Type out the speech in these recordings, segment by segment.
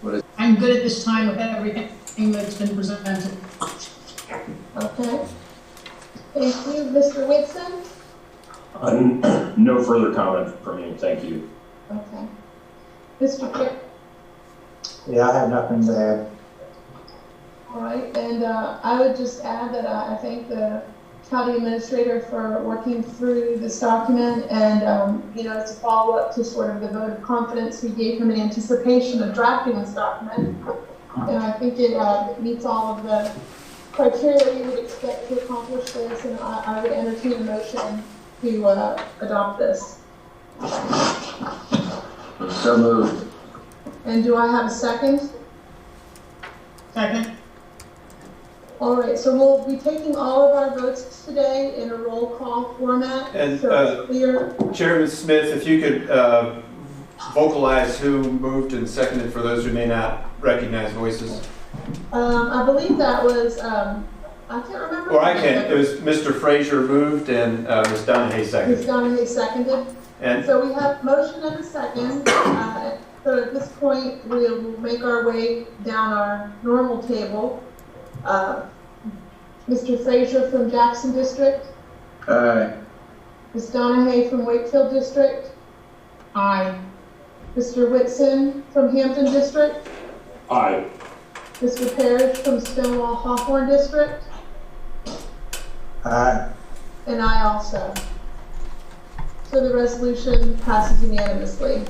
I'm good at this time with everything that's been presented. Okay. Thank you. Mr. Whitson? No further comment from me. Thank you. Okay. Mr. Chair? Yeah, I have nothing to add. All right, and I would just add that I thank the county administrator for working through this document, and you know, as a follow-up to sort of the vote of confidence we gave him in anticipation of drafting this document. And I think it meets all of the criteria we would expect to accomplish this, and I would entertain a motion to adopt this. So moved. And do I have a second? Second. All right, so we'll be taking all of our votes today in a roll call format. And so it's clear. Chairman Smith, if you could vocalize who moved and seconded for those who may not recognize voices. I believe that was, I can't remember. Or I can. It was Mr. Frazier moved and Ms. Donahue seconded. Ms. Donahue seconded. And So we have motion and a second. So at this point, we'll make our way down our normal table. Mr. Frazier from Jackson District. Aye. Ms. Donahue from Wakefield District. Aye. Mr. Whitson from Hampton District. Aye. Mr. Parrish from Stonewall Hawthorne District. Aye. And I also. So the resolution passes unanimously.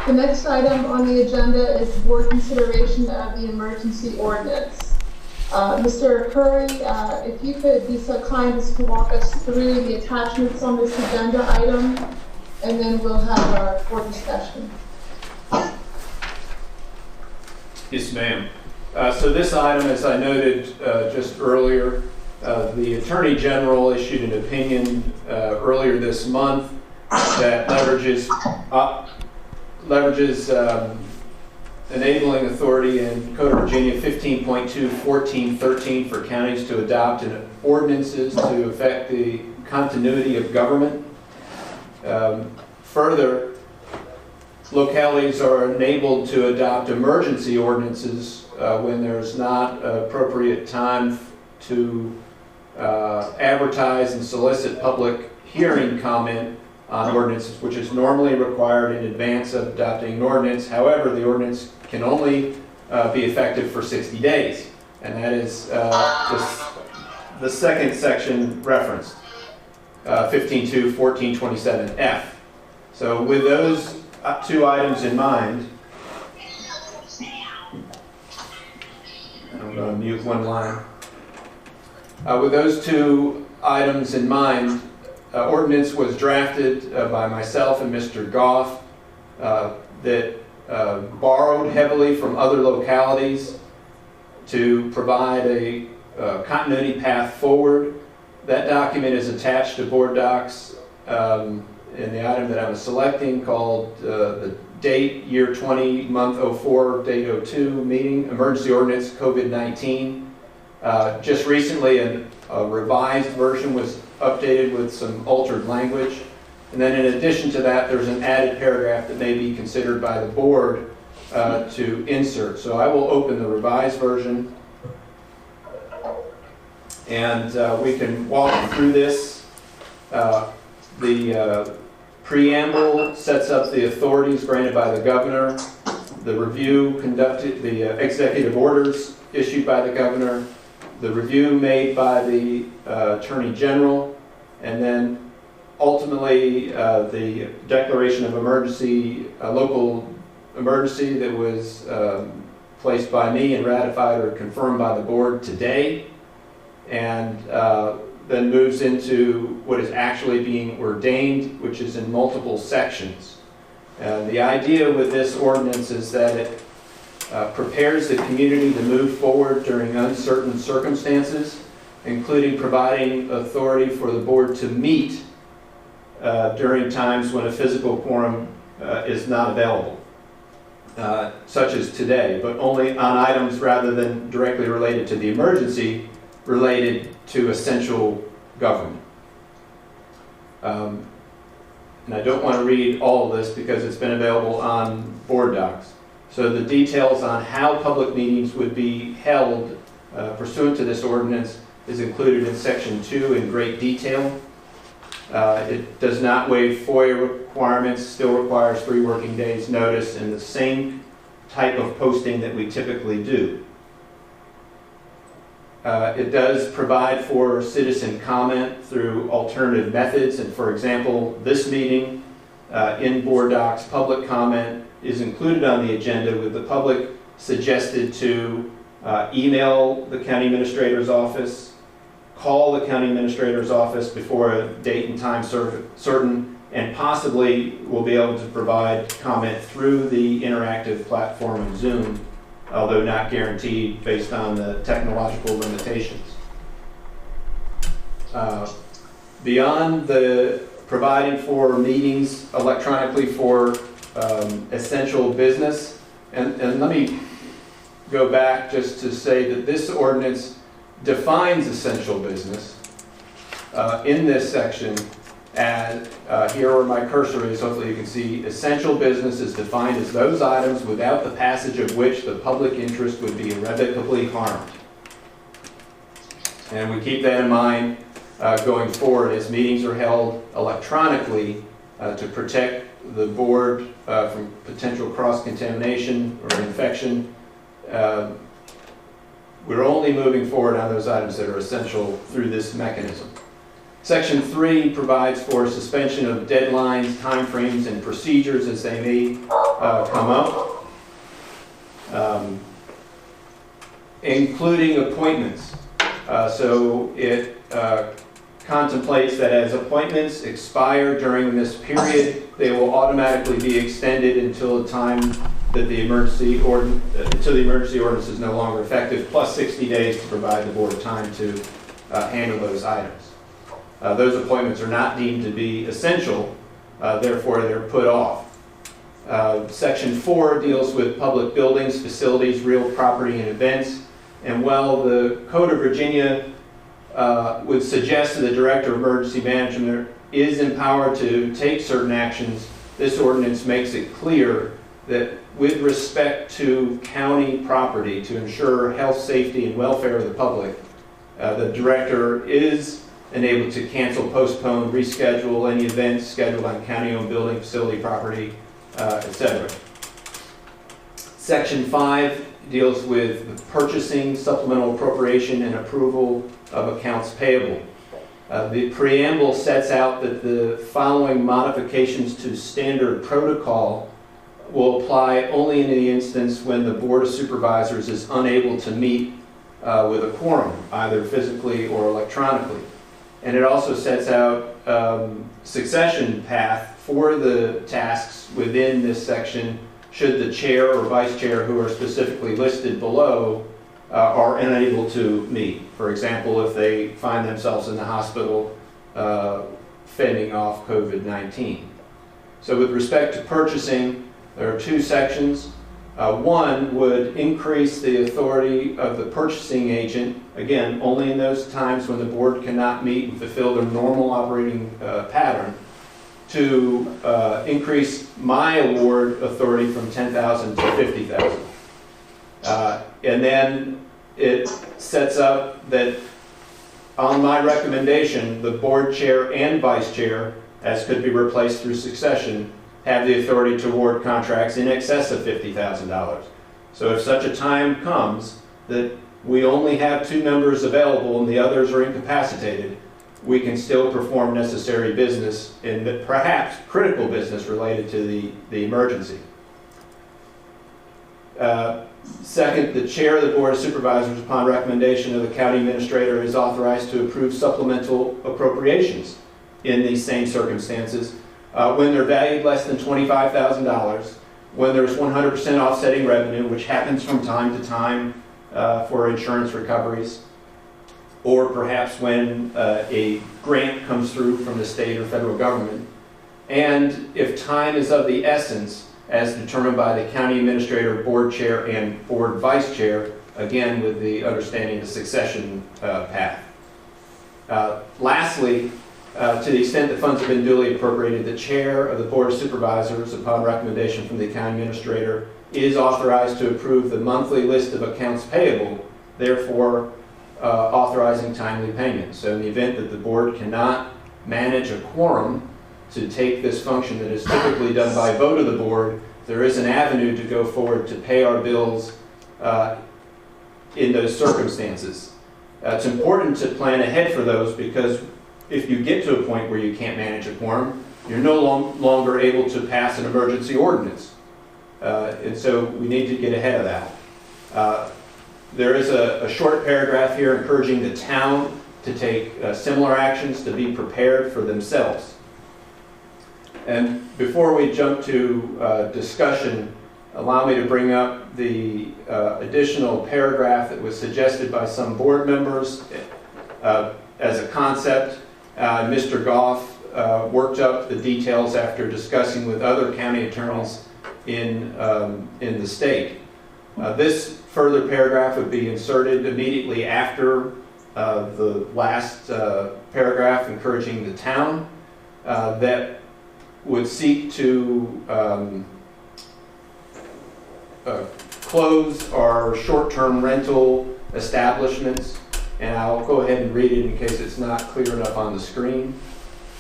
The next item on the agenda is board consideration of the emergency ordinance. Mr. Curry, if you could be so kind as to walk us through the attachments on this agenda item, and then we'll have our board discussion. yes, ma'am. So this item, as I noted just earlier, the Attorney General issued an opinion earlier this month that leverages enabling authority in Code of Virginia 15.2.14.13 for counties to adopt ordinances to affect the continuity of government. Further, localities are enabled to adopt emergency ordinances when there's not appropriate time to advertise and solicit public hearing comment on ordinances, which is normally required in advance of adopting an ordinance. However, the ordinance can only be effective for 60 days. And that is the second section referenced, 15.2.14.27F. So with those two items in mind, I'm going to mute one line. With those two items in mind, ordinance was drafted by myself and Mr. Goff that borrowed heavily from other localities to provide a continuity path forward. That document is attached to board docs in the item that I was selecting called the date, year 20, month 04, date 02 meeting, emergency ordinance COVID-19. Just recently, a revised version was updated with some altered language. And then in addition to that, there's an added paragraph that may be considered by the board to insert. So I will open the revised version and we can walk through this. The preamble sets up the authorities granted by the governor, the review conducted, the executive orders issued by the governor, the review made by the Attorney General, and then ultimately the declaration of emergency, local emergency that was placed by me and ratified or confirmed by the board today, and then moves into what is actually being ordained, which is in multiple sections. The idea with this ordinance is that it prepares the community to move forward during uncertain circumstances, including providing authority for the board to meet during times when a physical quorum is not available, such as today, but only on items rather than directly related to the emergency, related to essential government. And I don't want to read all of this because it's been available on board docs. So the details on how public meetings would be held pursuant to this ordinance is included in section 2 in great detail. It does not waive FOIA requirements, still requires 3 working days notice and the same type of posting that we typically do. It does provide for citizen comment through alternative methods, and for example, this meeting in Board Docs, public comment is included on the agenda with the public suggested to email the county administrator's office, call the county administrator's office before a date and time certain, and possibly will be able to provide comment through the interactive platform of Zoom, although not guaranteed based on the technological limitations. Beyond the providing for meetings electronically for essential business, and let me go back just to say that this ordinance defines essential business in this section. And here where my cursor is, hopefully you can see, essential business is defined as those items without the passage of which the public interest would be irrevocably harmed. And we keep that in mind going forward as meetings are held electronically to protect the board from potential cross-contamination or infection. We're only moving forward on those items that are essential through this mechanism. Section 3 provides for suspension of deadlines, timeframes, and procedures as they may come up, including appointments. So it contemplates that as appointments expire during this period, they will automatically be extended until the time that the emergency ordinance is no longer effective, plus 60 days to provide the board time to handle those items. Those appointments are not deemed to be essential, therefore they're put off. Section 4 deals with public buildings, facilities, real property, and events. And while the Code of Virginia would suggest that the Director of Emergency Management is empowered to take certain actions, this ordinance makes it clear that with respect to county property, to ensure health, safety, and welfare of the public, the Director is enabled to cancel, postpone, reschedule any events scheduled on county-owned building, facility, property, etc. Section 5 deals with purchasing, supplemental appropriation, and approval of accounts payable. The preamble sets out that the following modifications to standard protocol will apply only in the instance when the Board of Supervisors is unable to meet with a quorum, either physically or electronically. And it also sets out succession path for the tasks within this section should the chair or vice chair, who are specifically listed below, are unable to meet. For example, if they find themselves in the hospital fending off COVID-19. So with respect to purchasing, there are 2 sections. One would increase the authority of the purchasing agent, again, only in those times when the board cannot meet and fulfill their normal operating pattern, to increase my award authority from $10,000 to $50,000. And then it sets up that on my recommendation, the board chair and vice chair, as could be replaced through succession, have the authority to award contracts in excess of $50,000. So if such a time comes that we only have 2 members available and the others are incapacitated, we can still perform necessary business and perhaps critical business related to the emergency. Second, the chair of the Board of Supervisors, upon recommendation of the county administrator, is authorized to approve supplemental appropriations in these same circumstances when they're valued less than $25,000, when there's 100% offsetting revenue, which happens from time to time for insurance recoveries, or perhaps when a grant comes through from the state or federal government, and if time is of the essence, as determined by the county administrator, board chair, and board vice chair, again with the understanding of the succession path. Lastly, to the extent that funds have been duly appropriated, the chair of the Board of Supervisors, upon recommendation from the county administrator, is authorized to approve the monthly list of accounts payable, therefore authorizing timely payment. So in the event that the board cannot manage a quorum to take this function that is typically done by vote of the board, there is an avenue to go forward to pay our bills in those circumstances. It's important to plan ahead for those, because if you get to a point where you can't manage a quorum, you're no longer able to pass an emergency ordinance. And so we need to get ahead of that. There is a short paragraph here encouraging the town to take similar actions to be prepared for themselves. And before we jump to discussion, allow me to bring up the additional paragraph that was suggested by some board members as a concept. Mr. Goff worked up the details after discussing with other county attorneys in the state. This further paragraph would be inserted immediately after the last paragraph encouraging the town that would seek to close our short-term rental establishments. And I'll go ahead and read it in case it's not clear enough on the screen.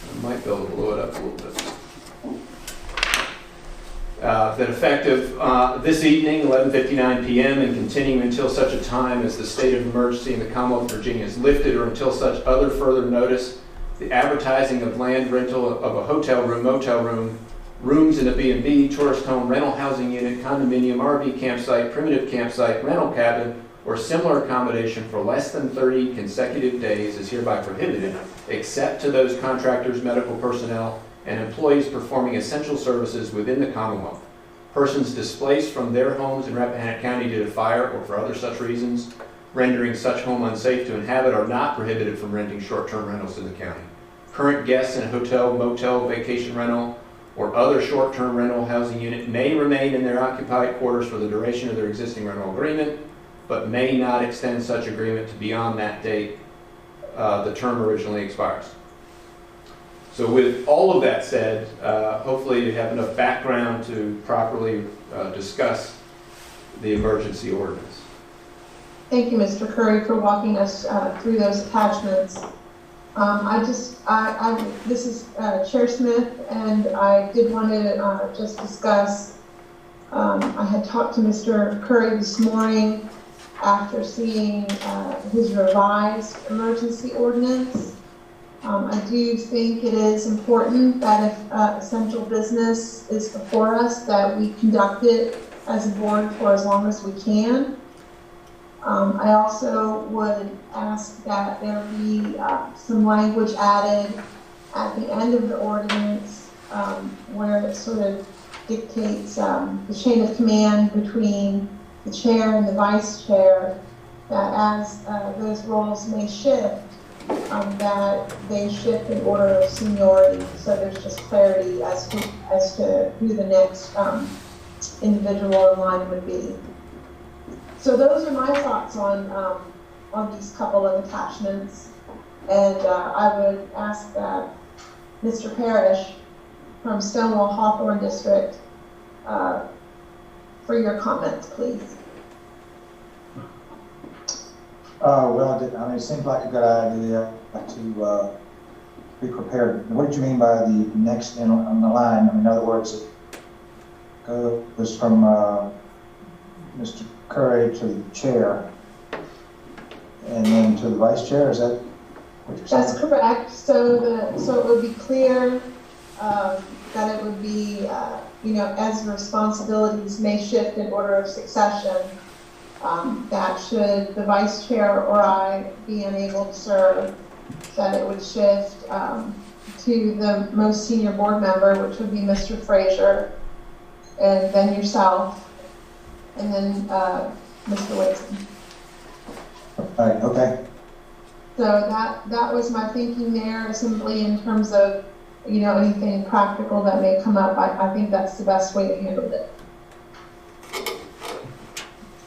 I might be able to blow it up a little bit. That effective this evening, 11:59 p.m. and continuing until such a time as the state of emergency in the Commonwealth of Virginia is lifted, or until such other further notice, the advertising of land rental of a hotel room, motel room, rooms in a B&B, tourist home, rental housing unit, condominium, RV campsite, primitive campsite, rental cabin, or similar accommodation for less than 30 consecutive days is hereby prohibited, except to those contractors, medical personnel, and employees performing essential services within the Commonwealth. Persons displaced from their homes in Rappahannock County due to fire or for other such reasons, rendering such home unsafe to inhabit, are not prohibited from renting short-term rentals in the county. Current guests in a hotel, motel, vacation rental, or other short-term rental housing unit may remain in their occupied quarters for the duration of their existing rental agreement, but may not extend such agreement to beyond that date the term originally expires. So with all of that said, hopefully you have enough background to properly discuss the emergency ordinance. Thank you, Mr. Curry, for walking us through those attachments. This is Chair Smith, and I did want to just discuss, I had talked to Mr. Curry this morning after seeing his revised emergency ordinance. I do think it is important that if essential business is before us, that we conduct it as a board for as long as we can. I also would ask that there be some language added at the end of the ordinance where it sort of dictates the chain of command between the chair and the vice chair, that as those roles may shift, that they shift in order of seniority, so there's just clarity as to who the next individual in line would be. So those are my thoughts on these couple of attachments, and I would ask that Mr. Parrish from Stonewall Hawthorne District for your comments, please. Well, I mean, it seems like a good idea to be prepared. What did you mean by the next in on the line? I mean, in other words, it goes from Mr. Curry to the chair and then to the vice chair. Is that what you're saying? That's correct. So it would be clear that it would be, as responsibilities may shift in order of succession, that should the vice chair or I be unable to serve, that it would shift to the most senior board member, which would be Mr. Frazier, and then yourself, and then Mr. Whitson. All right, okay. So that was my thinking there, simply in terms of, anything practical that may come up. I think that's the best way to handle it.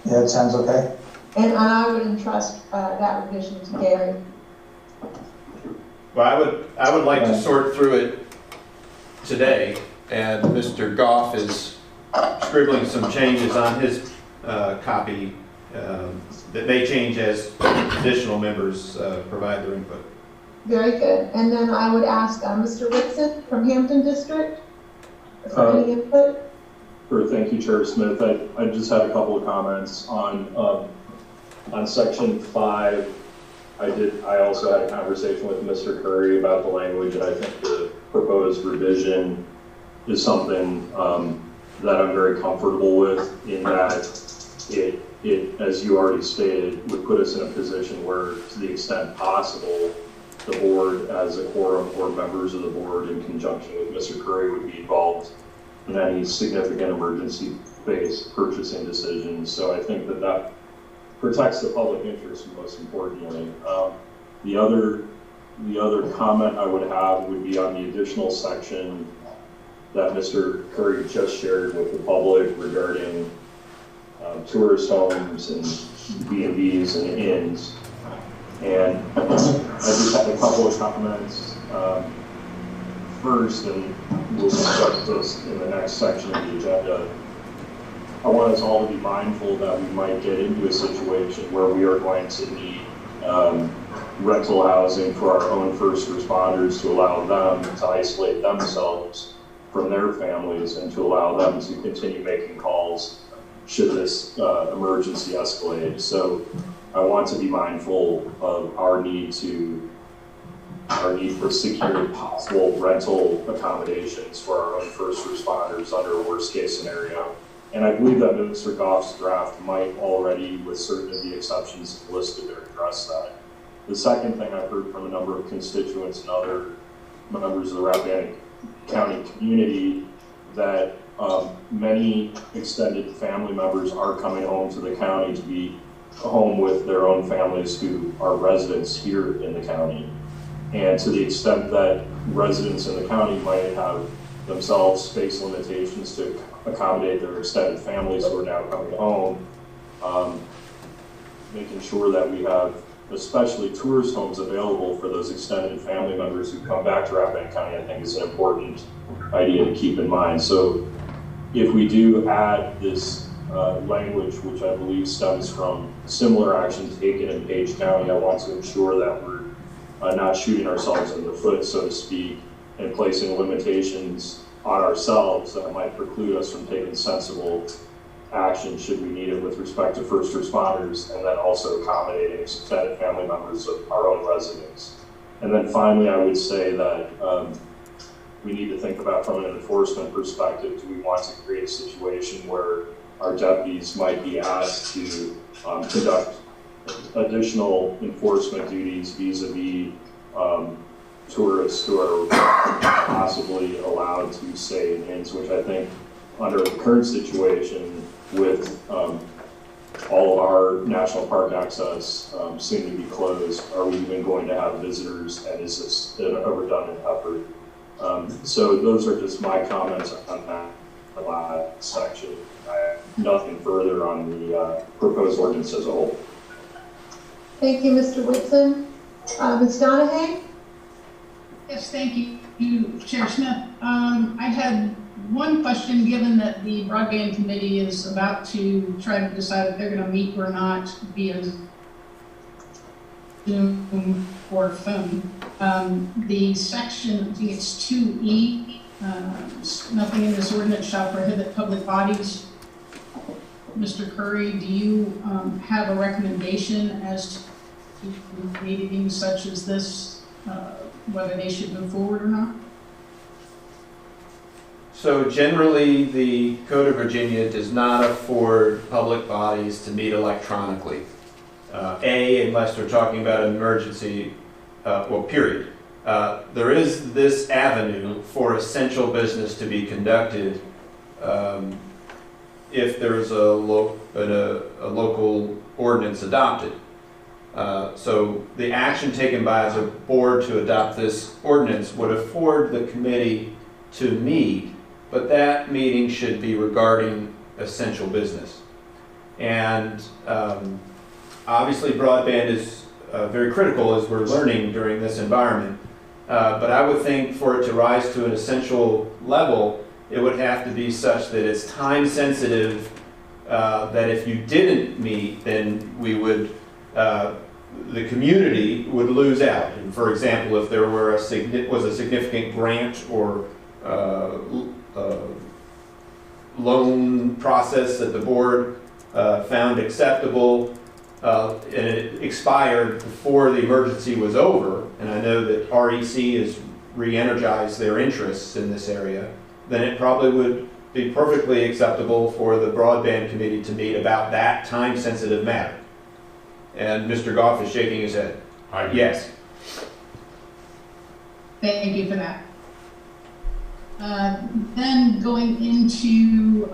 Yeah, it sounds okay. And I would entrust that revision to Gary. Well, I would like to sort through it today, and Mr. Goff is scribbling some changes on his copy that may change as additional members provide their input. Very good. And then I would ask Mr. Whitson from Hampton District for any input. Sure, thank you, Chair Smith. I just had a couple of comments on section 5. I also had a conversation with Mr. Curry about the language, and I think the proposed revision is something that I'm very comfortable with, in that it, as you already stated, would put us in a position where, to the extent possible, the board, as a quorum or members of the board in conjunction with Mr. Curry, would be involved in any significant emergency-based purchasing decisions. So I think that protects the public interest, most importantly. The other comment I would have would be on the additional section that Mr. Curry just shared with the public regarding tourist homes and B&Bs and inns. And I just had a couple of comments. First, and we'll discuss this in the next section of the agenda, I want us all to be mindful that we might get into a situation where we are going to need rental housing for our own first responders, to allow them to isolate themselves from their families and to allow them to continue making calls should this emergency escalate. So I want to be mindful of our need for securing possible rental accommodations for our own first responders under a worst case scenario. And I believe that Mr. Goff's draft might already, with certain of the exceptions listed there, address that. The second thing I've heard from a number of constituents and other members of the Rappahannock County community, that many extended family members are coming home to the county to be home with their own families who are residents here in the county. And to the extent that residents in the county might have themselves space limitations to accommodate their extended families who are now coming home, making sure that we have especially tourist homes available for those extended family members who come back to Rappahannock County, I think is an important idea to keep in mind. So if we do add this language, which I believe stems from similar actions taken in Page County, I want to ensure that we're not shooting ourselves in the foot, so to speak, and placing limitations on ourselves that might preclude us from taking sensible action should we need it with respect to first responders, and then also accommodating extended family members of our own residents. And then finally, I would say that we need to think about, from an enforcement perspective, do we want to create a situation where our deputies might be asked to conduct additional enforcement duties vis-a-vis tourists who are possibly allowed to stay in inns, which I think under the current situation with all of our national park access soon to be closed, are we even going to have visitors, and is this a redundant effort? So those are just my comments on that last section. I have nothing further on the proposed ordinance as a whole. Thank you, Mr. Whitson. Ms. Donahue? Yes, thank you, Chair Smith. I had one question, given that the Broadband Committee is about to try to decide if they're going to meet or not via Zoom or phone. The section, I think it's 2E, nothing in this ordinance shall prohibit public bodies. Mr. Curry, do you have a recommendation as to meetings such as this, whether they should move forward or not? So generally, the Code of Virginia does not afford public bodies to meet electronically. Unless they're talking about an emergency, period. There is this avenue for essential business to be conducted if there's a local ordinance adopted. So the action taken by the board to adopt this ordinance would afford the committee to meet, but that meeting should be regarding essential business. And obviously broadband is very critical, as we're learning during this environment. But I would think for it to rise to an essential level, it would have to be such that it's time sensitive, that if you didn't meet, then we would, the community would lose out. And for example, if there were was a significant grant or loan process that the board found acceptable, and it expired before the emergency was over, and I know that REC has re-energized their interests in this area, then it probably would be perfectly acceptable for the broadband committee to meet about that time-sensitive matter. And Mr. Goff is shaking his head. Yes. Thank you for that. Then going into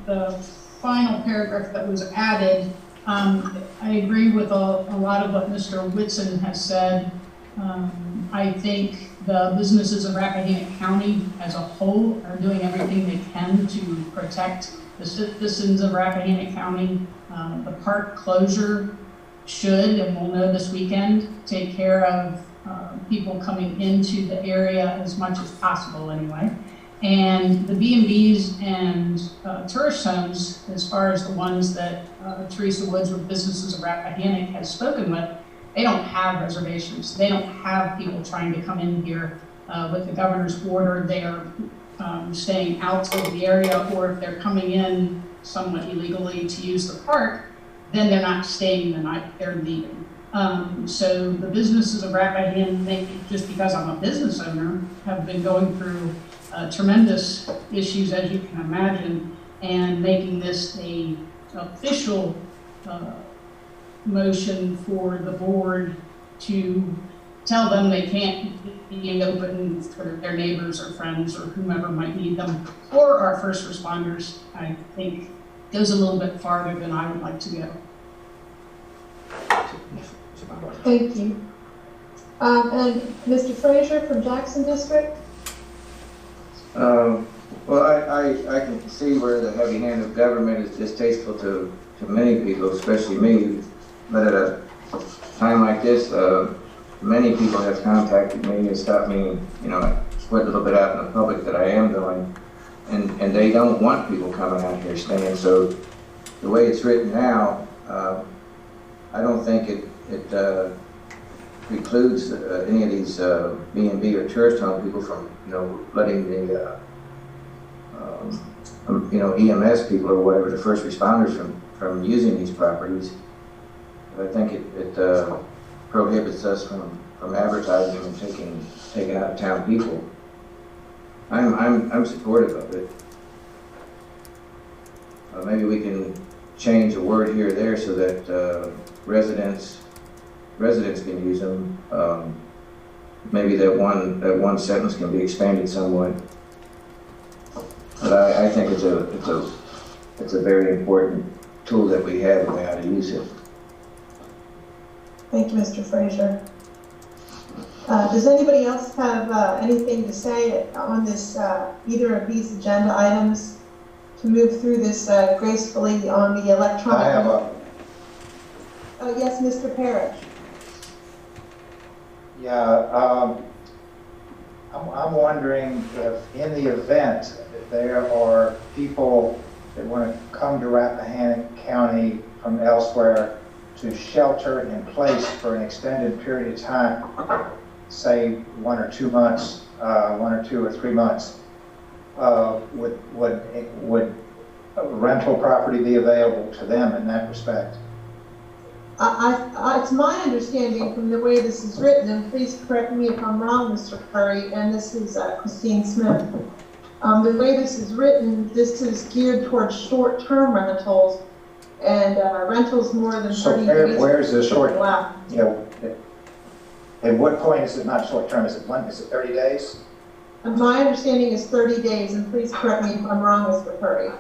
the final paragraph that was added, I agree with a lot of what Mr. Whitson has said. I think the businesses of Rappahannock County as a whole are doing everything they can to protect the citizens of Rappahannock County. The park closure should, and we'll know this weekend, take care of people coming into the area as much as possible anyway. And the B&Bs and tourist homes, as far as the ones that Teresa Woods with Businesses of Rappahannock has spoken with, they don't have reservations. They don't have people trying to come in here with the governor's order. They are staying out of the area, or if they're coming in somewhat illegally to use the park, then they're not staying the night, they're leaving. So the businesses of Rappahannock, just because I'm a business owner, have been going through tremendous issues, as you can imagine, and making this a official motion for the board to tell them they can't be open for their neighbors or friends or whomever might need them, or our first responders, I think goes a little bit farther than I would like to go. Thank you. And Mr. Frazier from Jackson District? Well, I can see where the heavy hand of government is distasteful to many people, especially me. But at a time like this, many people have contacted me and stopped me, you know, quite a little bit out in the public that I am doing. And they don't want people coming out here staying. So the way it's written now, I don't think it precludes any of these B&B or tourist home people from, you know, letting the, you know, EMS people or whatever, the first responders from using these properties. But I think it prohibits us from advertising and taking out of town people. I'm supportive of it. Maybe we can change a word here or there so that residents can use them. Maybe that one sentence can be expanded somewhat. But I think it's a very important tool that we have and how to use it. Thank you, Mr. Frazier. Does anybody else have anything to say on this, either of these agenda items, to move through this gracefully on the electronic? I have a... Yes, Mr. Parrish. Yeah, I'm wondering if in the event that there are people that want to come to Rappahannock County from elsewhere to shelter in place for an extended period of time, say 1 or 2 months, 1 or 2 or 3 months, would rental property be available to them in that respect? It's my understanding from the way this is written, and please correct me if I'm wrong, Mr. Curry, and this is Christine Smith. The way this is written, this is geared towards short-term rentals, and rentals more than 30 days. So where's the short? Wow. You know, at what point is it not short-term? Is it 30 days? My understanding is 30 days, and please correct me if I'm wrong, Mr. Curry.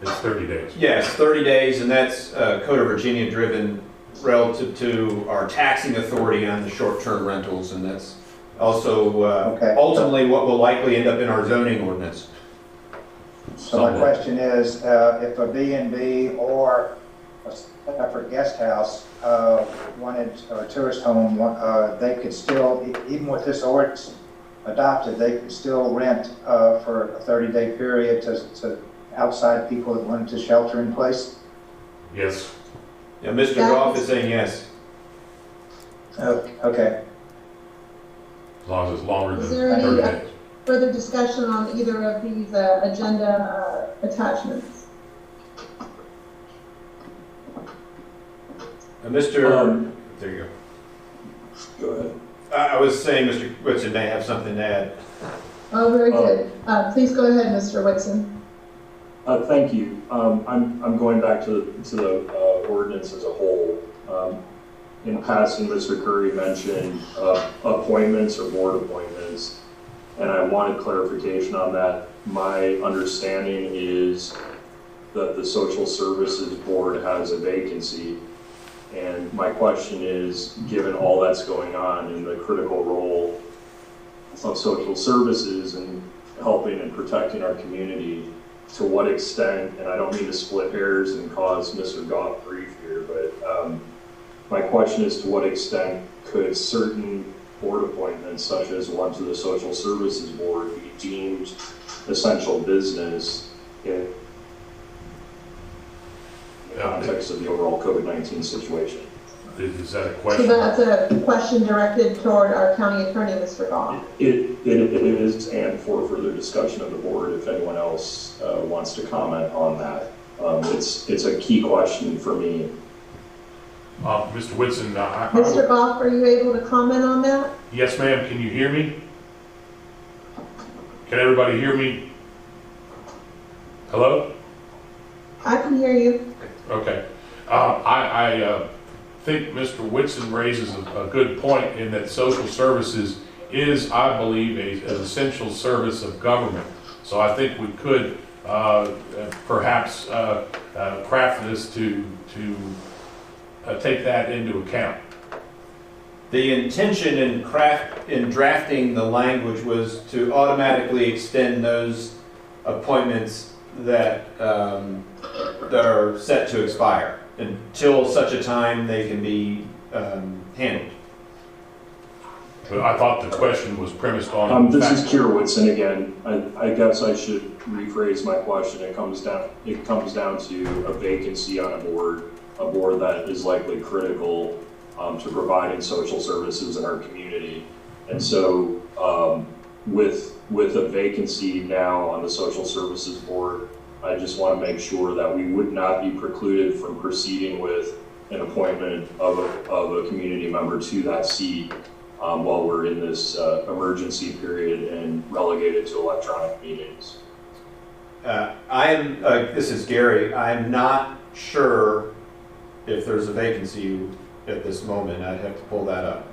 It's 30 days. Yes, 30 days, and that's Code of Virginia driven relative to our taxing authority on the short-term rentals, and that's also ultimately what will likely end up in our zoning ordinance. So my question is, if a B&B or a separate guest house wanted, or a tourist home, they could still, even with this ordinance, adopted, they could still rent for a 30-day period to outside people that wanted to shelter in place? Yes. Yeah, Mr. Goff is saying yes. Okay. As long as it's longer Is than there any 30 days. further discussion on either of these agenda attachments? Mr. There you Go ahead. go. I was saying Mr. Whitson may have something to add. Oh, very good. Please go ahead, Mr. Whitson. Thank you. I'm going back to the ordinance as a whole. In passing, Mr. Curry mentioned appointments or board appointments, and I wanted clarification on that. My understanding is that the Social Services Board has a vacancy, and my question is, given all that's going on in the critical role of social services and helping and protecting our community, to what extent, and I don't mean to split hairs and cause Mr. Goff grief here, but my question is, to what extent could certain board appointments, such as one to the Social Services Board, be deemed essential business in the context of the overall COVID-19 situation? Is that a So question? that's a question directed toward our county attorney, Mr. Goff. It is, and for further discussion of the board, if anyone else wants to comment on that. It's a key question for me. Mr. Whitson, Mr. Goff, are you able to comment on that? yes, ma'am. Can you hear me? Can everybody hear me? Hello? I can hear you. Okay. I think Mr. Whitson raises a good point in that social services is, I believe, an essential service of government. So I think we could perhaps craft this to take that into account. The intention in drafting the language was to automatically extend those appointments that are set to expire until such a time they can be handled. But I thought the question was premised on This fact. is Kier Whitson again. I guess I should rephrase my question. It comes down to a vacancy on a board that is likely critical to providing social services in our community. And so with a vacancy now on the Social Services Board, I just want to make sure that we would not be precluded from proceeding with an appointment of a community member to that seat while we're in this emergency period and relegated to electronic meetings. This is Gary. I'm not sure if there's a vacancy at this moment. I'd have to pull that up.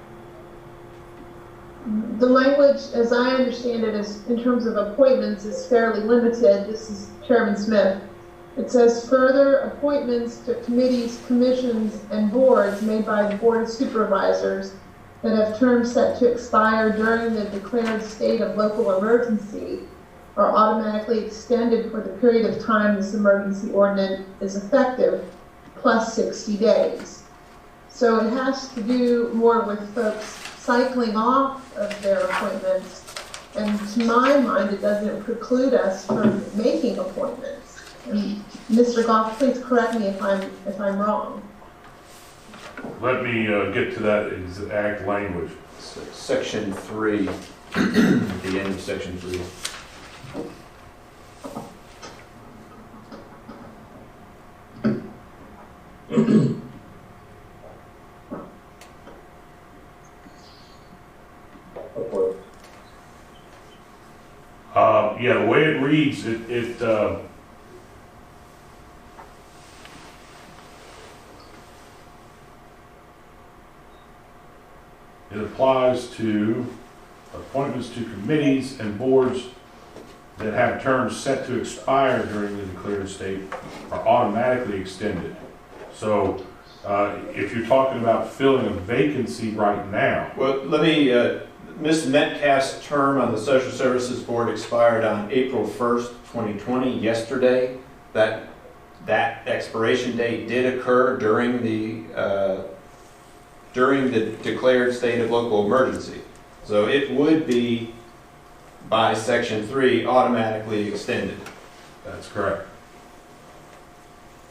The language, as I understand it, is in terms of appointments is fairly limited. This is Chairman Smith. It says further appointments to committees, commissions, and boards made by the Board of Supervisors that have terms set to expire during the declared state of local emergency are automatically extended for the period of time this emergency ordinance is effective, plus 60 days. So it has to do more with folks cycling off of their appointments, and to my mind, it doesn't preclude us from making appointments. And Mr. Goff, please correct me if I'm wrong. Let me get to that exact language. Section 3, at the end of section 3. Yeah, the way it reads, it applies to appointments to committees and boards that have terms set to expire during the declared state are automatically extended. So if you're talking about filling a vacancy right now. Well, let me, Ms. Metcalf's term on the Social Services Board expired on April 1st, 2020, yesterday. That expiration date did occur during the declared state of local emergency. So it would be by Section 3 automatically extended. That's correct.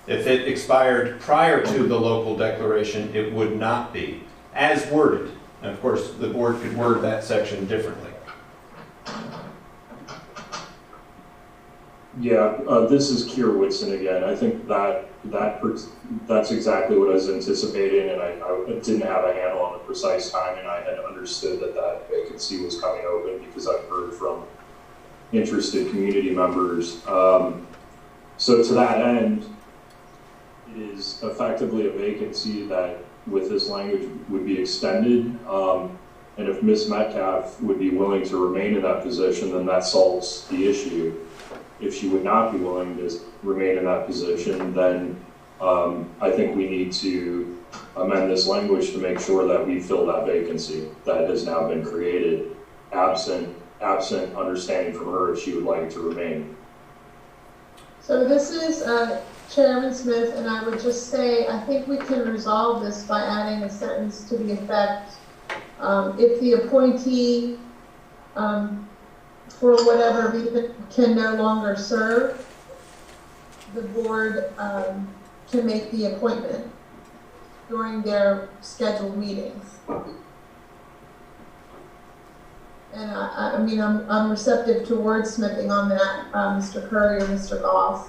If it expired prior to the local declaration, it would not be, as worded. And of course, the board could word that section differently. Yeah, this is Keir Whitson again. I think that's exactly what I was anticipating, and I didn't have a handle on the precise timing. I had understood that vacancy was coming open because I've heard from interested community members. So to that end, it is effectively a vacancy that, with this language, would be extended. And if Ms. Metcalf would be willing to remain in that position, then that solves the issue. If she would not be willing to remain in that position, then I think we need to amend this language to make sure that we fill that vacancy that has now been created, absent understanding from her if she would like to remain. So this is Chairman Smith, and I would just say, I think we can resolve this by adding a sentence to the effect, if the appointee, for whatever reason, can no longer serve, the board can make the appointment during their scheduled meetings. And I mean, I'm receptive to wordsmithing on that, Mr. Curry or Mr. Goff.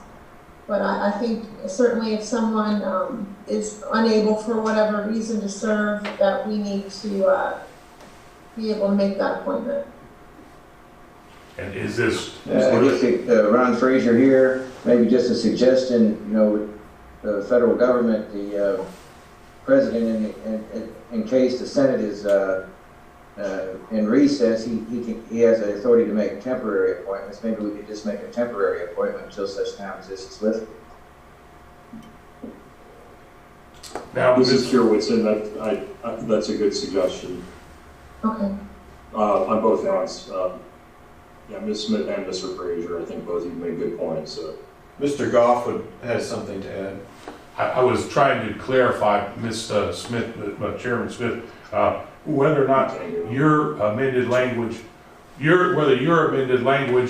But I think certainly if someone is unable for whatever reason to serve, that we need to be able to make that appointment. And is this? I guess Ron Frazier here, maybe just a suggestion, you know, the federal government, the president, in case the Senate is in recess, he has the authority to make temporary appointments. Maybe we could just make a temporary appointment until such time as this is lifted. Now, This is Keir Whitson. That's a good suggestion. Okay. On both fronts. Yeah, Ms. Smith and Mr. Frazier, I think both of you made good points. So. Mr. Goff has something to add. I was trying to clarify, Ms. Smith, Chairman Smith, whether or not your amended language,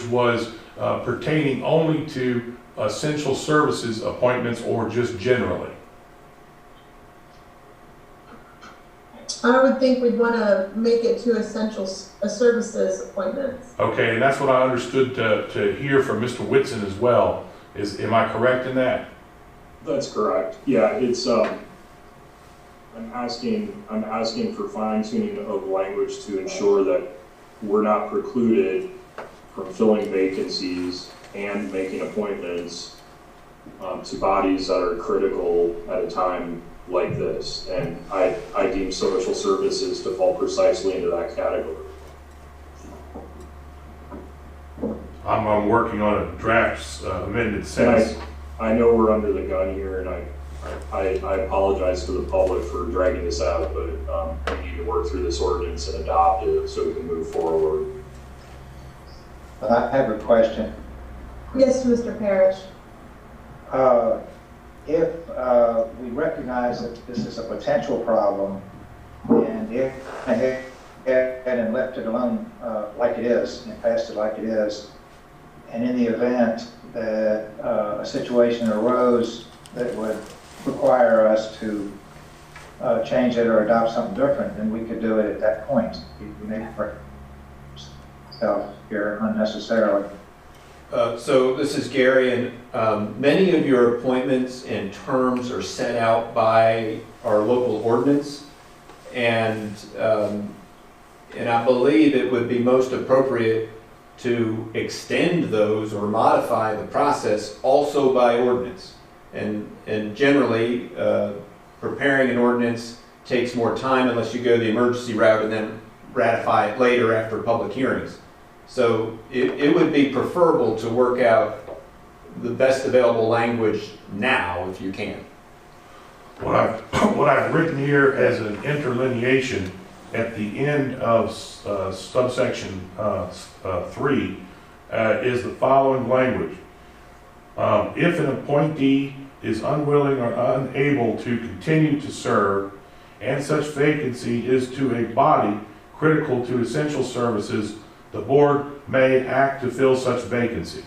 was pertaining only to essential services appointments or just generally. I would think we'd want to make it to essential services appointments. Okay, and that's what I understood to hear from Mr. Whitson as well. Am I correct in that? That's correct. Yeah, it's I'm asking for fine tuning of language to ensure that we're not precluded from filling vacancies and making appointments to bodies that are critical at a time like this. And I deem social services to fall precisely into that category. I'm working on a draft amended sentence. I know we're under the gun here, and I apologize to the public for dragging this out, but we need to work through this ordinance and adopt it so we can move forward. I have a question. Yes, Mr. Parrish. If we recognize that this is a potential problem, and if and left it alone like it is, and passed it like it is, and in the event that a situation arose that would require us to change it or adopt something different, then we could do it at that point. We make ourselves here unnecessarily. So this is Gary, and many of your appointments and terms are set out by our local ordinance, and I believe it would be most appropriate to extend those or modify the process also by ordinance. And generally, preparing an ordinance takes more time unless you go the emergency route and then ratify it later after public hearings. So it would be preferable to work out the best available language now if you can. What I've written here as an interlineation at the end of subsection 3 is the following language. If an appointee is unwilling or unable to continue to serve, and such vacancy is to a body critical to essential services, the board may act to fill such vacancy.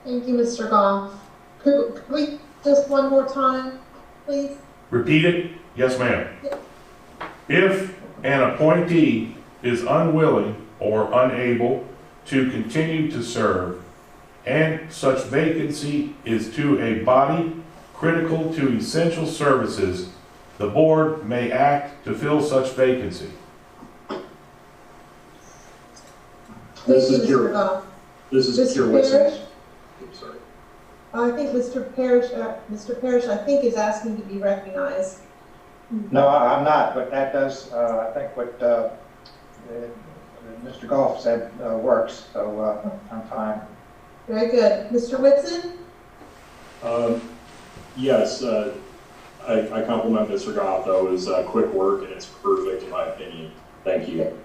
Thank you, Mr. Goff. Could we just one more time, please? Repeat it? Yes, ma'am. If an appointee is unwilling or unable to continue to serve, and such vacancy is to a body critical to essential services, the board may act to fill such vacancy. This Thank is you, Kier- Mr. Goff. This is Mr. Kier Whitson. Parrish? Oops, sorry. I think Mr. Parrish, I think, is asking to be recognized. No, I'm not, but that does, I think what Mr. Goff said works, so I'm fine. Very good. Mr. Whitson? Yes, I compliment Mr. Goff, though. It was quick work and it's perfect in my opinion. Thank you.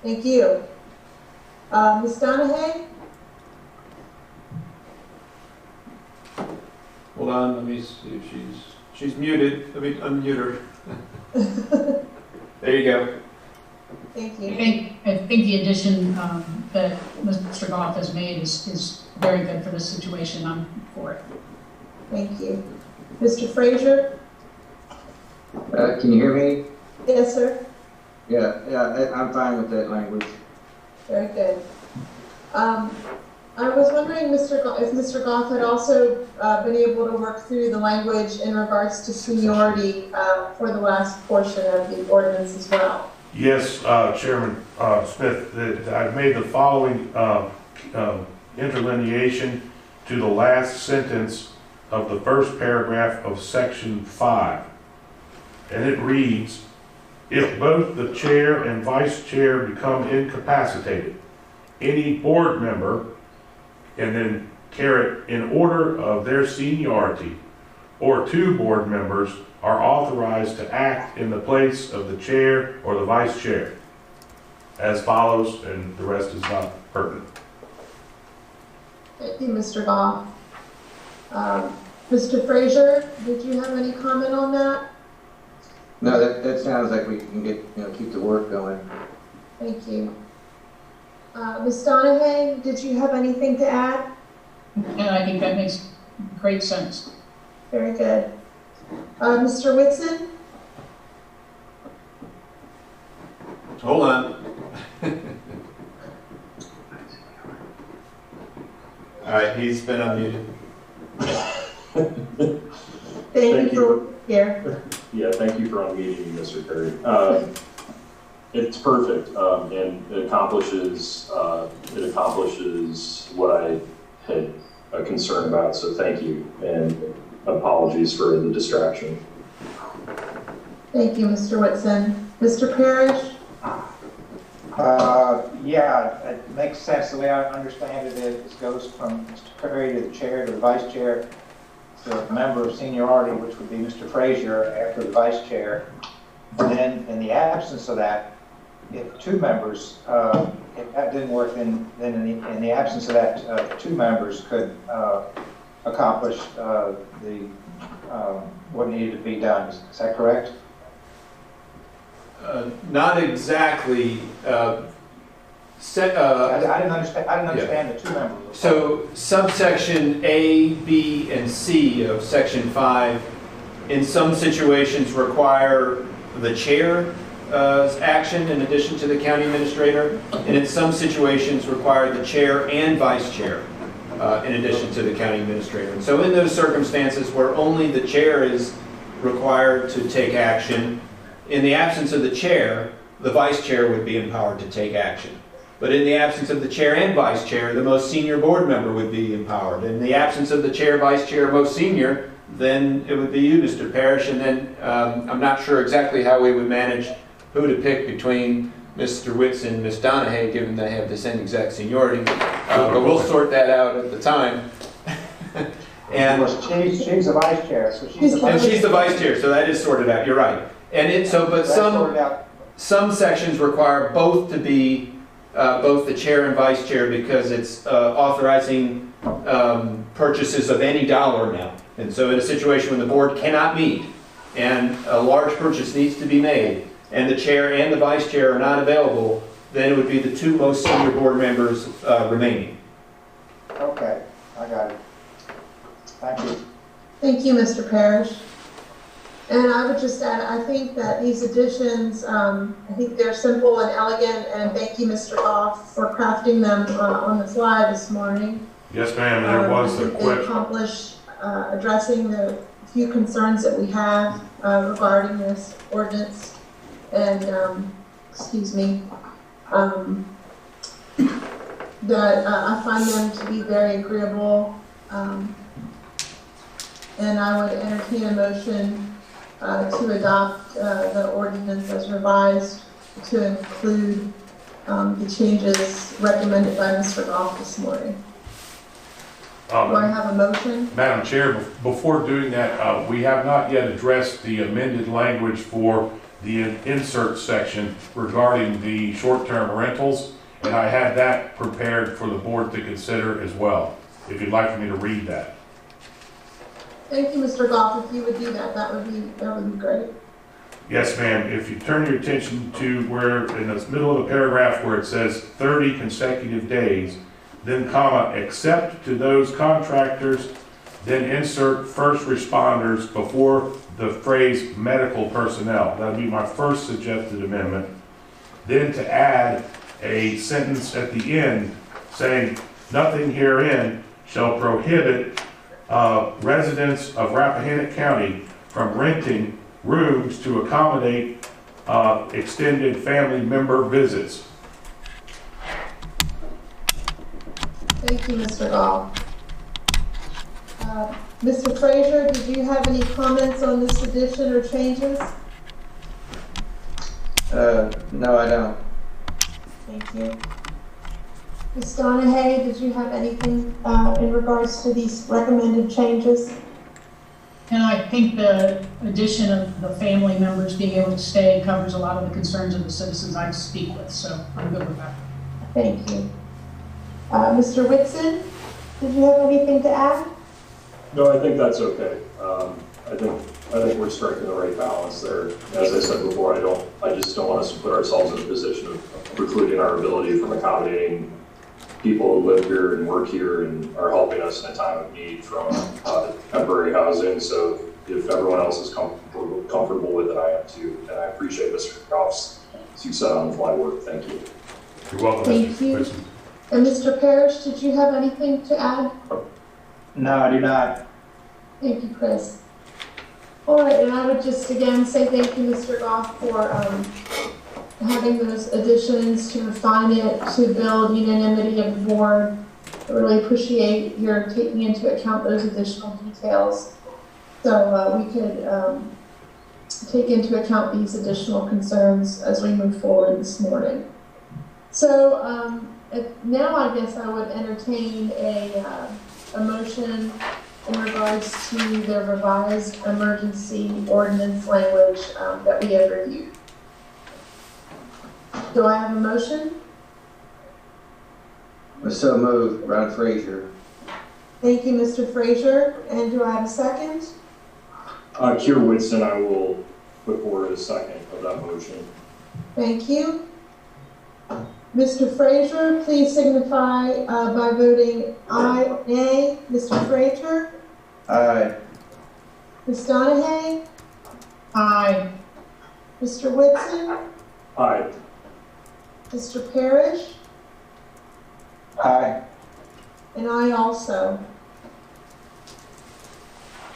Thank you. Ms. Donahue? Hold on, let me see if she's muted. Let me unmute her. There you go. Thank I you. think the addition that Mr. Goff has made is very good for this situation. I'm for it. Thank you. Mr. Frazier? Can you hear me? Yes, sir. Yeah, I'm fine with that language. Very good. I was wondering, if Mr. Goff had also been able to work through the language in regards to seniority for the last portion of the ordinance as well. Yes, Chairman Smith, I've made the following interlineation to the last sentence of the first paragraph of section 5. And it reads, if both the chair and vice chair become incapacitated, any board member, and then caret in order of their seniority, or two board members are authorized to act in the place of the chair or the vice chair, as follows, and the rest is not pertinent. Thank you, Mr. Goff. Mr. Frazier, did you have any comment on that? No, that sounds like we can get, keep the work going. Thank you. Ms. Donahue, did you have anything to add? And I think that makes great sense. Very good. Mr. Whitson? Hold on. All right, he's been unmuted. Thank you for here. Yeah, thank you for unmuting me, Mr. Perry. It's perfect, and it accomplishes what I had a concern about, so thank you, and apologies for the distraction. Thank you, Mr. Whitson. Mr. Parrish? Yeah, it makes sense. The way I understand it is it goes from Mr. Perry to the chair to the vice chair to a member of seniority, which would be Mr. Frazier after the vice chair. And then in the absence of that, if two members, if that didn't work, then in the absence of that, two members could accomplish what needed to be done. Is that correct? Not exactly. I didn't understand the two members. So subsection A, B, and C of section 5 in some situations require the chair's action in addition to the county administrator, and in some situations require the chair and vice chair in addition to the county administrator. And so in those circumstances where only the chair is required to take action, in the absence of the chair, the vice chair would be empowered to take action. But in the absence of the chair and vice chair, the most senior board member would be empowered. In the absence of the chair, vice chair, most senior, then it would be you, Mr. Parrish. And then I'm not sure exactly how we would manage who to pick between Mr. Whitson and Ms. Donahue, given they have the same exact seniority. But we'll sort that out at the time. And she's the vice chair, so she's the vice chair, so that is sorted out. You're right. And but some sections require both to be both the chair and vice chair because it's authorizing purchases of any dollar amount. And so in a situation when the board cannot meet and a large purchase needs to be made and the chair and the vice chair are not available, then it would be the two most senior board members remaining. Okay, I got it. Thank you. Thank you, Mr. Parrish. And I would just add, I think that these additions, I think they're simple and elegant, and thank you, Mr. Goff, for crafting them on the fly this morning. Yes, ma'am, there was a They question. accomplish addressing the few concerns that we have regarding this ordinance. And, excuse me, that I find them to be very agreeable. And I would entertain a motion to adopt the ordinance as revised to include the changes recommended by Mr. Goff this morning. Do I have a motion? Madam Chair, before doing that, we have not yet addressed the amended language for the insert section regarding the short-term rentals, and I had that prepared for the board to consider as well, if you'd like for me to read that. Thank you, Mr. Goff. If you would do that, that would be great. Yes, ma'am. If you turn your attention to where, in the middle of the paragraph where it says 30 consecutive days, then comma, except to those contractors, then insert first responders before the phrase medical personnel. That would be my first suggested amendment. Then to add a sentence at the end saying, nothing herein shall prohibit residents of Rappahannock County from renting rooms to accommodate extended family member visits. Thank you, Mr. Goff. Mr. Frazier, did you have any comments on this addition or changes? No, I don't. Thank you. Ms. Donahue, did you have anything in regards to these recommended changes? And I think the addition of the family members being able to stay covers a lot of the concerns of the citizens I speak with, so I'm good with that. Thank you. Mr. Whitson, did you have anything to add? No, I think that's okay. I think we're striking the right balance there. As I said before, I just don't want us to put ourselves in a position of precluding our ability from accommodating people who live here and work here and are helping us in a time of need from temporary housing. So if everyone else is comfortable with it, I am too. And I appreciate Mr. Goff's, as you said, on the fly work. Thank you. You're welcome, Thank Mr. you. Whitson. And Mr. Parrish, did you have anything to add? No, I do not. Thank you, Chris. All right, and I would just again say thank you, Mr. Goff, for having those additions to refine it, to build unanimity of the board. I really appreciate your taking into account those additional details. So we could take into account these additional concerns as we move forward this morning. So now I guess I would entertain a motion in regards to the revised emergency ordinance language that we have reviewed. Do I have a motion? So moved, Ron Frazier. Thank you, Mr. Frazier. And do I have a second? Keir Whitson, I will put forward a second of that motion. Thank you. Mr. Frazier, please signify by voting aye or nay. Mr. Frazier? Aye. Ms. Donahue? Aye. Mr. Whitson? Aye. Mr. Parrish? Aye. And I also.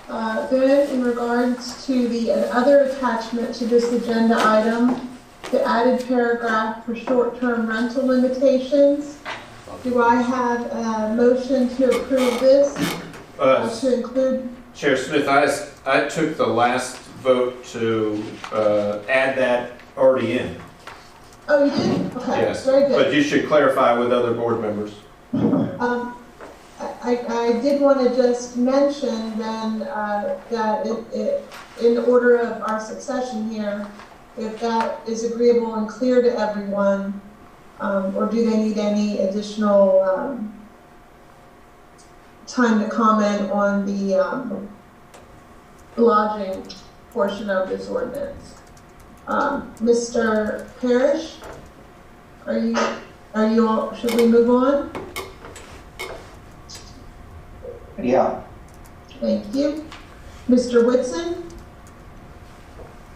Then, in regards to the other attachment to this agenda item, the added paragraph for short-term rental limitations, do I have a motion to approve this, to include? Chair Smith, I took the last vote to add that already in. Oh, you did? Okay, Yes, very good. but you should clarify with other board members. I did want to just mention then that in order of our succession here, if that is agreeable and clear to everyone, or do they need any additional time to comment on the lodging portion of this ordinance? Mr. Parrish, Are you all, should we move on? Yeah. Thank you. Mr. Whitson?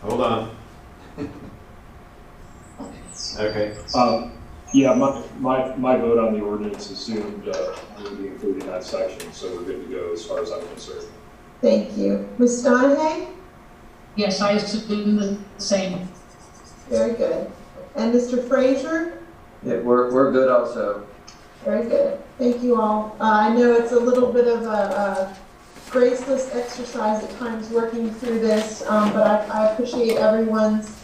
Hold on. Okay. Yeah, my vote on the ordinance assumed would be included in that section, so we're good to go as far as I'm concerned. Thank you. Ms. Donahue? Yes, I assume the same. Very good. And Mr. Frazier? Yeah, we're good also. Very good. Thank you all. I know it's a little bit of a graceless exercise at times working through this, but I appreciate everyone's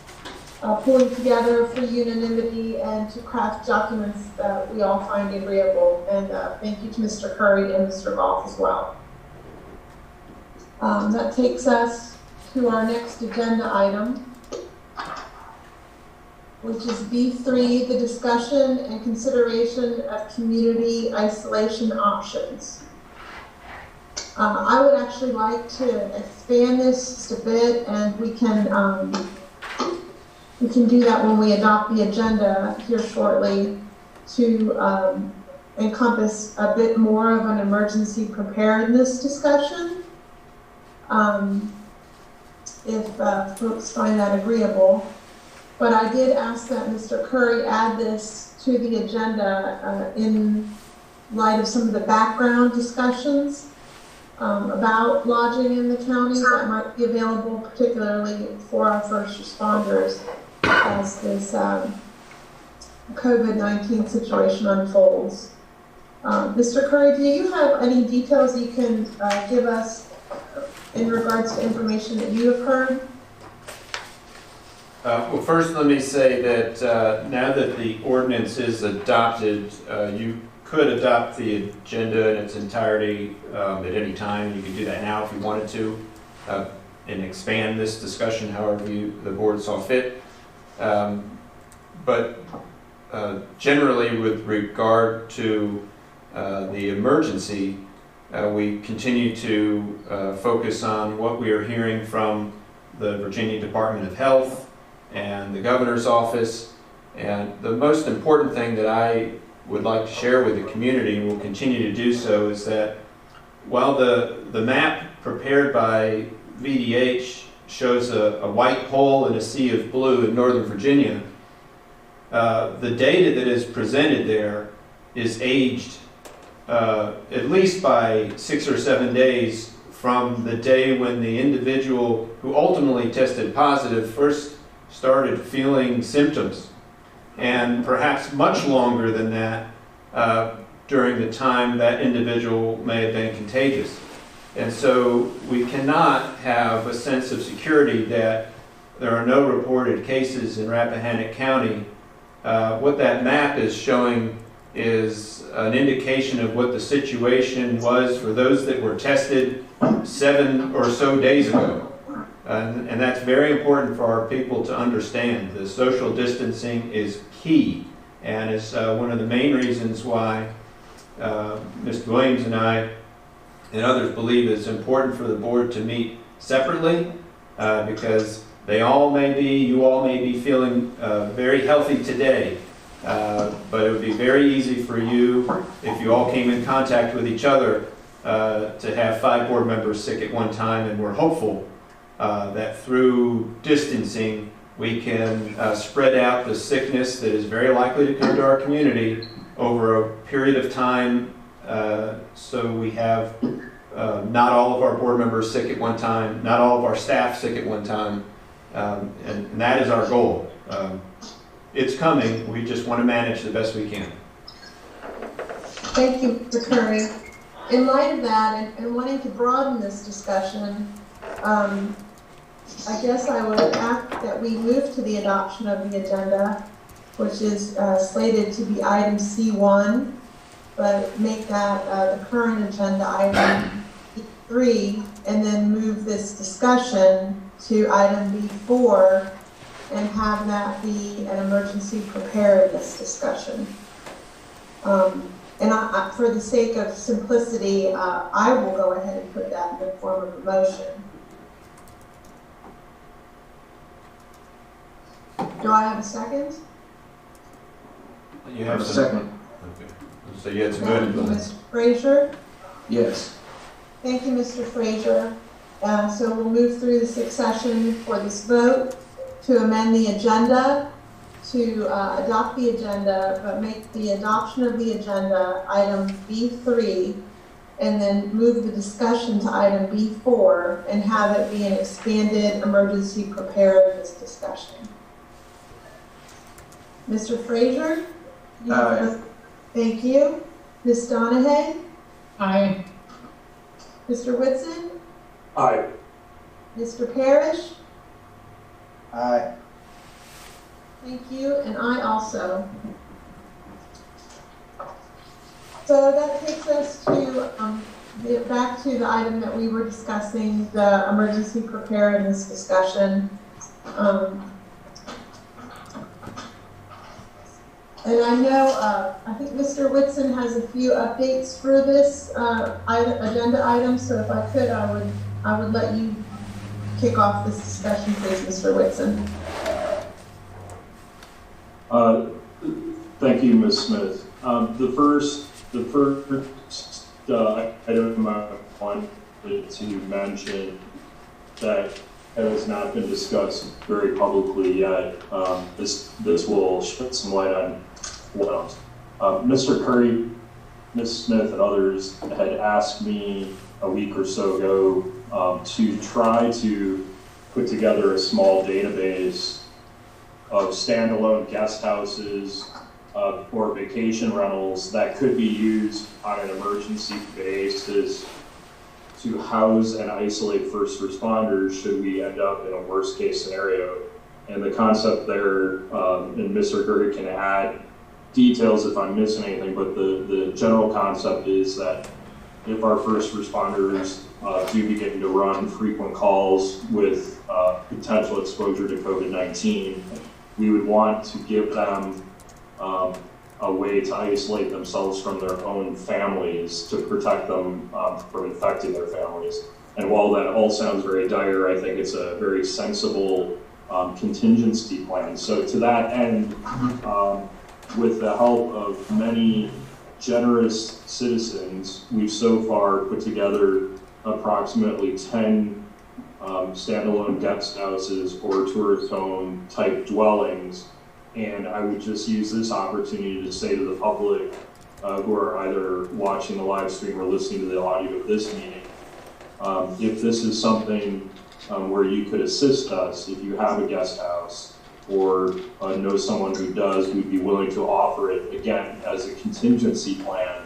pulling together for unanimity and to craft documents that we all find agreeable. And thank you to Mr. Curry and Mr. Goff as well. That takes us to our next agenda item, which is B3, the discussion and consideration of community isolation options. I would actually like to expand this just a bit, and we can do that when we adopt the agenda here shortly to encompass a bit more of an emergency preparedness discussion. If folks find that agreeable. But I did ask that Mr. Curry add this to the agenda in light of some of the background discussions about lodging in the county that might be available, particularly for our first responders as this COVID-19 situation unfolds. Mr. Curry, do you have any details you can give us in regards to information that you have heard? Well, first let me say that now that the ordinance is adopted, you could adopt the agenda in its entirety at any time. You could do that now if you wanted to and expand this discussion however the board saw fit. But generally with regard to the emergency, we continue to focus on what we are hearing from the Virginia Department of Health and the governor's office. And the most important thing that I would like to share with the community, and will continue to do so, is that while the map prepared by VDH shows a white hole in a sea of blue in Northern Virginia, the data that is presented there is aged at least by 6 or 7 days from the day when the individual who ultimately tested positive first started feeling symptoms, and perhaps much longer than that during the time that individual may have been contagious. And so we cannot have a sense of security that there are no reported cases in Rappahannock County. What that map is showing is an indication of what the situation was for those that were tested 7 or so days ago. And that's very important for our people to understand. The social distancing is key, and it's one of the main reasons why Mr. Williams and I and others believe it's important for the board to meet separately, because you all may be feeling very healthy today, but it would be very easy for you, if you all came in contact with each other, to have 5 board members sick at one time. And we're hopeful that through distancing we can spread out the sickness that is very likely to come to our community over a period of time, so we have not all of our board members sick at one time, not all of our staff sick at one time, and that is our goal. It's coming. We just want to manage the best we can. Thank you, Mr. Curry. In light of that, and wanting to broaden this discussion, I guess I would ask that we move to the adoption of the agenda, which is slated to be item C1, but make that the current agenda item B3, and then move this discussion to item B4 and have that be an emergency preparedness discussion. And for the sake of simplicity, I will go ahead and put that in the form of a motion. Do I have a second? You have some. Second, Okay. So you had some Thank you, good. Mr. Frazier. yes. Thank you, Mr. Frazier. So we'll move through the succession for this vote to amend the agenda, to adopt the agenda, but make the adoption of the agenda item B3, and then move the discussion to item B4 and have it be an expanded emergency preparedness discussion. Mr. Frazier? Aye. Thank you. Ms. Donahue? Aye. Mr. Whitson? Aye. Mr. Parrish? Aye. Thank you, and I also. So that takes us to, back to the item that we were discussing, the emergency preparedness discussion. And I know, I think Mr. Whitson has a few updates for this agenda item, so if I could, I would let you kick off this discussion, please, Mr. Whitson. Thank you, Ms. Smith. The first item I wanted to mention that has not been discussed very publicly yet. This will shed some light on what else. Mr. Curry, Ms. Smith, and others had asked me a week or so ago to try to put together a small database of standalone guest houses or vacation rentals that could be used on an emergency basis to house and isolate first responders should we end up in a worst case scenario. And the concept there, and Mr. Curry can add details if I'm missing anything, but the general concept is that if our first responders do begin to run frequent calls with potential exposure to COVID-19, we would want to give them a way to isolate themselves from their own families to protect them from infecting their families. And while that all sounds very dire, I think it's a very sensible contingency plan. So to that end, with the help of many generous citizens, we've so far put together approximately 10 standalone guest houses or tourist home type dwellings. And I would just use this opportunity to say to the public who are either watching the live stream or listening to the audio of this meeting, if this is something where you could assist us, if you have a guest house or know someone who does, we'd be willing to offer it, again, as a contingency plan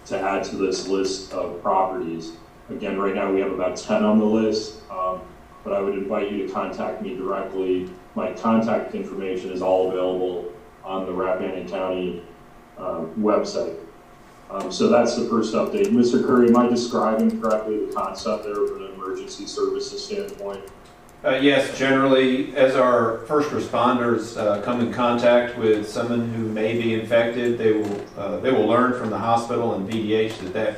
to add to this list of properties. Again, right now we have about 10 on the list, but I would invite you to contact me directly. My contact information is all available on the Rappahannock County website. So that's the first update. Mr. Curry, am I describing correctly the concept there from an emergency services standpoint? Yes, generally, as our first responders come in contact with someone who may be infected, they will learn from the hospital and VDH that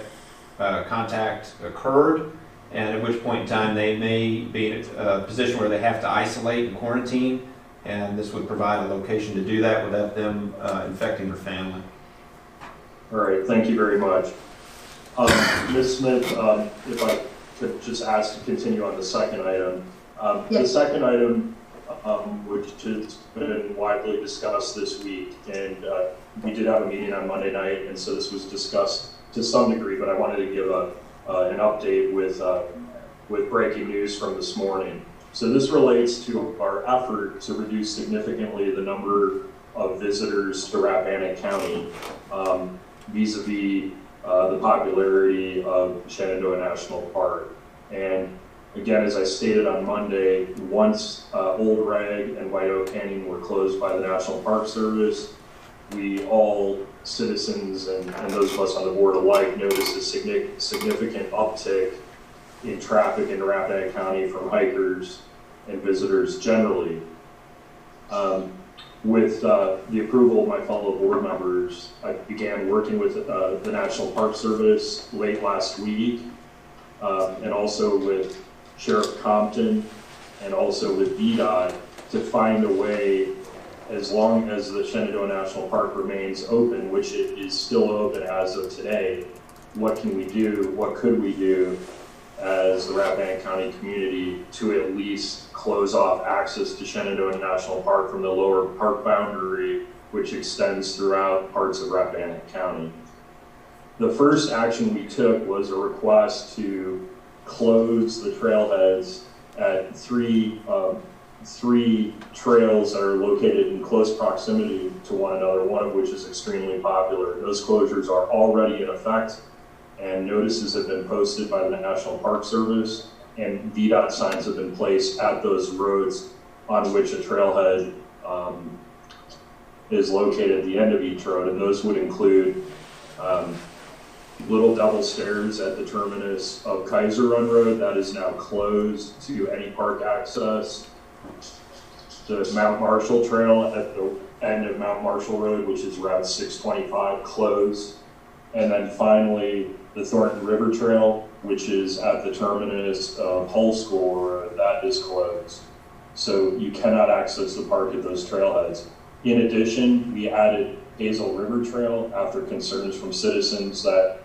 contact occurred, and at which point in time they may be in a position where they have to isolate and quarantine, and this would provide a location to do that without them infecting their family. All right, thank you very much. Ms. Smith, if I could just ask to continue on the second item. The second item, which has been widely discussed this week, and we did have a meeting on Monday night, and so this was discussed to some degree, but I wanted to give an update with breaking news from this morning. So this relates to our effort to reduce significantly the number of visitors to Rappahannock County vis-a-vis the popularity of Shenandoah National Park. And again, as I stated on Monday, once Old Rag and White Oak Canyon were closed by the National Park Service, we all citizens and those of us on the board alike noticed a significant uptick in traffic in Rappahannock County from hikers and visitors generally. With the approval of my fellow board members, I began working with the National Park Service late last week, and also with Sheriff Compton and also with VDOT to find a way as long as the Shenandoah National Park remains open, which it is still open as of today, what can we do, what could we do as the Rappahannock County community to at least close off access to Shenandoah National Park from the lower park boundary, which extends throughout parts of Rappahannock County. The first action we took was a request to close the trailheads at three trails that are located in close proximity to one another, one of which is extremely popular. Those closures are already in effect, and notices have been posted by the National Park Service, and VDOT signs have been placed at those roads on which a trailhead is located at the end of each road, and those would include little double stairs at the terminus of Kaiser Run Road that is now closed to any park access, the Mount Marshall Trail at the end of Mount Marshall Road, which is Route 625, closed, and then finally the Thornton River Trail, which is at the terminus of Hull School Road, that is closed. So you cannot access the park at those trailheads. In addition, we added Hazel River Trail after concerns from citizens that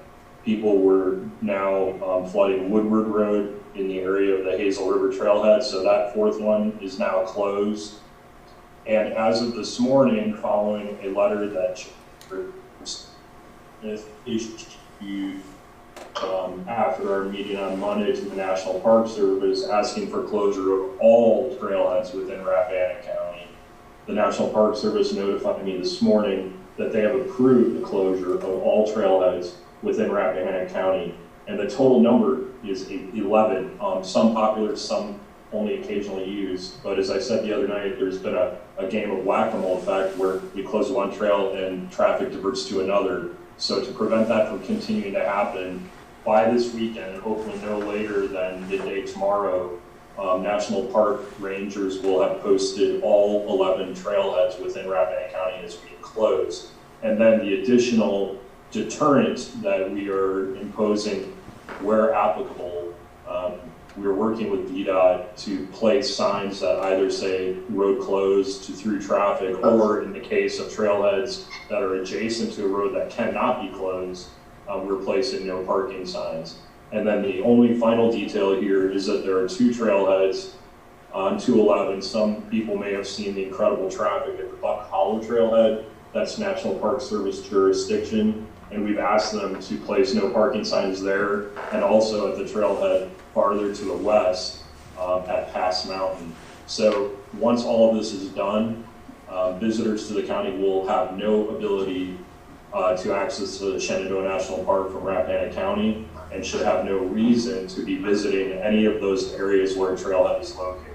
people were now flooding Woodward Road in the area of the Hazel River Trailhead. So that fourth one is now closed. And as of this morning, following a letter that issued after our meeting on Monday to the National Park Service asking for closure of all trailheads within Rappahannock County. The National Park Service notified me this morning that they have approved the closure of all trailheads within Rappahannock County, and the total number is 11. Some popular, some only occasionally used. But as I said the other night, there's been a game of whack-a-mole effect where you close one trail and traffic diverts to another. So to prevent that from continuing to happen, by this weekend, and hopefully no later than midday tomorrow, National Park Rangers will have posted all 11 trailheads within Rappahannock County as being closed. And then the additional deterrent that we are imposing where applicable, we're working with VDOT to place signs that either say road closed to through traffic, or in the case of trailheads that are adjacent to a road that cannot be closed, we're placing no parking signs. And then the only final detail here is that there are two trailheads on 211. Some people may have seen the incredible traffic at the Buck Hollow Trailhead. That's National Park Service jurisdiction, and we've asked them to place no parking signs there, and also at the trailhead farther to the west at Pass Mountain. So once all of this is done, visitors to the county will have no ability to access the Shenandoah National Park from Rappahannock County, and should have no reason to be visiting any of those areas where a trailhead is located.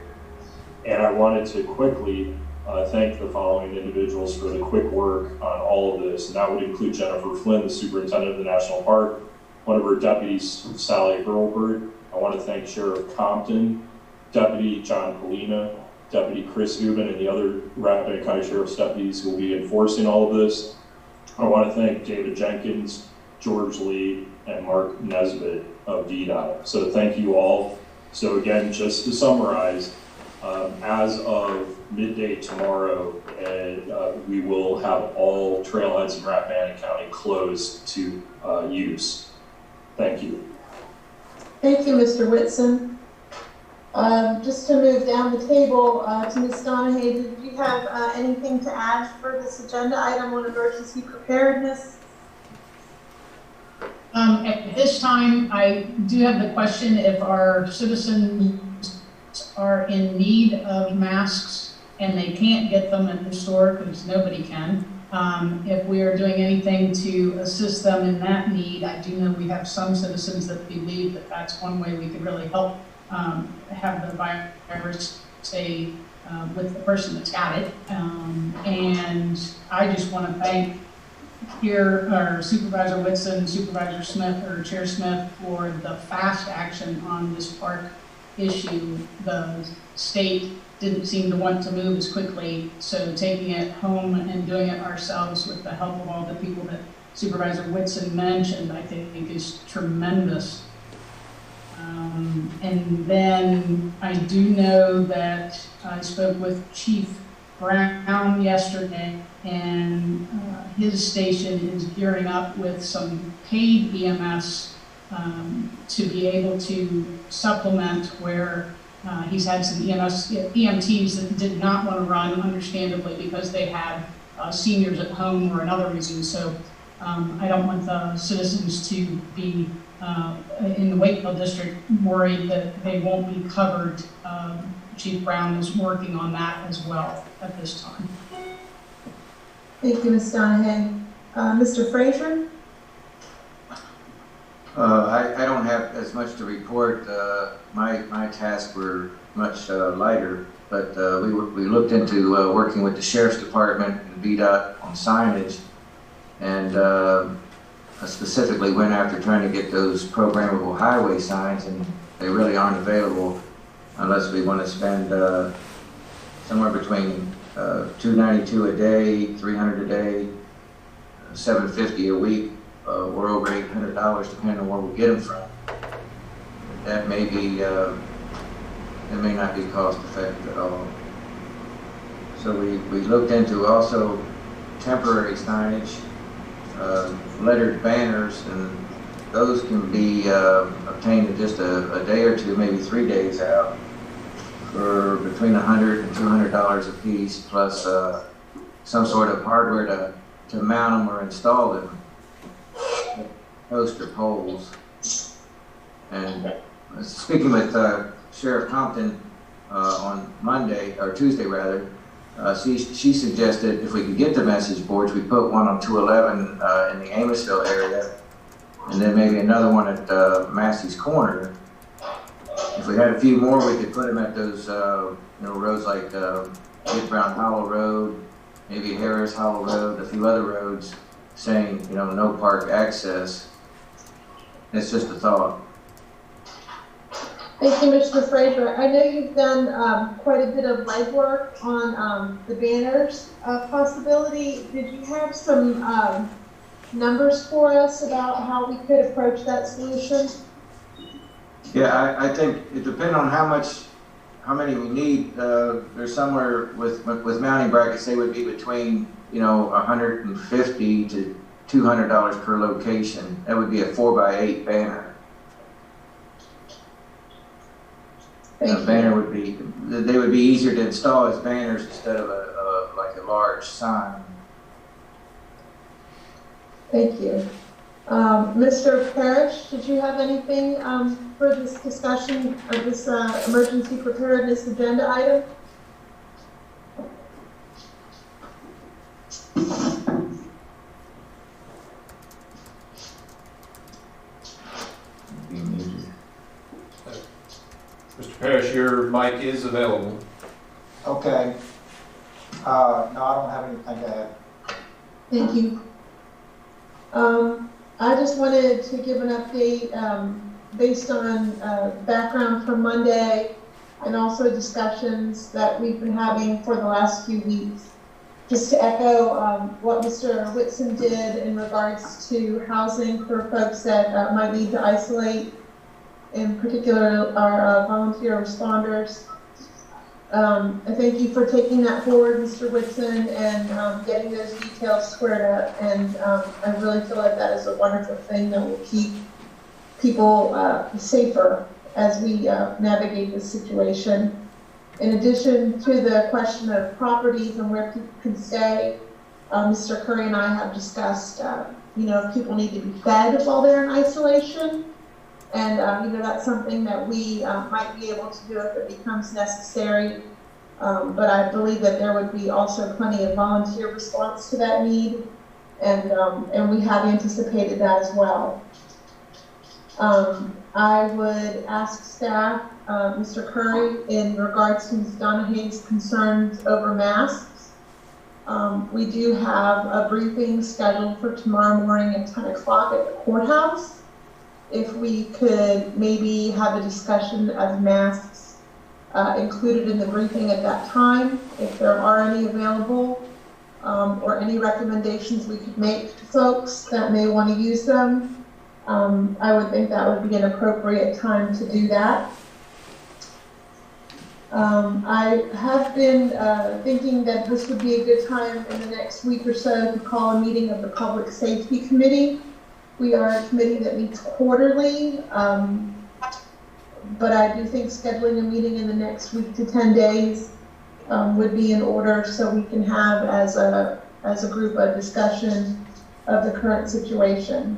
And I wanted to quickly thank the following individuals for the quick work on all of this, and that would include Jennifer Flynn, the superintendent of the National Park, one of her deputies, Sally Hurlbert. I want to thank Sheriff Compton, Deputy John Polina, Deputy Chris Ubin, and the other Rappahannock County Sheriff's deputies who will be enforcing all of this. I want to thank David Jenkins, George Lee, and Mark Nesbitt of VDOT. So thank you all. So again, just to summarize, as of midday tomorrow, we will have all trailheads in Rappahannock County closed to use. Thank you. Thank you, Mr. Whitson. Just to move down the table to Ms. Donahue, did you have anything to add for this agenda item on emergency preparedness? At this time, I do have the question if our citizens are in need of masks and they can't get them at the store because nobody can. If we are doing anything to assist them in that need, I do know we have some citizens that believe that that's one way we could really help have the virus stay with the person that's got it. And I just want to thank here our Supervisor Whitson, Supervisor Smith, or Chair Smith for the fast action on this park issue. The state didn't seem to want to move as quickly, so taking it home and doing it ourselves with the help of all the people that Supervisor Whitson mentioned, I think is tremendous. And then I do know that I spoke with Chief Brown yesterday, and his station is gearing up with some paid EMS to be able to supplement where he's had some EMTs that did not want to run, understandably, because they have seniors at home or another reason. So I don't want the citizens to be in the Wakefield district worried that they won't be covered. Chief Brown is working on that as well at this time. Thank you, Ms. Donahue. Mr. Frazier? I don't have as much to report. My tasks were much lighter, but we looked into working with the Sheriff's Department and VDOT on signage, and I specifically went after trying to get those programmable highway signs, and they really aren't available unless we want to spend somewhere between $292 a day, $300 a day, $750 a week, or over $800, depending on where we get them from. That may be, it may not be cost effective at all. So we looked into also temporary signage, lettered banners, and those can be obtained in just a day or two, maybe 3 days out, for between $100 and $200 a piece, plus some sort of hardware to mount them or install them, poster poles. And speaking with Sheriff Compton on Monday, or Tuesday rather, she suggested if we could get the message boards, we put one on 211 in the Amosville area, and then maybe another one at Massey's Corner. If we had a few more, we could put them at those roads like Get Brown Hollow Road, maybe Harris Hollow Road, a few other roads, saying no park access. It's just a thought. Thank you, Mr. Frazier. I know you've done quite a bit of legwork on the banners possibility. Did you have some numbers for us about how we could approach that solution? Yeah, I think it depends on how many we need. There's somewhere with mounting brackets, they would be between $150 to $200 per location. That would be a 4x8 banner. A banner would be, they would be easier to install as banners instead of like a large sign. Thank you. Mr. Parrish, did you have anything for this discussion of this emergency preparedness agenda item? Mr. Parrish, your mic is available. Okay. No, I don't have anything to add. Thank you. I just wanted to give an update based on background from Monday and also discussions that we've been having for the last few weeks. Just to echo what Mr. Whitson did in regards to housing for folks that might need to isolate, in particular our volunteer responders. I thank you for taking that forward, Mr. Whitson, and getting those details squared up. And I really feel like that is a wonderful thing that will keep people safer as we navigate this situation. In addition to the question of properties and where people can stay, Mr. Curry and I have discussed, if people need to be fed while they're in isolation. And, that's something that we might be able to do if it becomes necessary. But I believe that there would be also plenty of volunteer response to that need. And we have anticipated that as well. I would ask staff, Mr. Curry, in regards to Ms. Donahue's concerns over masks. We do have a briefing scheduled for tomorrow morning at 10 o'clock at the courthouse. If we could maybe have a discussion of masks included in the briefing at that time, if there are any available, or any recommendations we could make to folks that may want to use them. I would think that would be an appropriate time to do that. I have been thinking that this would be a good time in the next week or so to call a meeting of the Public Safety Committee. We are a committee that meets quarterly, but I do think scheduling a meeting in the next week to 10 days would be in order, so we can have as a group a discussion of the current situation.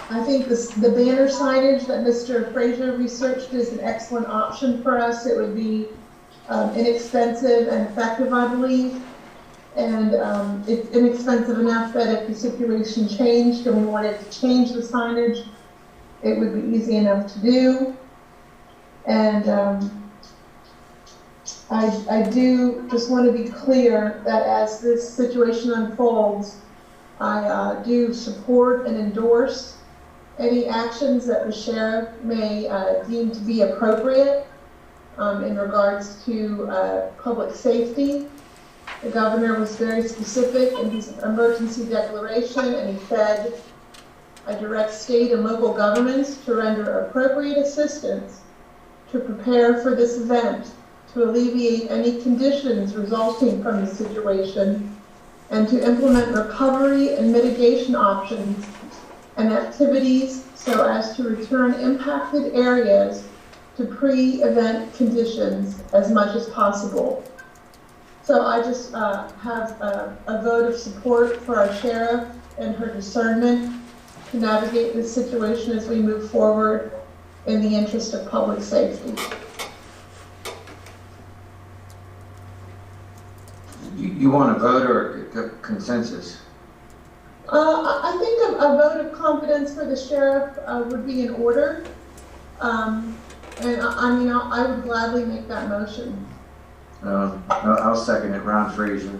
I think the banner signage that Mr. Frazier researched is an excellent option for us. It would be inexpensive and effective, I believe. And it's inexpensive enough that if the situation changed and we wanted to change the signage, it would be easy enough to do. And I do just want to be clear that as this situation unfolds, I do support and endorse any actions that the sheriff may deem to be appropriate in regards to public safety. The governor was very specific in his emergency declaration, and he said, "I direct state and local governments to render appropriate assistance to prepare for this event, to alleviate any conditions resulting from the situation, and to implement recovery and mitigation options and activities so as to return impacted areas to pre-event conditions as much as possible." So I just have a vote of support for our sheriff and her discernment to navigate this situation as we move forward in the interest of public safety. You want a vote or a consensus? I think a vote of confidence for the sheriff would be in order. And I would gladly make that motion. I'll second it, Ron Frazier.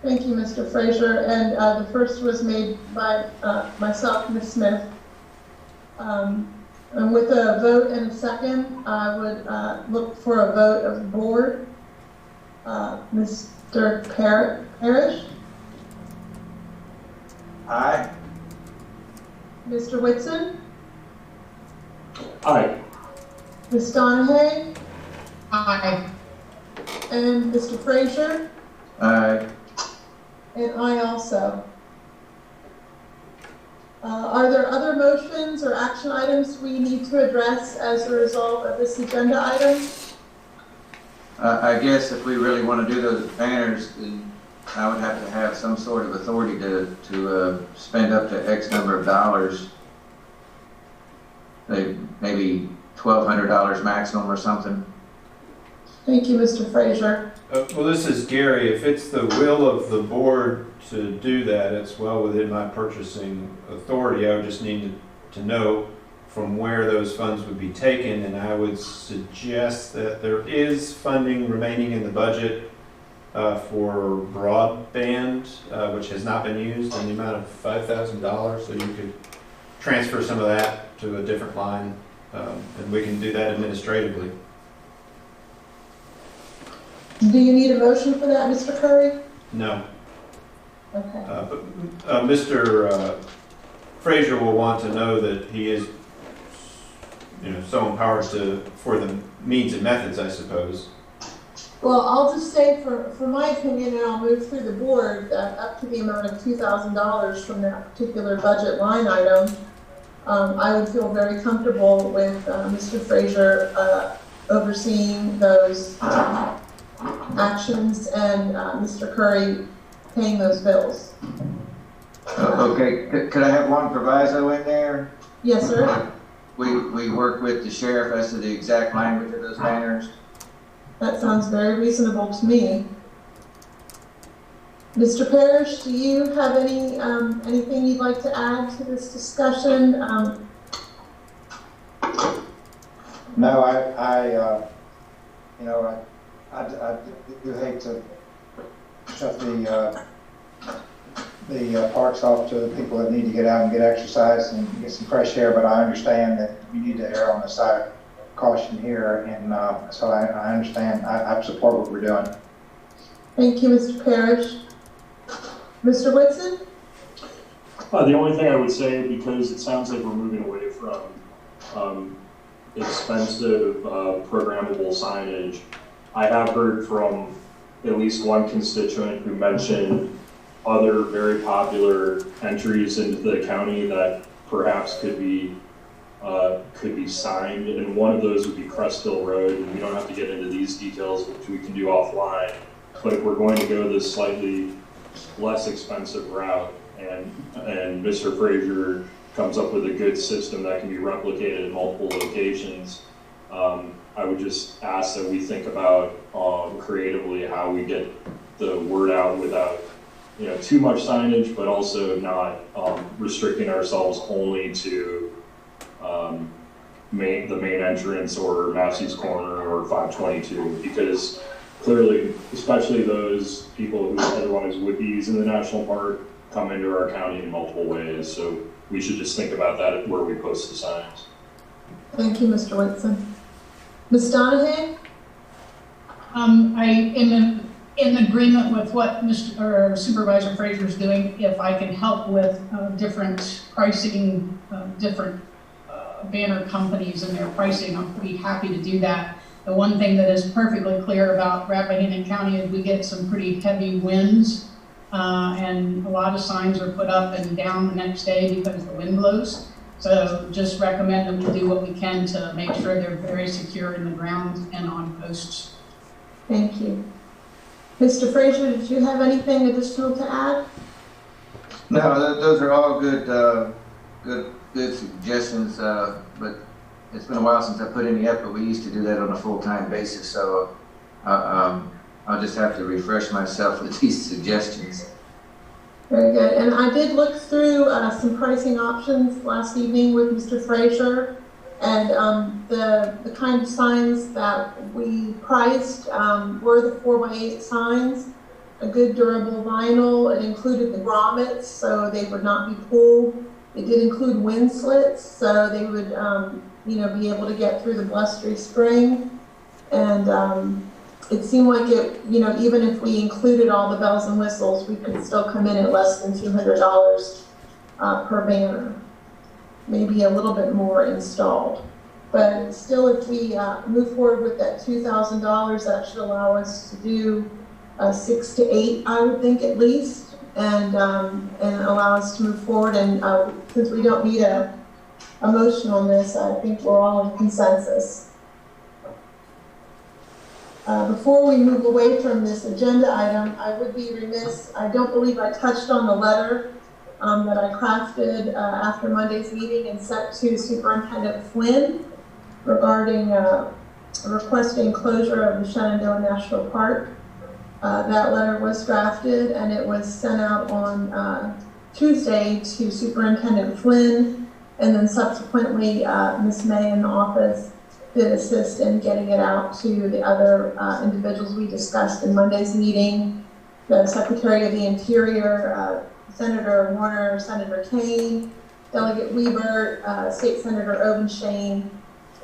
Thank you, Mr. Frazier. And the first was made by myself, Ms. Smith. And with a vote and a second, I would look for a vote of the board. Mr. Parrish? Aye. Mr. Whitson? Aye. Ms. Donahue? Aye. And Mr. Frazier? Aye. And I also. Are there other motions or action items we need to address as a result of this agenda item? I guess if we really want to do those banners, then I would have to have some sort of authority to spend up to X number of dollars. Maybe $1,200 maximum or something. Thank you, Mr. Frazier. Well, this is Gary. If it's the will of the board to do that, it's well within my purchasing authority. I would just need to know from where those funds would be taken, and I would suggest that there is funding remaining in the budget for broadband, which has not been used, in the amount of $5,000, so you could transfer some of that to a different line, and we can do that administratively. Do you need a motion for that, Mr. Curry? No. Okay. But Mr. Frazier will want to know that he is, so empowered for the means and methods, I suppose. Well, I'll just say for my opinion, and I'll move through the board, that up to the amount of $2,000 from that particular budget line item, I would feel very comfortable with Mr. Frazier overseeing those actions and Mr. Curry paying those bills. Okay, could I have one proviso in there? Yes, sir. We work with the sheriff as to the exact language of those banners. That sounds very reasonable to me. Mr. Parrish, do you have anything you'd like to add to this discussion? No, I do hate to shut the parks off to the people that need to get out and get exercise and get some fresh air, but I understand that you need to err on the side of caution here, and so I understand. I support what we're doing. Thank you, Mr. Parrish. Mr. Whitson? The only thing I would say, because it sounds like we're moving away from expensive programmable signage. I have heard from at least one constituent who mentioned other very popular entries into the county that perhaps could be signed, and one of those would be Crest Hill Road, and we don't have to get into these details, which we can do offline, but if we're going to go this slightly less expensive route, and Mr. Frazier comes up with a good system that can be replicated in multiple locations, I would just ask that we think about creatively how we get the word out without too much signage, but also not restricting ourselves only to the main entrance or Massey's Corner or 522, because clearly, especially those people who otherwise would be using the national park come into our county in multiple ways. So we should just think about that where we post the signs. Thank you, Mr. Whitson. Ms. Donahue? I am in agreement with what Supervisor Frazier is doing. If I can help with different pricing, different banner companies and their pricing, I'll be happy to do that. The one thing that is perfectly clear about Rappahannock County is we get some pretty heavy winds, and a lot of signs are put up and down the next day because the wind blows. So just recommend that we do what we can to make sure they're very secure in the ground and on posts. Thank you. Mr. Frazier, did you have anything additional to add? No, those are all good suggestions, but it's been a while since I put any up, but we used to do that on a full-time basis, so I'll just have to refresh myself with these suggestions. Very good. And I did look through some pricing options last evening with Mr. Frazier, and the kind of signs that we priced were the 4x8 signs, a good durable vinyl. It included the grommets, so they would not be pulled. It did include wind slits, so they would be able to get through the blustery spring. And it seemed like it, even if we included all the bells and whistles, we could still come in at less than $200 per banner, maybe a little bit more installed. But still, if we move forward with that $2,000, that should allow us to do 6 to 8, I would think at least, and allow us to move forward. And since we don't need a motion on this, I think we're all in consensus. Before we move away from this agenda item, I would be remiss, I don't believe I touched on the letter that I crafted after Monday's meeting and sent to Superintendent Flynn regarding requesting closure of the Shenandoah National Park. That letter was drafted and it was sent out on Tuesday to Superintendent Flynn, and then subsequently Ms. May in the office did assist in getting it out to the other individuals we discussed in Monday's meeting, the Secretary of the Interior, Senator Warner, Senator Kane, Delegate Weber, State Senator Obenshain,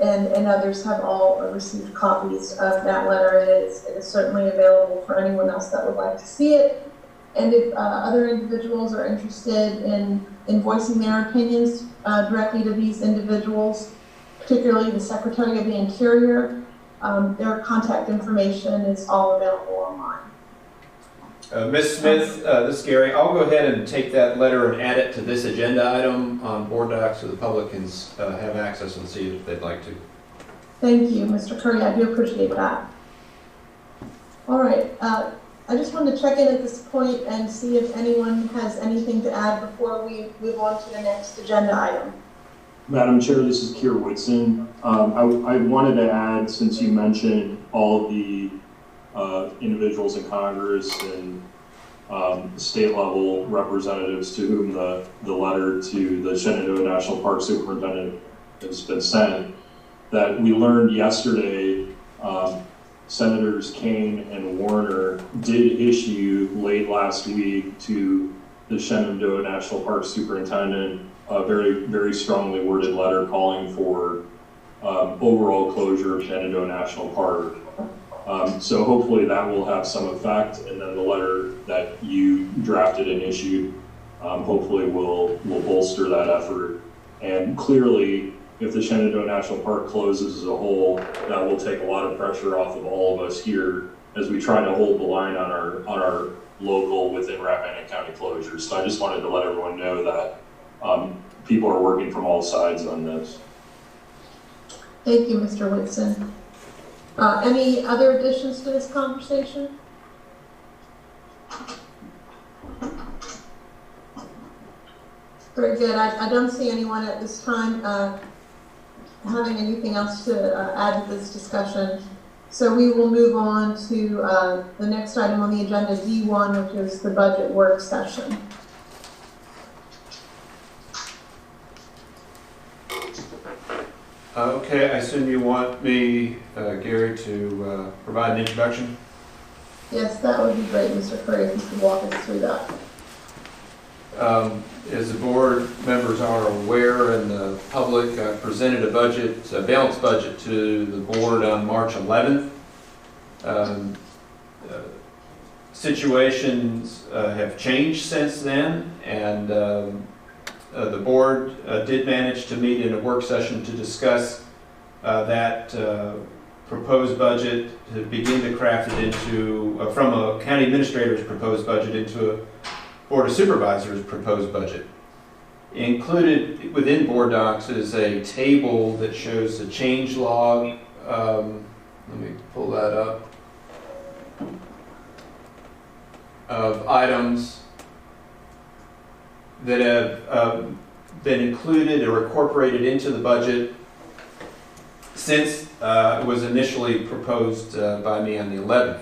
and others have all received copies of that letter. It is certainly available for anyone else that would like to see it. And if other individuals are interested in voicing their opinions directly to these individuals, particularly the Secretary of the Interior, their contact information is all available online. Ms. Smith, this is Gary. I'll go ahead and take that letter and add it to this agenda item on board docs so the public can have access and see it if they'd like to. Thank you, Mr. Curry. I do appreciate that. All right. I just wanted to check in at this point and see if anyone has anything to add before we move on to the next agenda item. Madam Chair, this is Keir Whitson. I wanted to add, since you mentioned all of the individuals in Congress and state level representatives to whom the letter to the Shenandoah National Park Superintendent has been sent, that we learned yesterday Senators Kane and Warner did issue late last week to the Shenandoah National Park Superintendent a very, very strongly worded letter calling for overall closure of Shenandoah National Park. So hopefully that will have some effect, and then the letter that you drafted and issued hopefully will bolster that effort. And clearly, if the Shenandoah National Park closes as a whole, that will take a lot of pressure off of all of us here as we try to hold the line on our local within Rappahannock County closures. So I just wanted to let everyone know that people are working from all sides on this. Thank you, Mr. Whitson. Any other additions to this conversation? Very good. I don't see anyone at this time having anything else to add to this discussion. So we will move on to the next item on the agenda, D1, which is the budget work session. Okay, I assume you want me, Gary, to provide an introduction? Yes, that would be great, Mr. Curry, if you could walk us through that. As the board members are aware and the public, I presented a balanced budget to the board on March 11th. Situations have changed since then, and the board did manage to meet in a work session to discuss that proposed budget, to begin to craft it into, from a county administrator's proposed budget into a Board of Supervisors proposed budget. Included within board docs is a table that shows the change log. Let me pull that up. Of items that have been included or incorporated into the budget since it was initially proposed by me on the 11th.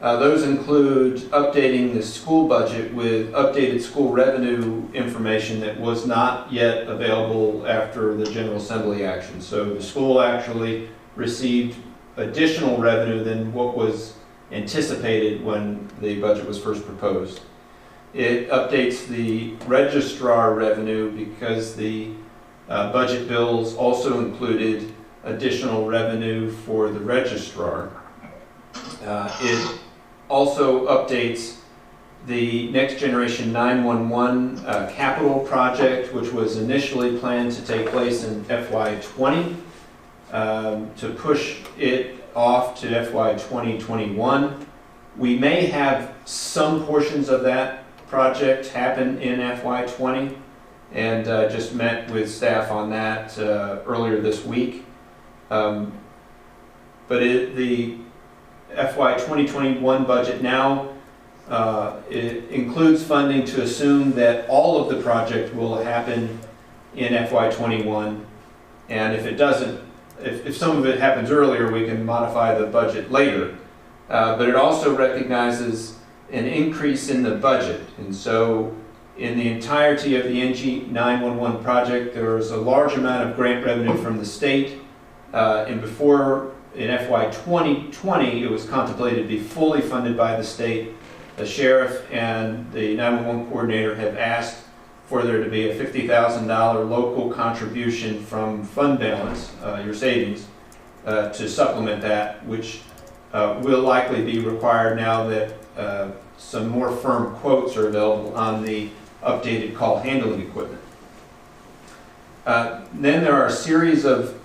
Those include updating the school budget with updated school revenue information that was not yet available after the General Assembly action. So the school actually received additional revenue than what was anticipated when the budget was first proposed. It updates the registrar revenue because the budget bills also included additional revenue for the registrar. It also updates the Next Generation 911 capital project, which was initially planned to take place in FY20, to push it off to FY 2021. We may have some portions of that project happen in FY20, and just met with staff on that earlier this week. But the FY 2021 budget now it includes funding to assume that all of the project will happen in FY 21, and if it doesn't, if some of it happens earlier, we can modify the budget later. But it also recognizes an increase in the budget, and so in the entirety of the NG 911 project, there is a large amount of grant revenue from the state, and before in FY 2020, it was contemplated to be fully funded by the state. The sheriff and the 911 coordinator have asked for there to be a $50,000 local contribution from fund balance, your savings, to supplement that, which will likely be required now that some more firm quotes are available on the updated call handling equipment. Then there are a series of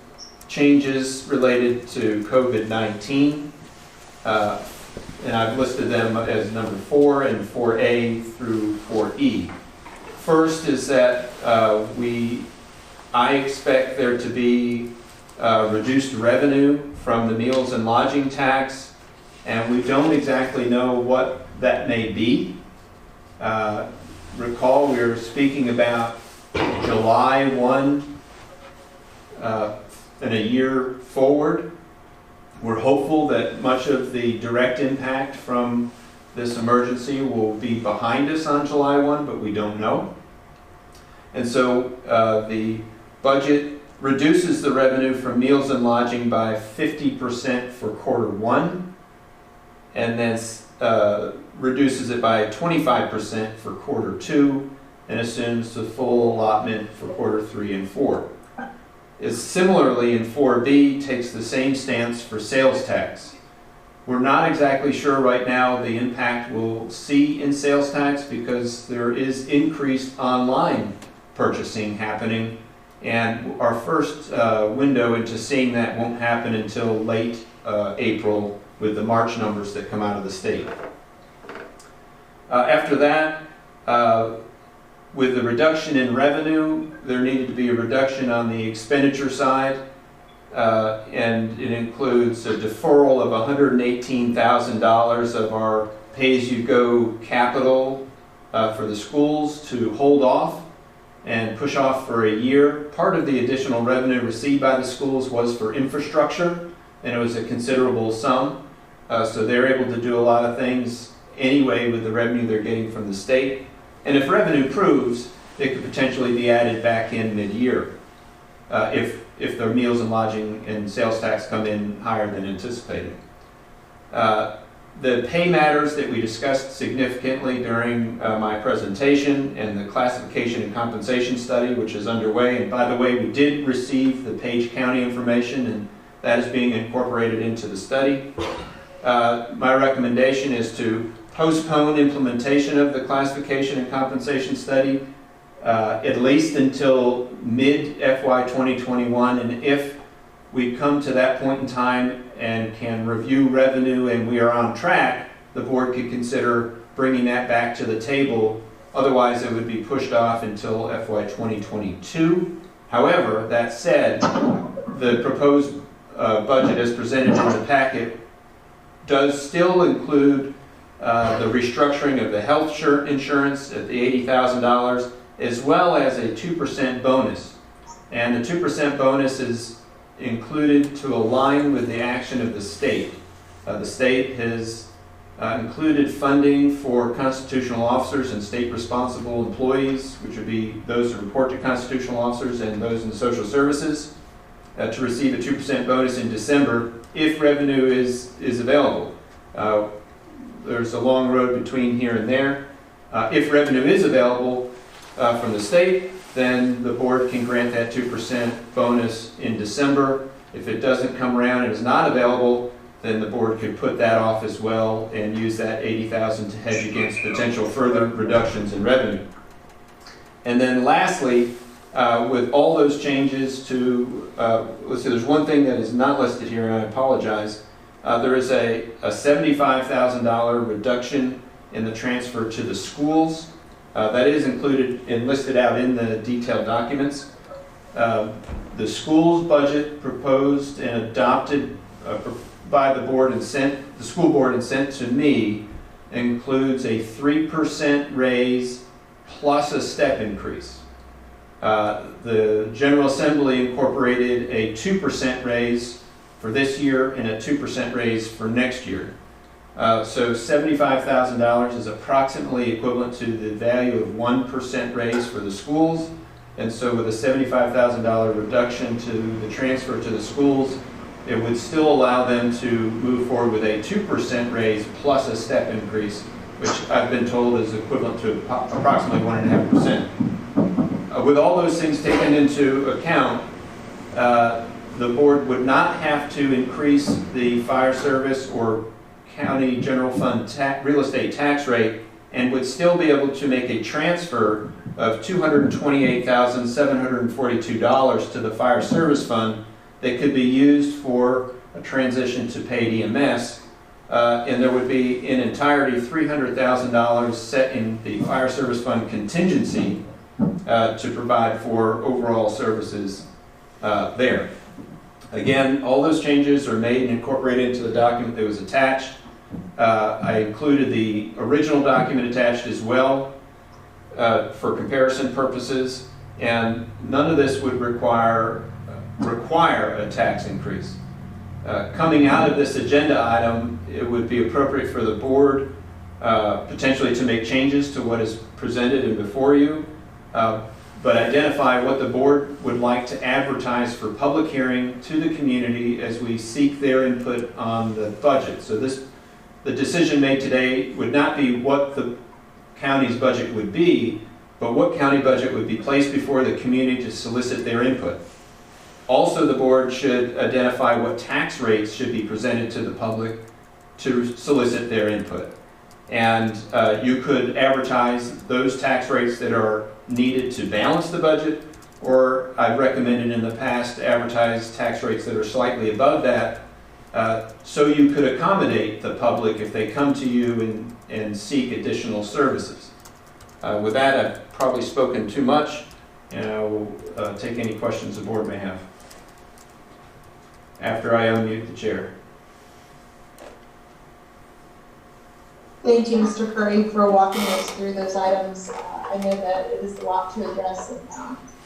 changes related to COVID-19, and I've listed them as number 4 and 4A through 4E. First is that I expect there to be reduced revenue from the meals and lodging tax, and we don't exactly know what that may be. Recall we were speaking about July 1 and a year forward. We're hopeful that much of the direct impact from this emergency will be behind us on July 1, but we don't know. And so the budget reduces the revenue from meals and lodging by 50% for quarter 1, and then reduces it by 25% for quarter 2, and assumes the full allotment for quarter 3 and 4. Similarly, in 4B, takes the same stance for sales tax. We're not exactly sure right now the impact we'll see in sales tax because there is increased online purchasing happening, And our first window into seeing that won't happen until late April with the March numbers that come out of the state. After that, with the reduction in revenue, there needed to be a reduction on the expenditure side, and it includes a deferral of $118,000 of our pay-as-you-go capital for the schools to hold off and push off for a year. Part of the additional revenue received by the schools was for infrastructure, and it was a considerable sum. So they're able to do a lot of things anyway with the revenue they're getting from the state. And if revenue proves, it could potentially be added back in mid-year if their meals and lodging and sales tax come in higher than anticipated. The pay matters that we discussed significantly during my presentation and the classification and compensation study, which is underway. And by the way, we did receive the Page County information, and that is being incorporated into the study. My recommendation is to postpone implementation of the classification and compensation study at least until mid-FY 2021, and if we come to that point in time and can review revenue and we are on track, the board could consider bringing that back to the table. Otherwise, it would be pushed off until FY 2022. However, that said, the proposed budget as presented in the packet does still include the restructuring of the health insurance at the $80,000, as well as a 2% bonus. And the 2% bonus is included to align with the action of the state. The state has included funding for constitutional officers and state responsible employees, which would be those who report to constitutional officers and those in the social services, to receive a 2% bonus in December if revenue is available. There's a long road between here and there. If revenue is available from the state, then the board can grant that 2% bonus in December. If it doesn't come around and is not available, then the board could put that off as well and use that $80,000 to hedge against potential further reductions in revenue. And then lastly, with all those changes to, let's see, there's one thing that is not listed here, and I apologize. There is a $75,000 reduction in the transfer to the schools. That is included and listed out in the detailed documents. The school's budget proposed and adopted by the board and the school board and sent to me includes a 3% raise plus a step increase. The General Assembly incorporated a 2% raise for this year and a 2% raise for next year. So $75,000 is approximately equivalent to the value of 1% raise for the schools. And so with a $75,000 reduction to the transfer to the schools, it would still allow them to move forward with a 2% raise plus a step increase, which I've been told is equivalent to approximately 1.5%. With all those things taken into account, the board would not have to increase the fire service or county general fund real estate tax rate, and would still be able to make a transfer of $228,742 to the fire service fund that could be used for a transition to paid EMS, and there would be in entirety $300,000 set in the fire service fund contingency to provide for overall services there. Again, all those changes are made and incorporated into the document that was attached. I included the original document attached as well for comparison purposes, and none of this would require a tax increase. Coming out of this agenda item, it would be appropriate for the board potentially to make changes to what is presented and before you, but identify what the board would like to advertise for public hearing to the community as we seek their input on the budget. So the decision made today would not be what the county's budget would be, but what county budget would be placed before the community to solicit their input. Also, the board should identify what tax rates should be presented to the public to solicit their input. And you could advertise those tax rates that are needed to balance the budget, or I've recommended in the past to advertise tax rates that are slightly above that, so you could accommodate the public if they come to you and seek additional services. With that, I've probably spoken too much, and I will take any questions the board may have after I unmute the chair. Thank you, Mr. Curry, for walking us through those items. I know that it is a lot to address,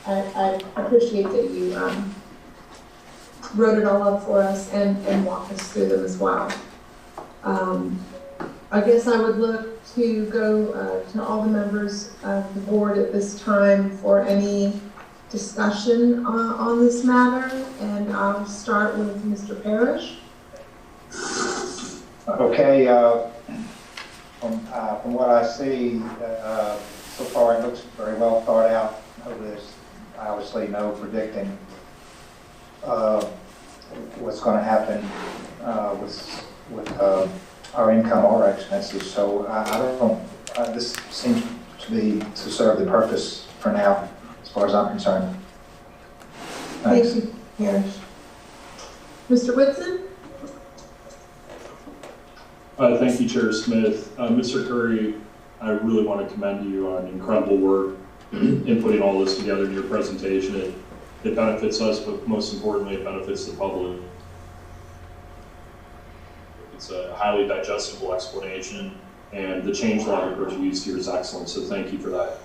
and I appreciate that you wrote it all up for us and walked us through them as well. I guess I would look to go to all the members of the board at this time for any discussion on this matter, and I'll start with Mr. Parrish. Okay, from what I see, so far it looks very well thought out. There's obviously no predicting what's going to happen with our income or our expenses. So I don't. This seems to serve the purpose for now, as far as I'm concerned. Thanks. Thank you, Parrish. Mr. Whitson? Thank you, Chair Smith. Mr. Curry, I really want to commend you on incredible work in putting all this together in your presentation. It benefits us, but most importantly, it benefits the public. It's a highly digestible explanation, and the change log approach you used here is excellent, so thank you for that.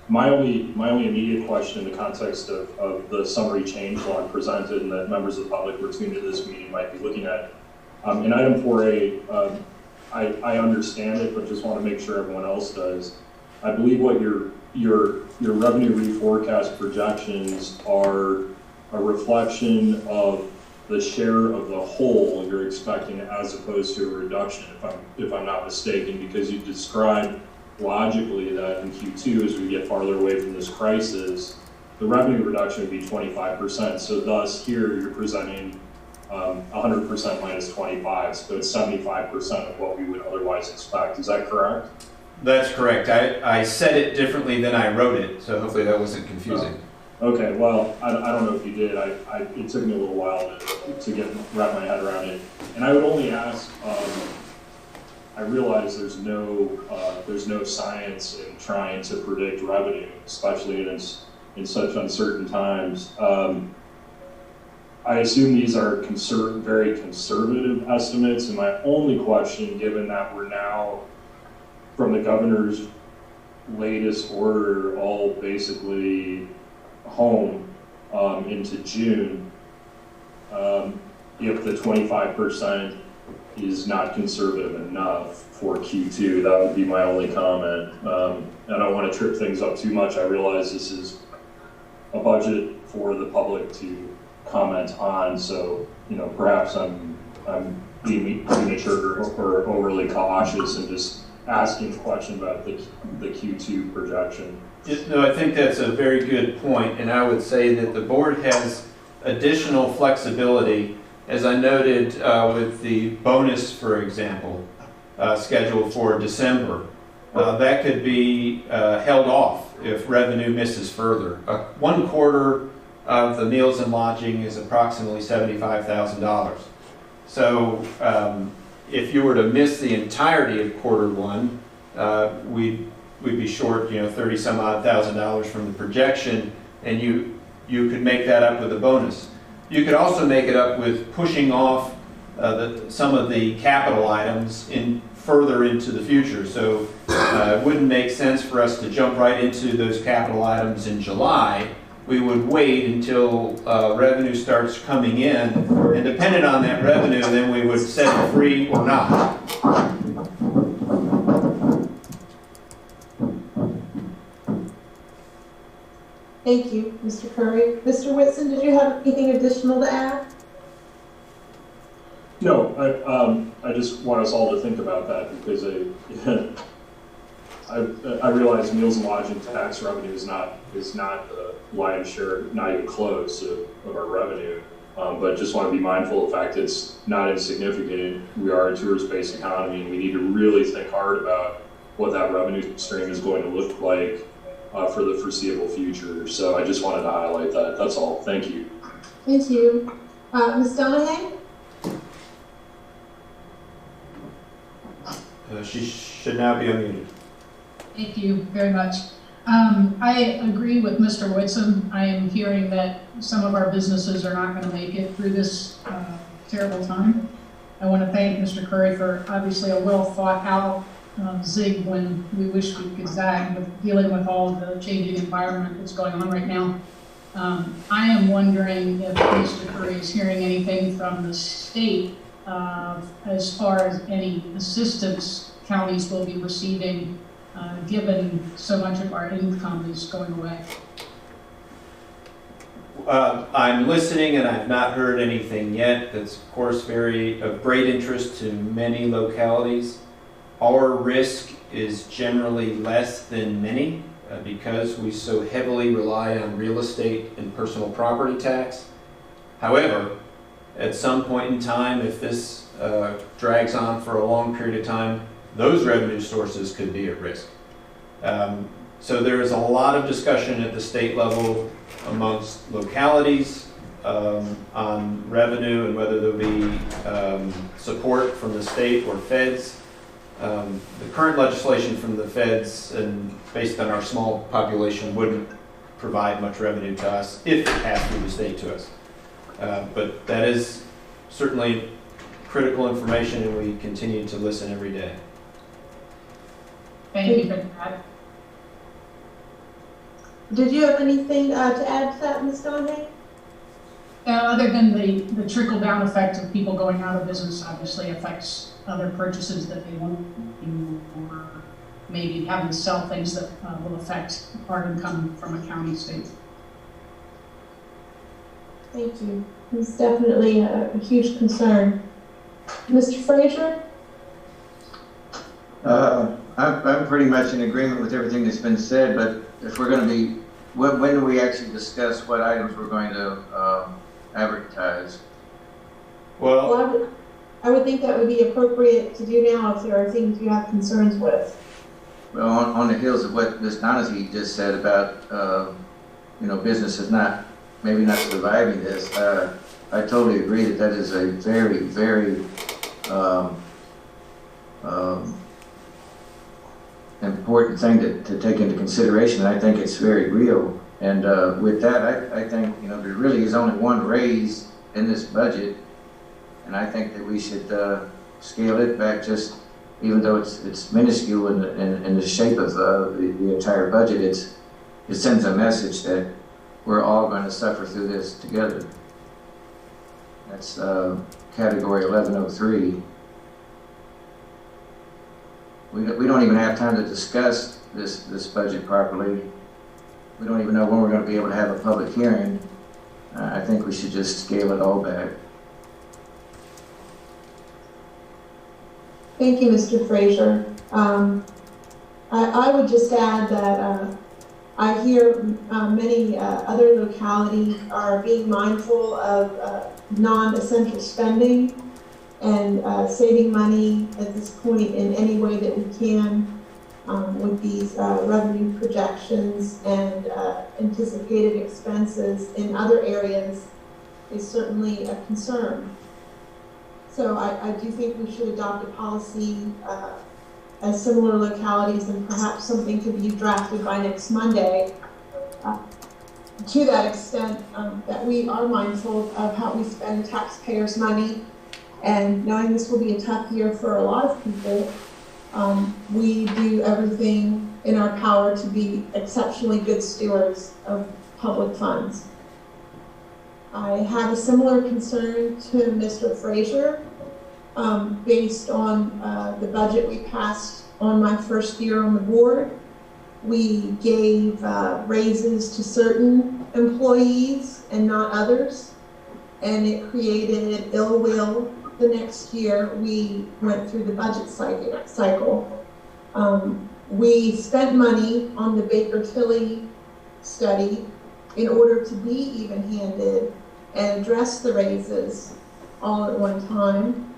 My only immediate question in the context of the summary change log presented and that members of the public who are tuned to this meeting might be looking at, in item 4A, I understand it, but just want to make sure everyone else does. I believe what your revenue reforecast projections are a reflection of the share of the whole you're expecting as opposed to a reduction, if I'm not mistaken, because you described logically that in Q2, as we get farther away from this crisis, the revenue reduction would be 25%. So thus here you're presenting 100% minus 25, so it's 75% of what we would otherwise expect. Is that correct? That's correct. I said it differently than I wrote it, so hopefully that wasn't confusing. Okay, well, I don't know if you did. It took me a little while to wrap my head around it. And I would only ask, I realize there's no science in trying to predict revenue, especially in such uncertain times. I assume these are very conservative estimates, and my only question, given that we're now, from the governor's latest order, all basically home into June, if the 25% is not conservative enough for Q2, that would be my only comment. I don't want to trip things up too much. I realize this is a budget for the public to comment on, so perhaps I'm being premature or overly cautious and just asking a question about the Q2 projection. No, I think that's a very good point, and I would say that the board has additional flexibility, as I noted with the bonus, for example, scheduled for December. That could be held off if revenue misses further. 1/4 of the meals and lodging is approximately $75,000. So if you were to miss the entirety of Q1, we'd be short, $30-some odd thousand from the projection, and you could make that up with a bonus. You could also make it up with pushing off some of the capital items further into the future. So it wouldn't make sense for us to jump right into those capital items in July. We would wait until revenue starts coming in, and depending on that revenue, then we would set it free or not. Thank you, Mr. Curry. Mr. Whitson, did you have anything additional to add? No, I just want us all to think about that, because I realize meals and lodging tax revenue is not the lion's share, not even close of our revenue. But just want to be mindful of the fact it's not insignificant. We are a tourist-based economy, and we need to really think hard about what that revenue stream is going to look like for the foreseeable future. So I just wanted to highlight that. That's all. Thank you. Thank you. Ms. Donahue? She should now be unmuted. Thank you very much. I agree with Mr. Whitson. I am hearing that some of our businesses are not going to make it through this terrible time. I want to thank Mr. Curry for obviously a well thought out zig when we wish we could zag, with dealing with all of the changing environment that's going on right now. I am wondering if Mr. Curry is hearing anything from the state as far as any assistance counties will be receiving, given so much of our income is going away. I'm listening, and I've not heard anything yet. That's of course of great interest to many localities. Our risk is generally less than many because we so heavily rely on real estate and personal property tax. However, at some point in time, if this drags on for a long period of time, those revenue sources could be at risk. So there is a lot of discussion at the state level amongst localities on revenue and whether there'll be support from the state or feds. The current legislation from the feds, and based on our small population, wouldn't provide much revenue to us if it passed through the state to us. But that is certainly critical information, and we continue to listen every day. Thank you for that. Did you have anything to add to that, Ms. Donahue? Other than the trickle-down effect of people going out of business, obviously affects other purchases that they won't do, or maybe having to sell things that will affect our income from a county state. Thank you. It's definitely a huge concern. Mr. Frazier? I'm pretty much in agreement with everything that's been said, but if we're going to be, when do we actually discuss what items we're going to advertise? Well, I would think that would be appropriate to do now if there are things you have concerns with. Well, on the heels of what Ms. Donahue just said about, businesses maybe not surviving this, I totally agree that is a very, very important thing to take into consideration. I think it's very real. And with that, I think, there really is only one raise in this budget. And I think that we should scale it back, just even though it's minuscule in the shape of the entire budget. It sends a message that we're all going to suffer through this together. That's category 1103. We don't even have time to discuss this budget properly. We don't even know when we're going to be able to have a public hearing. I think we should just scale it all back. Thank you, Mr. Frazier. I would just add that I hear many other localities are being mindful of non-essential spending and saving money at this point in any way that we can with these revenue projections and anticipated expenses in other areas is certainly a concern. So I do think we should adopt a policy as similar localities, and perhaps something could be drafted by next Monday to that extent that we are mindful of how we spend taxpayers' money. And knowing this will be a tough year for a lot of people, we do everything in our power to be exceptionally good stewards of public funds. I have a similar concern to Mr. Frazier based on the budget we passed on my first year on the board. We gave raises to certain employees and not others, and it created ill will. The next year we went through the budget cycle. We spent money on the Baker-Tilly study in order to be even-handed and address the raises all at one time,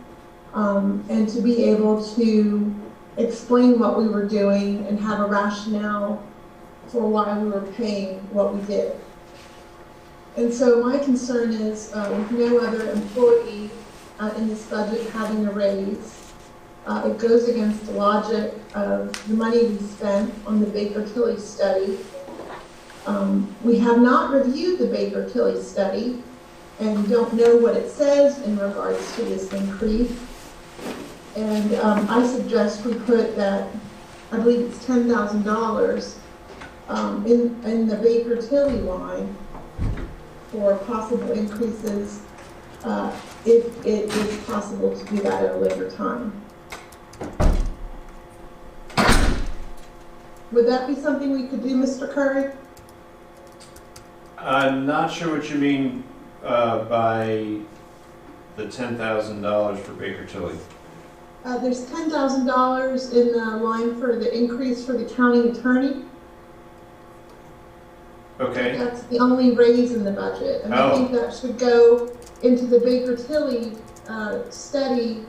and to be able to explain what we were doing and have a rationale for why we were paying what we did. And so my concern is with no other employee in this budget having a raise, it goes against the logic of the money we spent on the Baker-Tilly study. We have not reviewed the Baker-Tilly study and don't know what it says in regards to this increase. And I suggest we put that, I believe it's $10,000 in the Baker-Tilly line for possible increases if it is possible to do that at a later time. Would that be something we could do, Mr. Curry? I'm not sure what you mean by the $10,000 for Baker-Tilly. There's $10,000 in the line for the increase for the county attorney. Okay. That's the only raise in the budget. And I think that should go into the Baker-Tilly study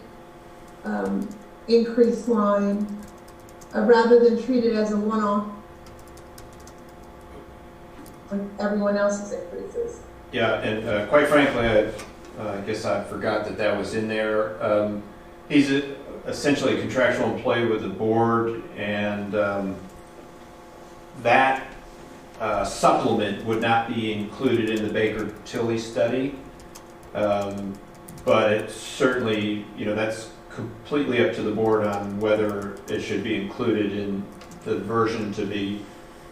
increase line rather than treat it as a one-off with everyone else's increases. Yeah, and quite frankly, I guess I forgot that that was in there. He's essentially a contractual employee with the board, and that supplement would not be included in the Baker-Tilly study. But it's certainly, that's completely up to the board on whether it should be included in the version to be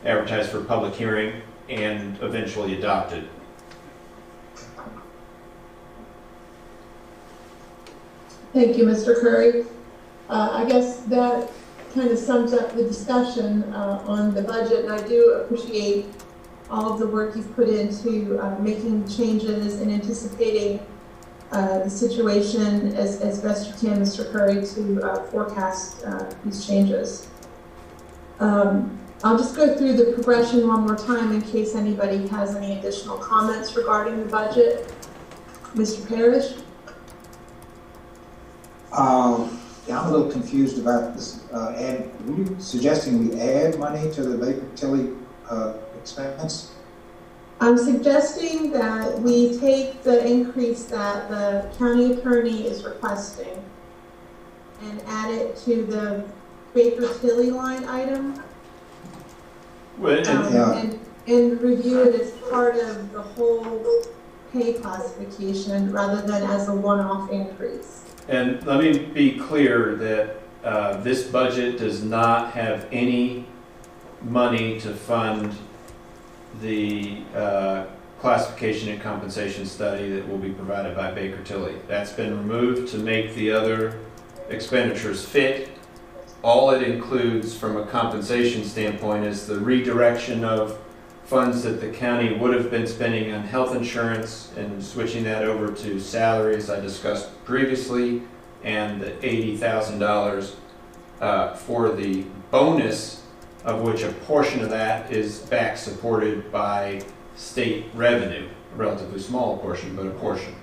advertised for public hearing and eventually adopted. Thank you, Mr. Curry. I guess that kind of sums up the discussion on the budget, and I do appreciate all of the work you've put into making changes and anticipating the situation as best you can, Mr. Curry, to forecast these changes. I'll just go through the progression one more time in case anybody has any additional comments regarding the budget. Mr. Parrish? Yeah, I'm a little confused about this. Were you suggesting we add money to the Baker-Tilly expense? I'm suggesting that we take the increase that the county attorney is requesting and add it to the Baker-Tilly line item. And review it as part of the whole pay classification rather than as a one-off increase. And let me be clear that this budget does not have any money to fund the classification and compensation study that will be provided by Baker-Tilly. That's been removed to make the other expenditures fit. All it includes from a compensation standpoint is the redirection of funds that the county would have been spending on health insurance and switching that over to salaries I discussed previously, and the $80,000 for the bonus, of which a portion of that is back supported by state revenue. A relatively small portion, but a portion.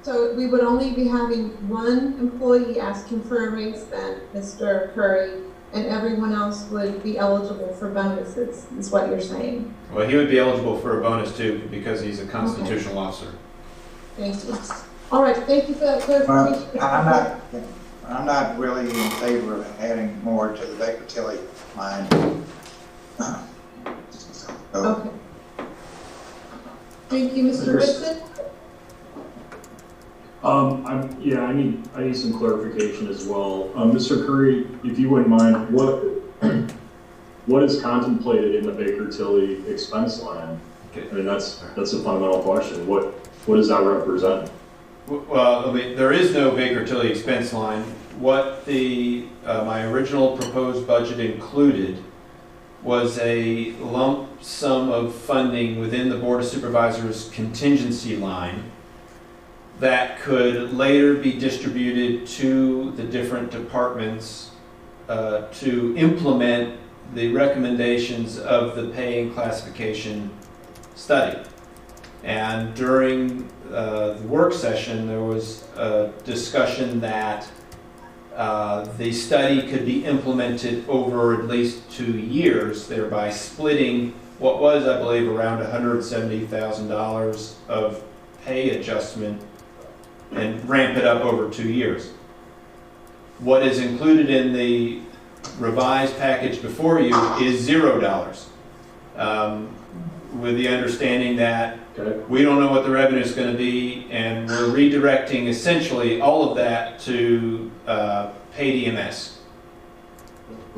So we would only be having one employee asking for a raise then, Mr. Curry, and everyone else would be eligible for bonuses, is what you're saying? Well, he would be eligible for a bonus too because he's a constitutional officer. Thank you. All right, thank you for that clarification. I'm not really in favor of adding more to the Baker-Tilly line. Okay. Thank you, Mr. Ritson. I need some clarification as well. Mr. Curry, if you wouldn't mind, what is contemplated in the Baker-Tilly expense line? Okay. I mean, that's a fundamental question. What does that represent? Well, I mean, there is no Baker-Tilly expense line. What my original proposed budget included was a lump sum of funding within the Board of Supervisors contingency line that could later be distributed to the different departments to implement the recommendations of the pay and classification study. And during the work session, there was a discussion that the study could be implemented over at least 2 years, thereby splitting what was, I believe, around $170,000 of pay adjustment and ramp it up over 2 years. What is included in the revised package before you is $0, with the understanding that we don't know what the revenue is going to be, and we're redirecting essentially all of that to paid EMS.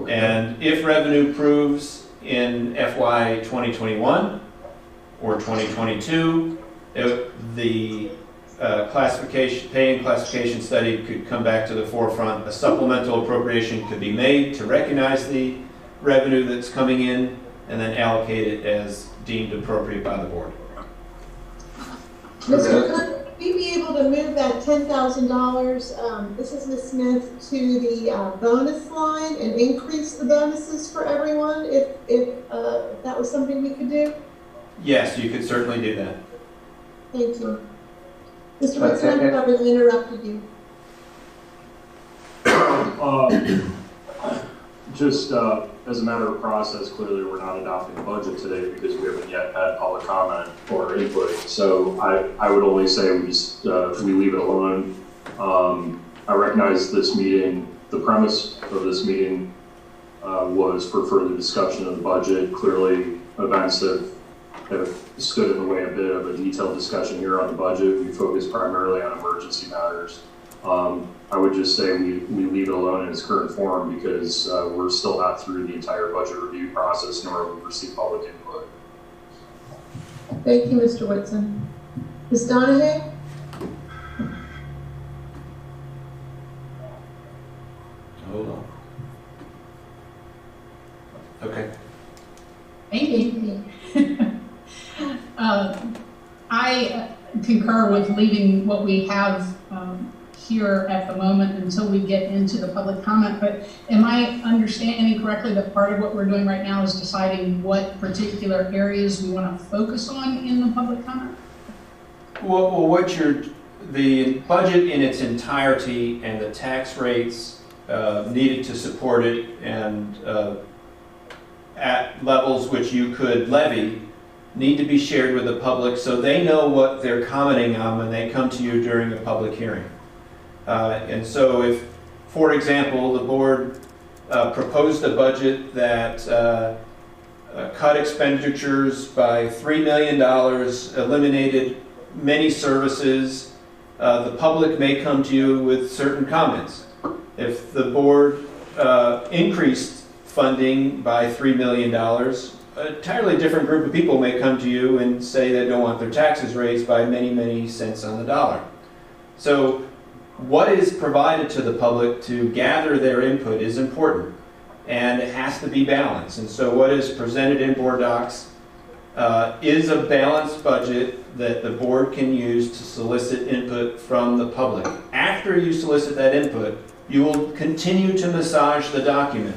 And if revenue proves in FY 2021 or 2022, the pay and classification study could come back to the forefront. A supplemental appropriation could be made to recognize the revenue that's coming in and then allocate it as deemed appropriate by the board. Mr. Cook, would we be able to move that $10,000, this is Ms. Smith, to the bonus line and increase the bonuses for everyone if that was something we could do? Yes, you could certainly do that. Thank you. Mr. Whitson, I probably interrupted you. Just as a matter of process, clearly we're not adopting a budget today because we haven't yet had public comment or input. So I would only say we just we leave it alone. I recognize this meeting, the premise of this meeting was for further discussion of the budget. Clearly, events have stood in the way a bit of a detailed discussion here on the budget. We focus primarily on emergency matters. I would just say we leave it alone in its current form because we're still not through the entire budget review process, nor have we received public input. Thank you, Mr. Whitson. Ms. Donahue? Hold on. Okay. Thank you. I concur with leaving what we have here at the moment until we get into the public comment, but am I understanding correctly that part of what we're doing right now is deciding what particular areas we want to focus on in the public comment? Well, the budget in its entirety and the tax rates needed to support it and at levels which you could levy need to be shared with the public so they know what they're commenting on when they come to you during a public hearing. And so if, for example, the board proposed a budget that cut expenditures by $3 million, eliminated many services, the public may come to you with certain comments. If the board increased funding by $3 million, an entirely different group of people may come to you and say they don't want their taxes raised by many, many cents on the dollar. So what is provided to the public to gather their input is important, and it has to be balanced. And so what is presented in board docs is a balanced budget that the board can use to solicit input from the public. After you solicit that input, you will continue to massage the document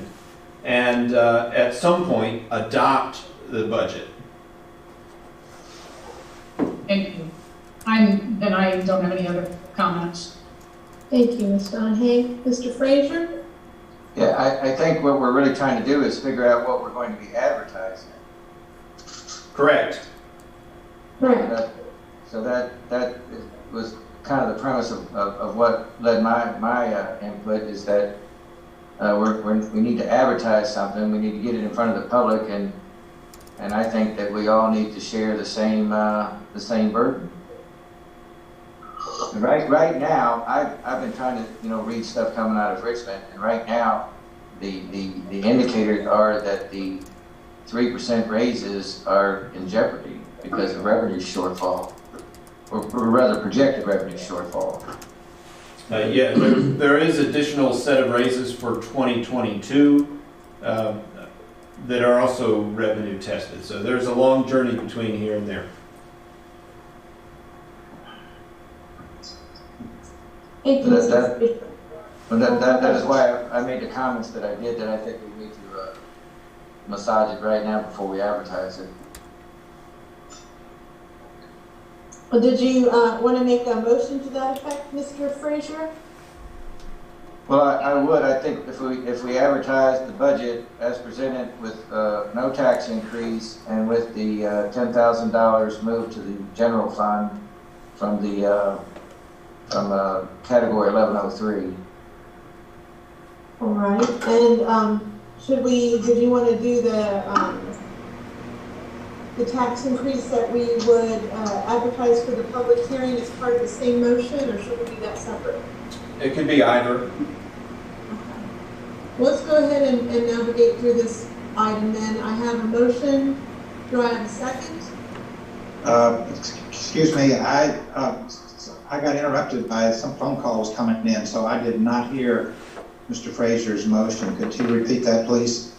and at some point adopt the budget. Thank you. I don't have any other comments. Thank you, Ms. Donahue. Mr. Frazier? Yeah, I think what we're really trying to do is figure out what we're going to be advertising. Correct. Right. So that was kind of the premise of what led my input is that we need to advertise something. We need to get it in front of the public, and I think that we all need to share the same burden. Right now, I've been trying to read stuff coming out of Richmond, and right now, the indicators are that the 3% raises are in jeopardy because of revenue shortfall, or rather projected revenue shortfall. Yeah, there is additional set of raises for 2022 that are also revenue tested. So there's a long journey between here and there. Thank you, That is why I made the comments that I did, that I think we need to massage it right now before we advertise it. Well, did you want to make a motion to that effect, Mr. Frazier? Well, I would. I think if we advertise the budget as presented with no tax increase and with the $10,000 moved to the general fund from the category 1103. All right, and did you want to do the tax increase that we would advertise for the public hearing as part of the same motion, or should we do that separate? It could be either. Let's go ahead and navigate through this item then. I have a motion. Do I have a second? Excuse me, I got interrupted by some phone calls coming in, so I did not hear Mr. Frazier's motion. Could you repeat that, please?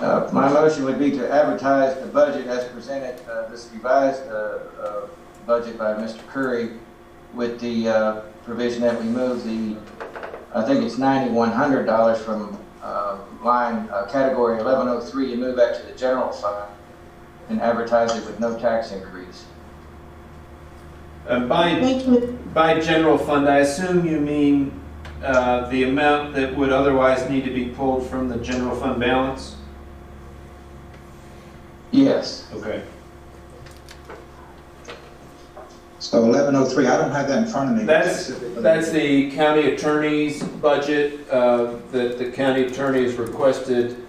My motion would be to advertise the budget as presented, this revised budget by Mr. Curry, with the provision that we move I think it's $9,100 from line category 1103 and move that to the general fund and advertise it with no tax increase. By general fund, I assume you mean the amount that would otherwise need to be pulled from the general fund balance? Yes. Okay. So 1103, I don't have that in front of me. That's the county attorney's budget that the county attorney has requested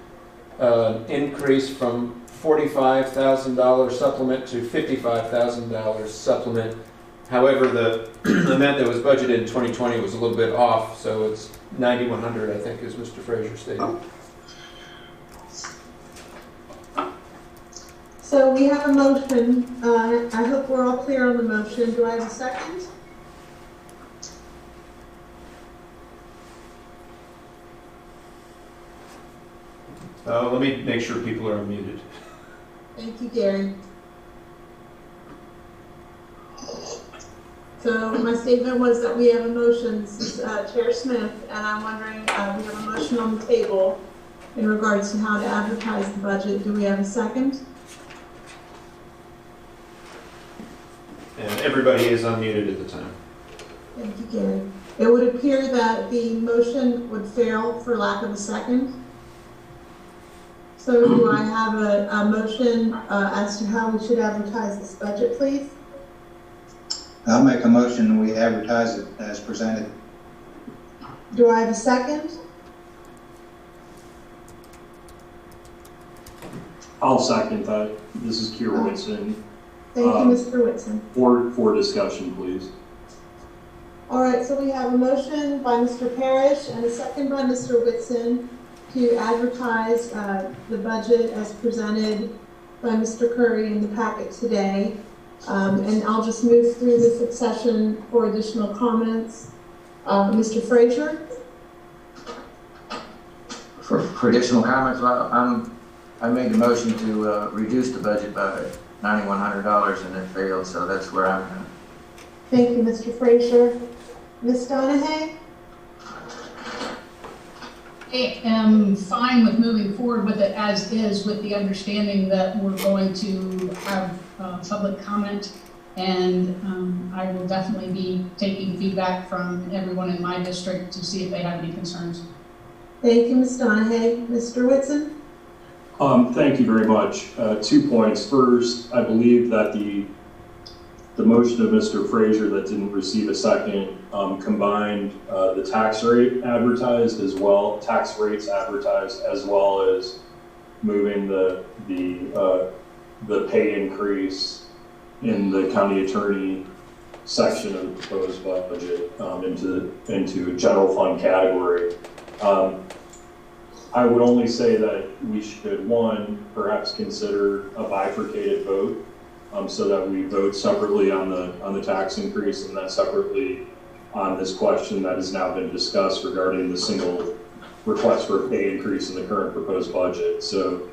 increase from $45,000 supplement to $55,000 supplement. However, the amount that was budgeted in 2020 was a little bit off, so it's $9,100, I think, as Mr. Frazier stated. So we have a motion. I hope we're all clear on the motion. Do I have a second? Let me make sure people are unmuted. Thank you, Gary. So my statement was that we have a motion, this is Chair Smith, and I'm wondering, we have a motion on the table in regards to how to advertise the budget. Do we have a second? And everybody is unmuted at the time. Thank you, Gary. It would appear that the motion would fail for lack of a second. So do I have a motion as to how we should advertise this budget, please? I'll make a motion we advertise it as presented. Do I have a second? I'll second that. This is Kier Whitson. Thank you, Mr. Whitson. For discussion, please. All right, so we have a motion by Mr. Parrish and a second by Mr. Whitson to advertise the budget as presented by Mr. Curry in the packet today. And I'll just move through the succession for additional comments. Mr. Frazier? For additional comments, well, I made the motion to reduce the budget by $9,100 and it failed, so that's where I'm at. Thank you, Mr. Frazier. Ms. Donahue? I am fine with moving forward with it as is, with the understanding that we're going to have public comment, and I will definitely be taking feedback from everyone in my district to see if they have any concerns. Thank you, Ms. Donahue. Mr. Whitson? Thank you very much. 2 points. First, I believe that the motion of Mr. Frazier that didn't receive a second combined the tax rates advertised as well as moving the pay increase in the county attorney section of the proposed budget into a general fund category. I would only say that we should, one, perhaps consider a bifurcated vote, so that we vote separately on the tax increase and then separately on this question that has now been discussed regarding the single request for a pay increase in the current proposed budget. So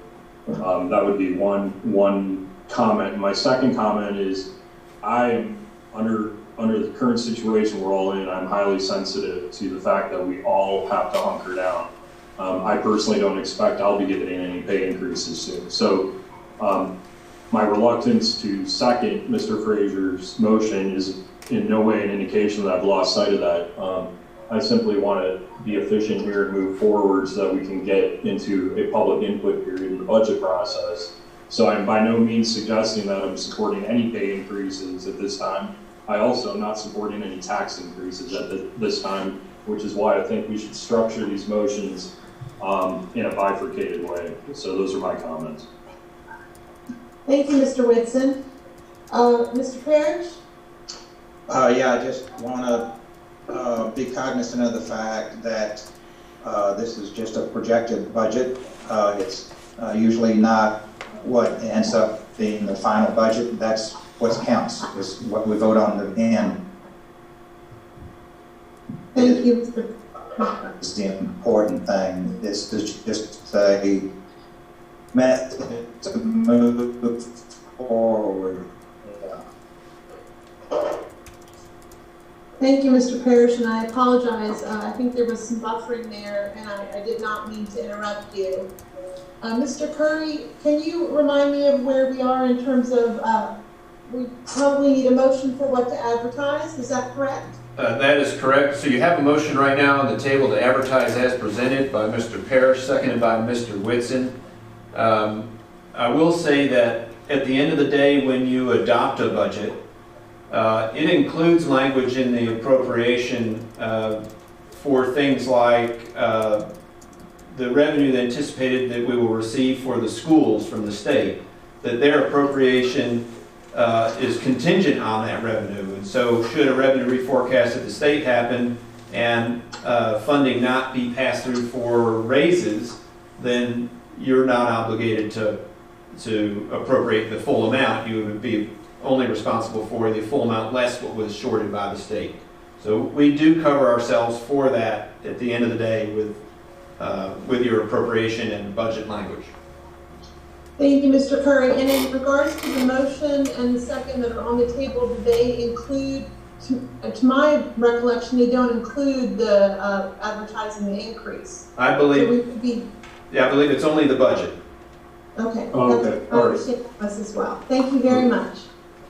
that would be one comment. My second comment is I'm under the current situation we're all in, I'm highly sensitive to the fact that we all have to hunker down. I personally don't expect I'll be getting any pay increases soon. So my reluctance to second Mr. Frazier's motion is in no way an indication that I've lost sight of that. I simply want to be efficient here and move forward so that we can get into a public input period in the budget process. So I'm by no means suggesting that I'm supporting any pay increases at this time. I also am not supporting any tax increases at this time, which is why I think we should structure these motions in a bifurcated way. So those are my comments. Thank you, Mr. Whitson. Mr. Parrish? Yeah, I just want to be cognizant of the fact that this is just a projected budget. It's usually not what ends up being the final budget. That's what counts, is what we vote on in the end. Thank you, Mr. Is the important thing. This is just a method to move forward. Thank you, Mr. Parrish, and I apologize. I think there was some buffering there, and I did not mean to interrupt you. Mr. Curry, can you remind me of where we are in terms of, we probably need a motion for what to advertise, is that correct? That is correct. So you have a motion right now on the table to advertise as presented by Mr. Parrish, seconded by Mr. Whitson. I will say that at the end of the day, when you adopt a budget, it includes language in the appropriation for things like the revenue anticipated that we will receive for the schools from the state, that their appropriation is contingent on that revenue. And so should a revenue reforecast at the state happen and funding not be passed through for raises, then you're not obligated to appropriate the full amount. You would be only responsible for the full amount less what was shorted by the state. So we do cover ourselves for that at the end of the day with your appropriation and budget language. Thank you, Mr. Curry. And in regards to the motion and the second that are on the table, do they include, to my recollection, they don't include the advertising the increase? I believe, So we could be, yeah, I believe it's only the budget. okay. Okay, I understand us as well. Thank you very much.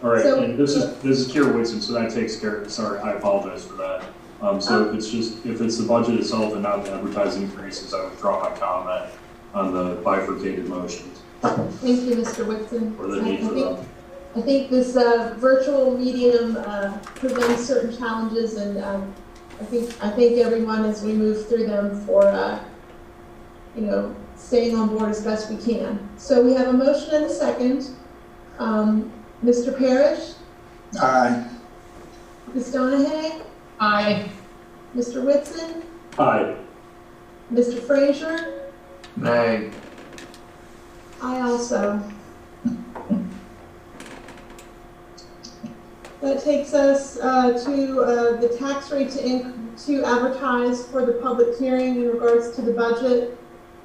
All right, So- and this is Kier Whitson, so that takes care. Sorry, I apologize for that. So if it's the budget itself and not the advertising increases, I withdraw my comment on the bifurcated motions. Thank you, Mr. Whitson. Or the need for them. I think this virtual medium presents certain challenges, and I think everyone, as we move through them, for staying on board as best we can. So we have a motion and a second. Mr. Parrish, Aye. Ms. Donahue, Aye. Mr. Whitson, Aye. Mr. Frazier. Nay. I also. That takes us to the tax rate to advertise for the public hearing in regards to the budget.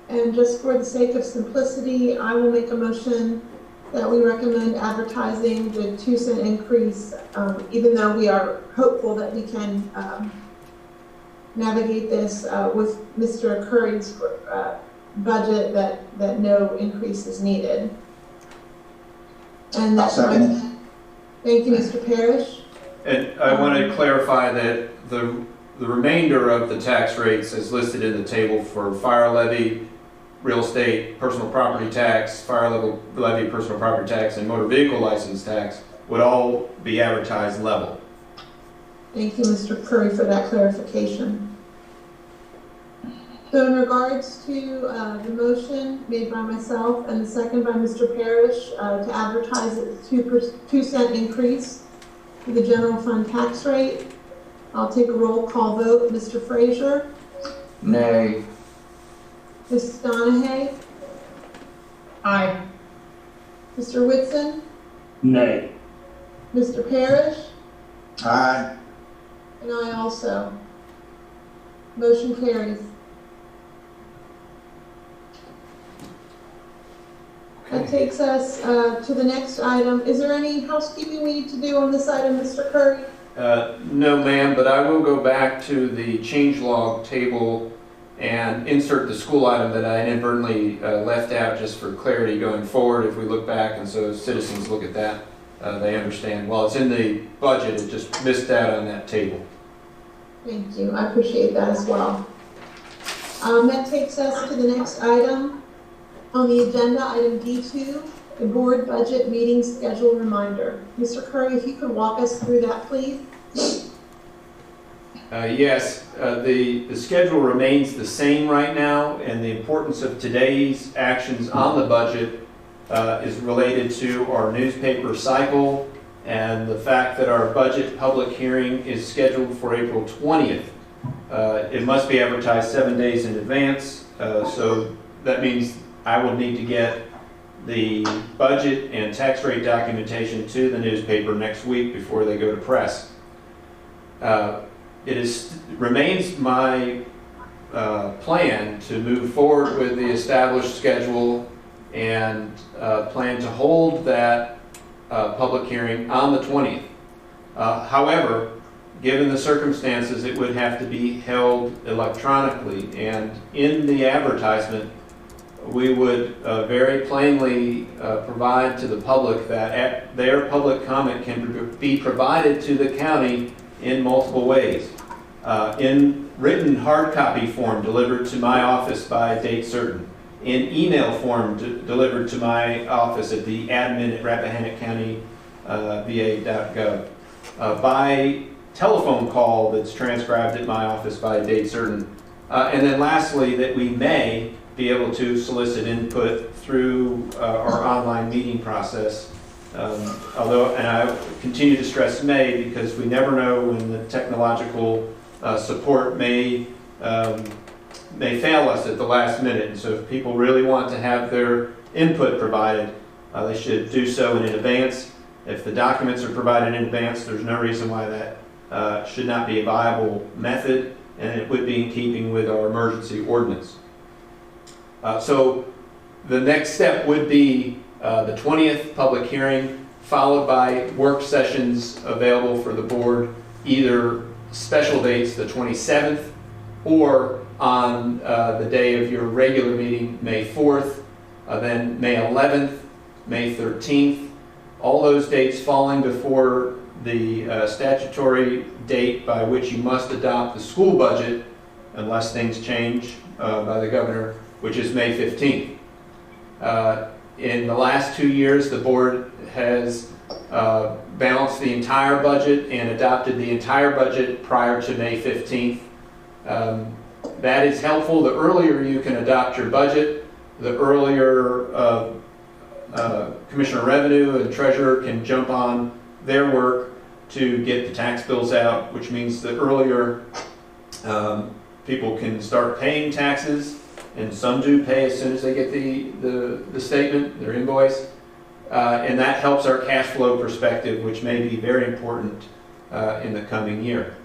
And just for the sake of simplicity, I will make a motion that we recommend advertising the 2-cent increase, even though we are hopeful that we can navigate this with Mr. Curry's budget that no increase is needed. And I'll second it. thank you, Mr. Parrish. And I want to clarify that the remainder of the tax rates as listed in the table for fire levy, real estate, personal property tax, fire levy, personal property tax, and motor vehicle license tax would all be advertised level. Thank you, Mr. Curry, for that clarification. So in regards to the motion made by myself and the second by Mr. Parrish to advertise a 2-cent increase to the general fund tax rate, I'll take a roll call vote. Mr. Frazier? Nay. Ms. Donahue? Aye. Mr. Whitson? Nay. Mr. Parrish? Aye. And I also. Motion carries. That takes us to the next item. Is there any housekeeping we need to do on this item, Mr. Curry? No, ma'am, but I will go back to the change log table and insert the school item that I inadvertently left out just for clarity going forward if we look back, and so citizens look at that, they understand. While it's in the budget, it just missed out on that table. Thank you. I appreciate that as well. That takes us to the next item on the agenda, item D2, the board budget meeting schedule reminder. Mr. Curry, if you could walk us through that, please. Yes, the schedule remains the same right now, and the importance of today's actions on the budget is related to our newspaper cycle and the fact that our budget public hearing is scheduled for April 20th. It must be advertised 7 days in advance, so that means I will need to get the budget and tax rate documentation to the newspaper next week before they go to press. It remains my plan to move forward with the established schedule and plan to hold that public hearing on the 20th. However, given the circumstances, it would have to be held electronically, and in the advertisement, we would very plainly provide to the public that their public comment can be provided to the county in multiple ways. In written hard copy form delivered to my office by date certain, in email form delivered to my office at the admin at Rappahannock County VA.gov, by telephone call that's transcribed at my office by date certain, and then lastly that we may be able to solicit input through our online meeting process. Although, and I continue to stress may, because we never know when the technological support may fail us at the last minute. And so if people really want to have their input provided, they should do so in advance. If the documents are provided in advance, there's no reason why that should not be a viable method, and it would be in keeping with our emergency ordinance. So the next step would be the 20th public hearing, followed by work sessions available for the board, either special dates, the 27th, or on the day of your regular meeting, May 4th, then May 11th, May 13th, all those dates falling before the statutory date by which you must adopt the school budget, unless things change by the governor, which is May 15th. In the last 2 years, the board has balanced the entire budget and adopted the entire budget prior to May 15th. That is helpful. The earlier you can adopt your budget, the earlier Commissioner of Revenue and Treasurer can jump on their work to get the tax bills out, which means the earlier people can start paying taxes, and some do pay as soon as they get the statement, their invoice, and that helps our cash flow perspective, which may be very important in the coming year,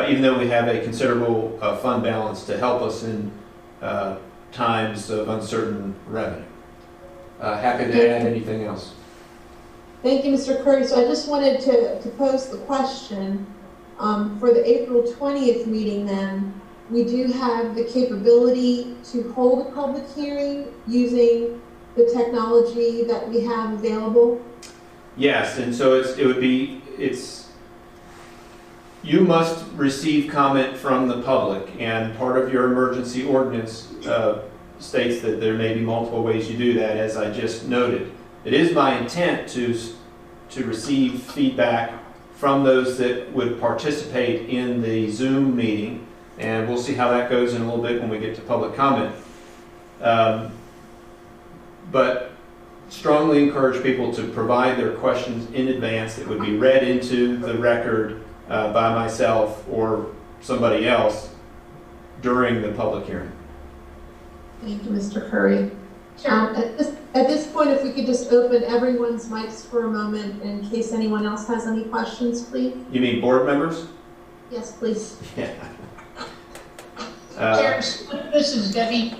even though we have a considerable fund balance to help us in times of uncertain revenue. Happy to add anything else. Thank you, Mr. Curry. So I just wanted to pose the question for the April 20th meeting then. We do have the capability to hold a public hearing using the technology that we have available? Yes, and so you must receive comment from the public, and part of your emergency ordinance states that there may be multiple ways you do that, as I just noted. It is my intent to receive feedback from those that would participate in the Zoom meeting, and we'll see how that goes in a little bit when we get to public comment. But strongly encourage people to provide their questions in advance that would be read into the record by myself or somebody else during the public hearing. Thank you, Mr. Curry. At this point, if we could just open everyone's mics for a moment in case anyone else has any questions, please. You mean board members? Yes, please. Yeah. Chair, this is Debbie.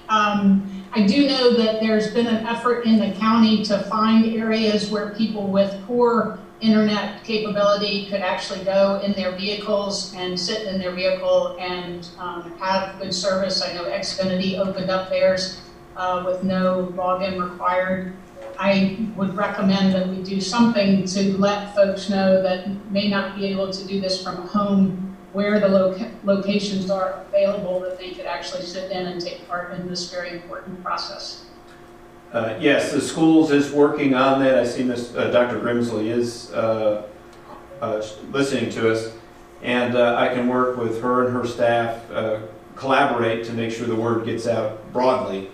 I do know that there's been an effort in the county to find areas where people with poor internet capability could actually go in their vehicles and sit in their vehicle and have good service. I know Xfinity opened up theirs with no login required. I would recommend that we do something to let folks know that may not be able to do this from home where the locations are available that they could actually sit in and take part in this very important process. Yes, the schools is working on that. I see Dr. Grimsley is listening to us, and I can work with her and her staff, collaborate to make sure the word gets out broadly,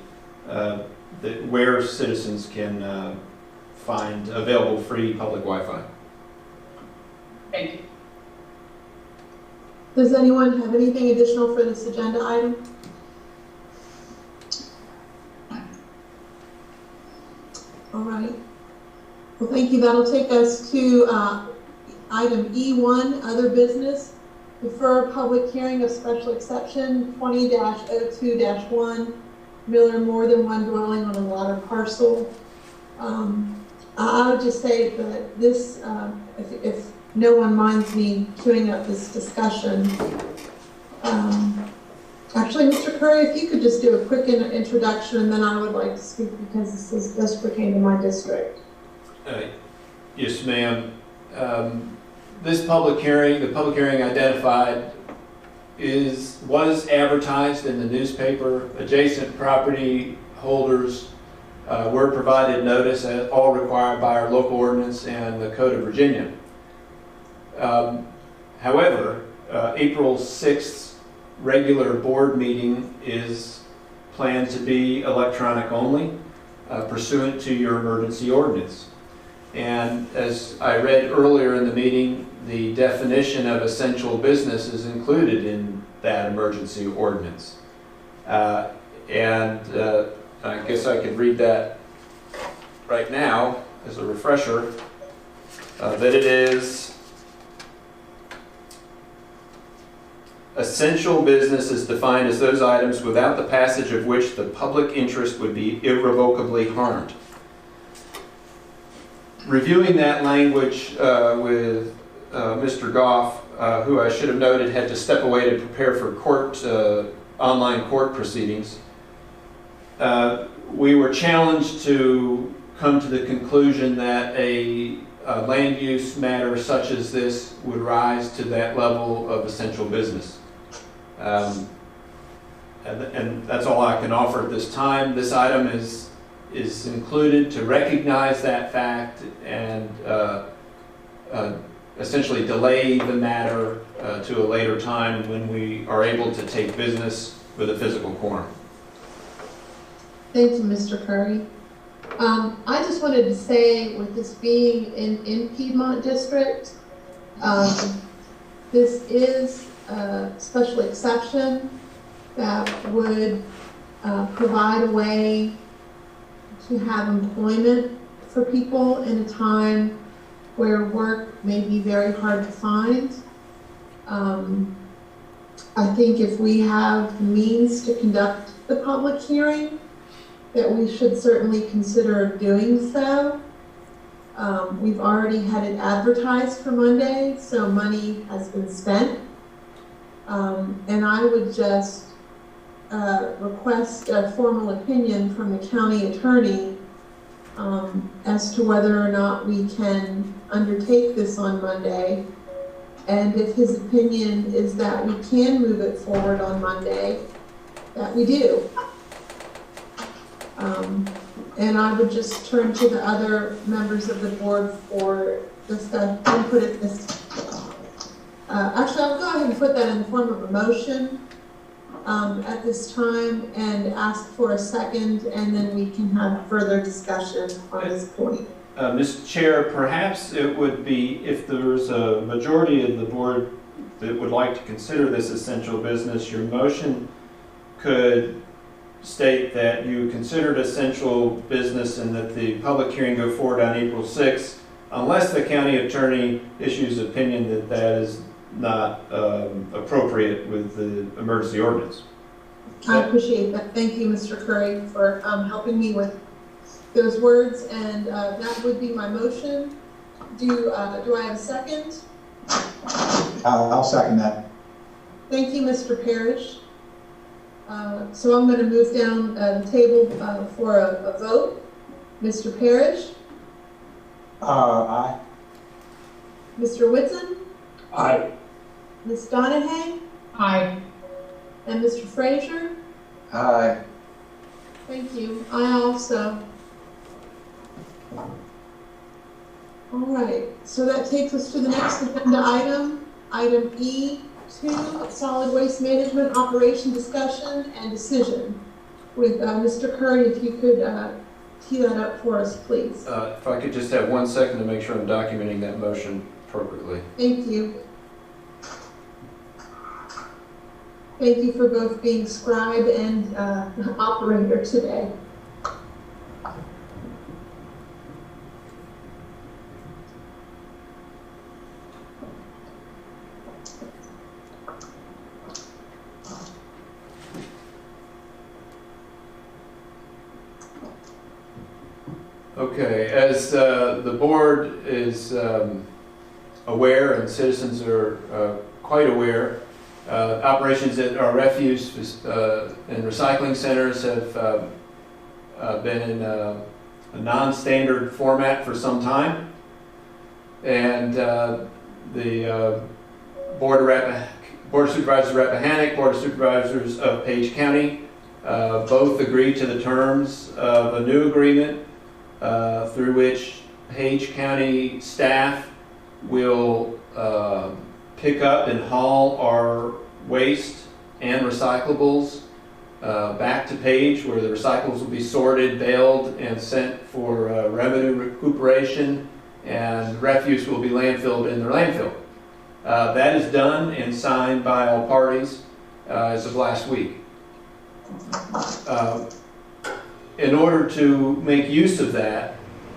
that where citizens can find available free public Wi-Fi. Thank you. Does anyone have anything additional for this agenda item? All right. Well, thank you. That'll take us to item E1, other business. Defer public hearing of special exception 20-02-1, Miller more than one dwelling on a water parcel. I would just say that this, if no one minds me queuing up this discussion. Actually, Mr. Curry, if you could just do a quick introduction, and then I would like to speak because this pertains to my district. Yes, ma'am. This public hearing, the public hearing identified, was advertised in the newspaper. Adjacent property holders were provided notice, as all required by our local ordinance and the Code of Virginia. However, April 6th regular board meeting is planned to be electronic only, pursuant to your emergency ordinance. And as I read earlier in the meeting, the definition of essential business is included in that emergency ordinance. I guess I could read that right now as a refresher, that it is essential business is defined as those items without the passage of which the public interest would be irrevocably harmed. Reviewing that language with Mr. Goff, who I should have noted had to step away to prepare for online court proceedings, we were challenged to come to the conclusion that a land use matter such as this would rise to that level of essential business. And that's all I can offer at this time. This item is included to recognize that fact and essentially delay the matter to a later time when we are able to take business with a physical quorum. Thank you, Mr. Curry. I just wanted to say, with this being in Piedmont District, this is a special exception that would provide a way to have employment for people in a time where work may be very hard to find. I think if we have means to conduct the public hearing, that we should certainly consider doing so. We've already had it advertised for Monday, so money has been spent. And I would just request a formal opinion from the county attorney as to whether or not we can undertake this on Monday. And if his opinion is that we can move it forward on Monday, that we do. And I would just turn to the other members of the board for discussion, input at this. Actually, I'll go ahead and put that in the form of a motion at this time and ask for a second, and then we can have further discussion on this point. Mr. Chair, perhaps it would be, if there's a majority of the board that would like to consider this essential business, your motion could state that you considered essential business and that the public hearing go forward on April 6th, unless the county attorney issues opinion that that is not appropriate with the emergency ordinance. I appreciate that. Thank you, Mr. Curry, for helping me with those words, and that would be my motion. Do I have a second? I'll second that. Thank you, Mr. Parrish. So I'm going to move down the table for a vote. Mr. Parrish? Aye. Mr. Whitson? Aye. Ms. Donahue, Aye. and Mr. Frazier. Aye. Thank you. I also. All right, so that takes us to the next agenda item, item E2, solid waste management operation discussion and decision. With Mr. Curry, if you could tee that up for us, please. If I could just have 1 second to make sure I'm documenting that motion appropriately. Thank you. Thank you for both being scribe and operator today. Okay, as the board is aware and citizens are quite aware, operations at our refuse and recycling centers have been in a non-standard format for some time. And the Board of Supervisors of Rappahannock, Board of Supervisors of Page County both agreed to the terms of a new agreement through which Page County staff will pick up and haul our waste and recyclables back to Page, where the recyclables will be sorted, baled, and sent for revenue recuperation, and refuse will be landfilled in their landfill. That is done and signed by all parties as of last week. In order to make use of that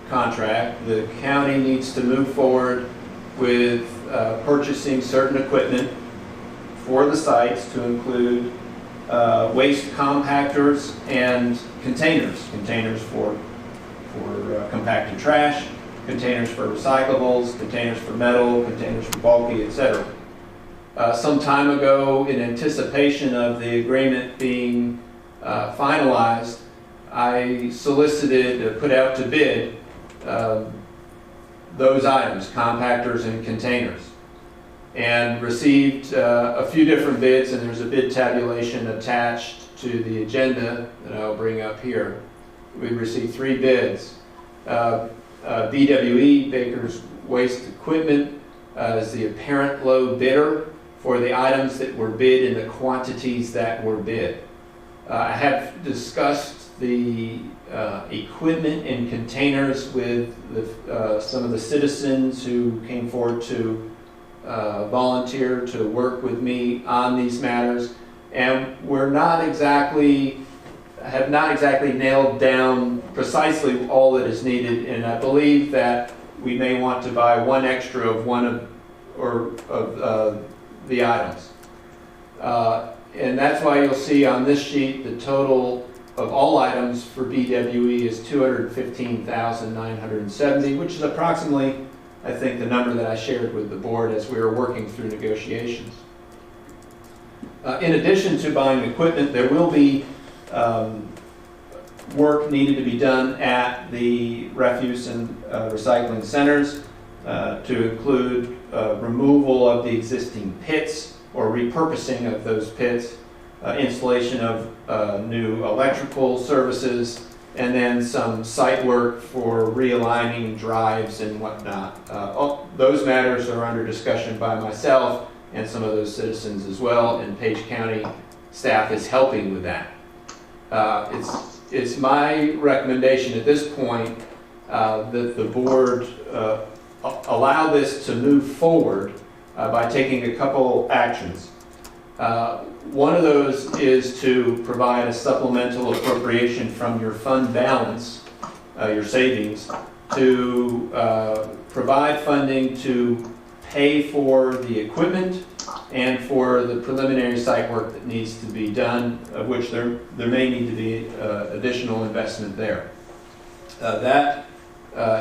contract, the county needs to move forward with purchasing certain equipment for the sites, to include waste compactors and containers for compacted trash, containers for recyclables, containers for metal, containers for bulky, etc. Some time ago, in anticipation of the agreement being finalized, I solicited, put out to bid those items, compactors and containers, and received a few different bids, and there's a bid tabulation attached to the agenda that I'll bring up here. We received 3 bids. BWE, Baker's Waste Equipment, is the apparent low bidder for the items that were bid in the quantities that were bid. I have discussed the equipment and containers with some of the citizens who came forward to volunteer to work with me on these matters, and have not exactly nailed down precisely all that is needed, and I believe that we may want to buy one extra of the items. And that's why you'll see on this sheet the total of all items for BWE is $215,970, which is approximately, I think, the number that I shared with the board as we were working through negotiations. In addition to buying equipment, there will be work needed to be done at the refuse and recycling centers to include removal of the existing pits or repurposing of those pits, installation of new electrical services, and then some site work for realigning drives and whatnot. Those matters are under discussion by myself and some of those citizens as well, and Page County staff is helping with that. It's my recommendation at this point that the board allow this to move forward by taking a couple actions. One of those is to provide a supplemental appropriation from your fund balance, your savings, to provide funding to pay for the equipment and for the preliminary site work that needs to be done, of which there may need to be additional investment there. That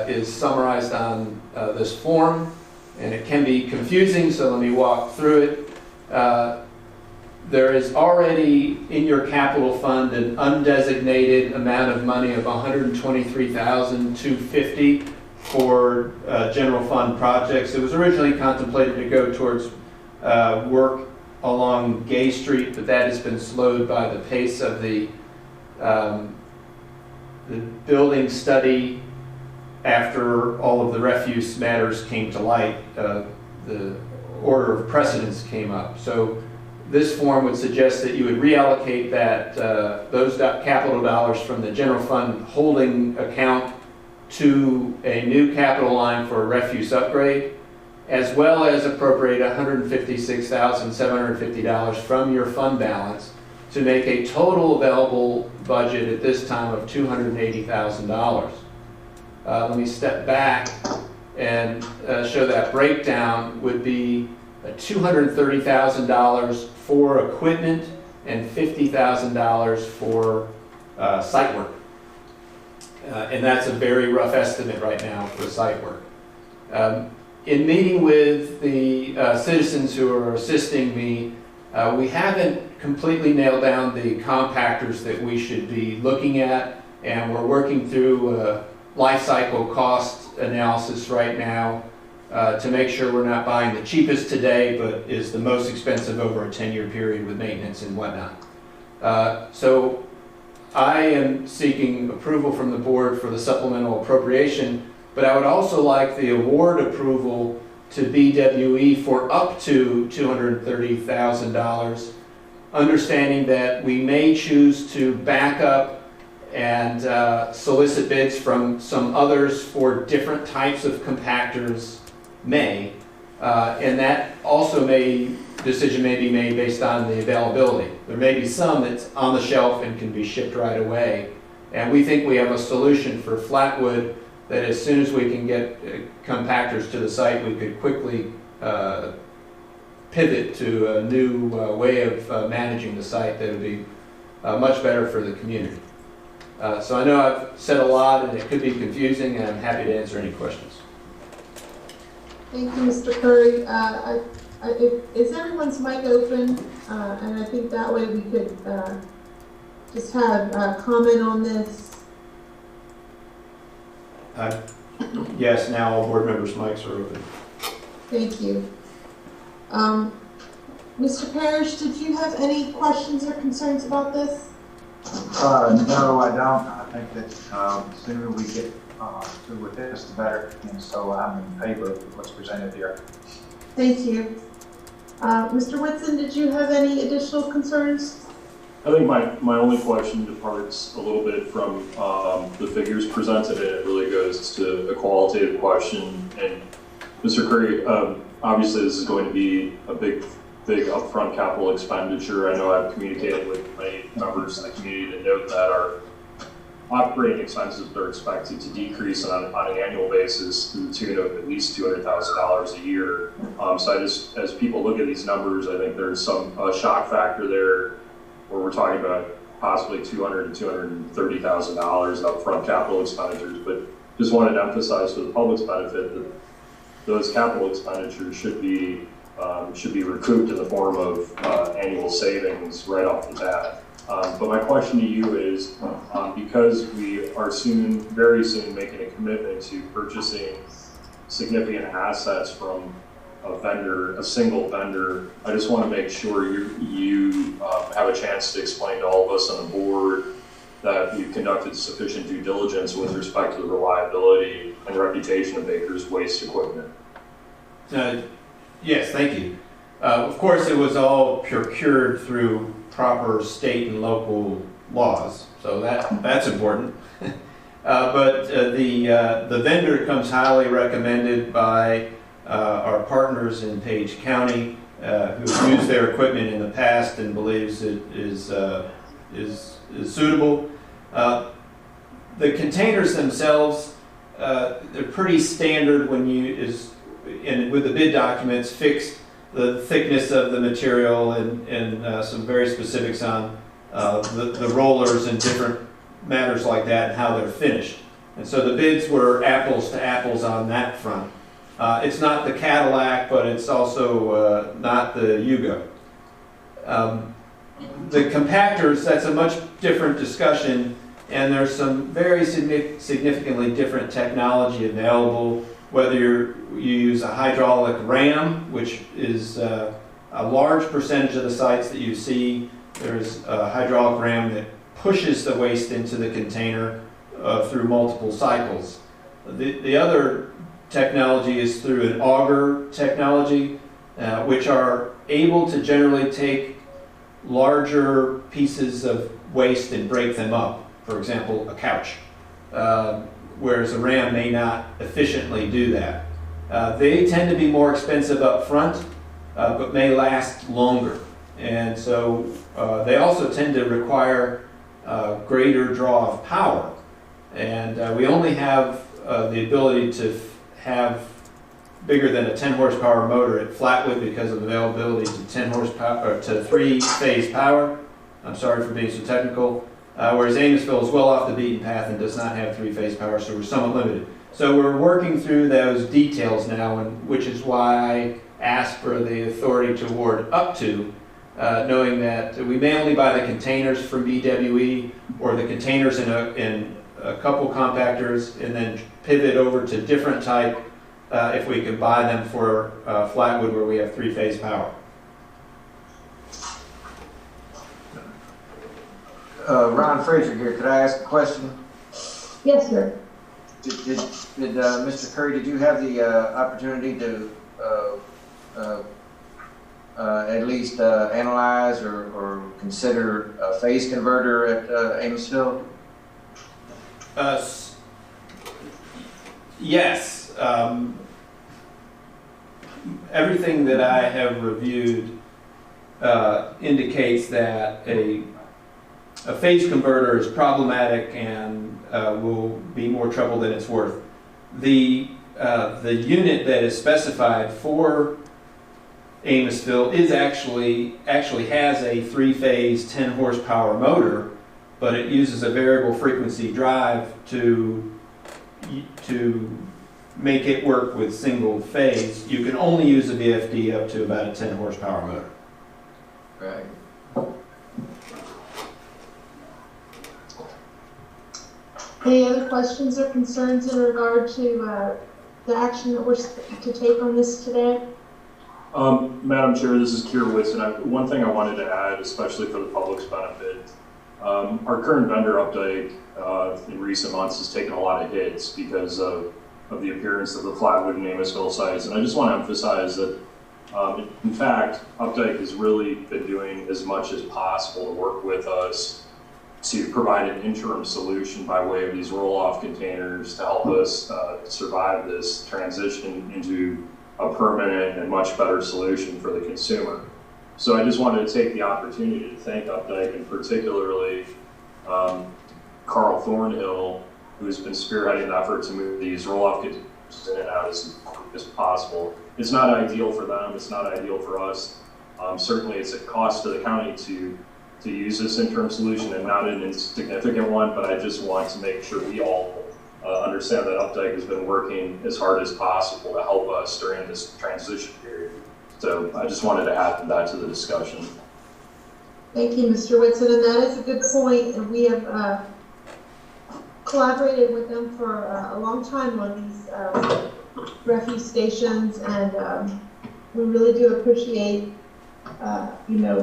is summarized on this form, and it can be confusing, so let me walk through it. There is already in your capital fund an undesignated amount of money of $123,250 for general fund projects. It was originally contemplated to go towards work along Gay Street, but that has been slowed by the pace of the building study after all of the refuse matters came to light. The order of precedence came up. So this form would suggest that you would reallocate that those capital dollars from the general fund holding account to a new capital line for a refuse upgrade, as well as appropriate $156,750 from your fund balance to make a total available budget at this time of $280,000. Let me step back and show that breakdown would be $230,000 for equipment and $50,000 for site work. And that's a very rough estimate right now for site work. In meeting with the citizens who are assisting me, we haven't completely nailed down the compactors that we should be looking at, and we're working through life cycle cost analysis right now to make sure we're not buying the cheapest today, but is the most expensive over a 10-year period with maintenance and whatnot. So I am seeking approval from the board for the supplemental appropriation, but I would also like the award approval to BWE for up to $230,000, understanding that we may choose to back up and solicit bids from some others for different types of compactors and that also decision may be made based on the availability. There may be some that's on the shelf and can be shipped right away, and we think we have a solution for Flatwood that as soon as we can get compactors to the site, we could quickly pivot to a new way of managing the site that would be much better for the community. So I know I've said a lot and it could be confusing, and I'm happy to answer any questions. Thank you, Mr. Curry. Is everyone's mic open? And I think that way we could just have a comment on this. Yes, now all board members' mics are open. Thank you. Mr. Parrish, did you have any questions or concerns about this? No, I don't. I think that the sooner we get through with this, the better. And so I'm in favor of what's presented here. Thank you. Mr. Whitson, did you have any additional concerns? I think my only question departs a little bit from the figures presented, and it really goes to a qualitative question. And Mr. Curry, obviously this is going to be a big upfront capital expenditure. I know I've communicated with many members in the community to note that our operating expenses are expected to decrease on an annual basis to the tune of at least $200,000 a year. So as people look at these numbers, I think there's some shock factor there, where we're talking about possibly $200,000 to $230,000 upfront capital expenditures. But just wanted to emphasize for the public's benefit that those capital expenditures should be recouped in the form of annual savings right off the bat. But my question to you is, because we are very soon making a commitment to purchasing significant assets from a single vendor, I just want to make sure you have a chance to explain to all of us on the board that you've conducted sufficient due diligence with respect to the reliability and reputation of Baker's waste equipment. Yes, thank you. Of course, it was all procured through proper state and local laws, so that's important. But the vendor comes highly recommended by our partners in Page County, who've used their equipment in the past and believes it is suitable. The containers themselves, they're pretty standard when with the bid documents, fixed the thickness of the material and some very specifics on the rollers and different matters like that and how they're finished. And so the bids were apples to apples on that front. It's not the Cadillac, but it's also not the Yugo. The compactors, that's a much different discussion, and there's some very significantly different technology available, whether you use a hydraulic ram, which is a large percentage of the sites that you see, there's a hydraulic ram that pushes the waste into the container through multiple cycles. The other technology is through an auger technology, which are able to generally take larger pieces of waste and break them up. For example, a couch, whereas a ram may not efficiently do that. They tend to be more expensive up front, but may last longer. And so they also tend to require greater draw of power. And we only have the ability to have bigger than a 10 horsepower motor at Flatwood because of availability to 10 horsepower or to 3-phase power. I'm sorry for being so technical. Whereas Amosville is well off the beaten path and does not have 3-phase power, so we're somewhat limited. So we're working through those details now, and which is why I asked for the authority to award up to, knowing that we may only buy the containers from BWE or the containers in a couple compactors and then pivot over to different type if we can buy them for Flatwood where we have 3-phase power. Ron Fraser here. Could I ask a question? Yes, sir. Did Mr. Curry, did you have the opportunity to at least analyze or consider a phase converter at Amosville? Yes. Everything that I have reviewed indicates that a phase converter is problematic and will be more trouble than it's worth. The unit that is specified for Amosville is actually has a 3-phase 10 horsepower motor, but it uses a variable frequency drive to make it work with single phase. You can only use a VFD up to about a 10 horsepower motor. Right. Any other questions or concerns in regard to the action that we're to take on this today? Madam Chair, this is Keir Whitson. One thing I wanted to add, especially for the public's benefit, our current vendor update in recent months has taken a lot of hits because of the appearance of the Flatwood and Amosville sites. And I just want to emphasize that, in fact, Updike has really been doing as much as possible to work with us to provide an interim solution by way of these roll-off containers to help us survive this transition into a permanent and much better solution for the consumer. So I just wanted to take the opportunity to thank Updike, and particularly Carl Thornhill, who's been spearheading the effort to move these roll-off containers in and out as possible. It's not ideal for them, it's not ideal for us. Certainly it's a cost to the county to use this interim solution, and not an insignificant one, but I just want to make sure we all understand that Updike has been working as hard as possible to help us during this transition period. So I just wanted to add that to the discussion. Thank you, Mr. Whitson, and that is a good point. And we have collaborated with them for a long time on these refuse stations, and we really do appreciate,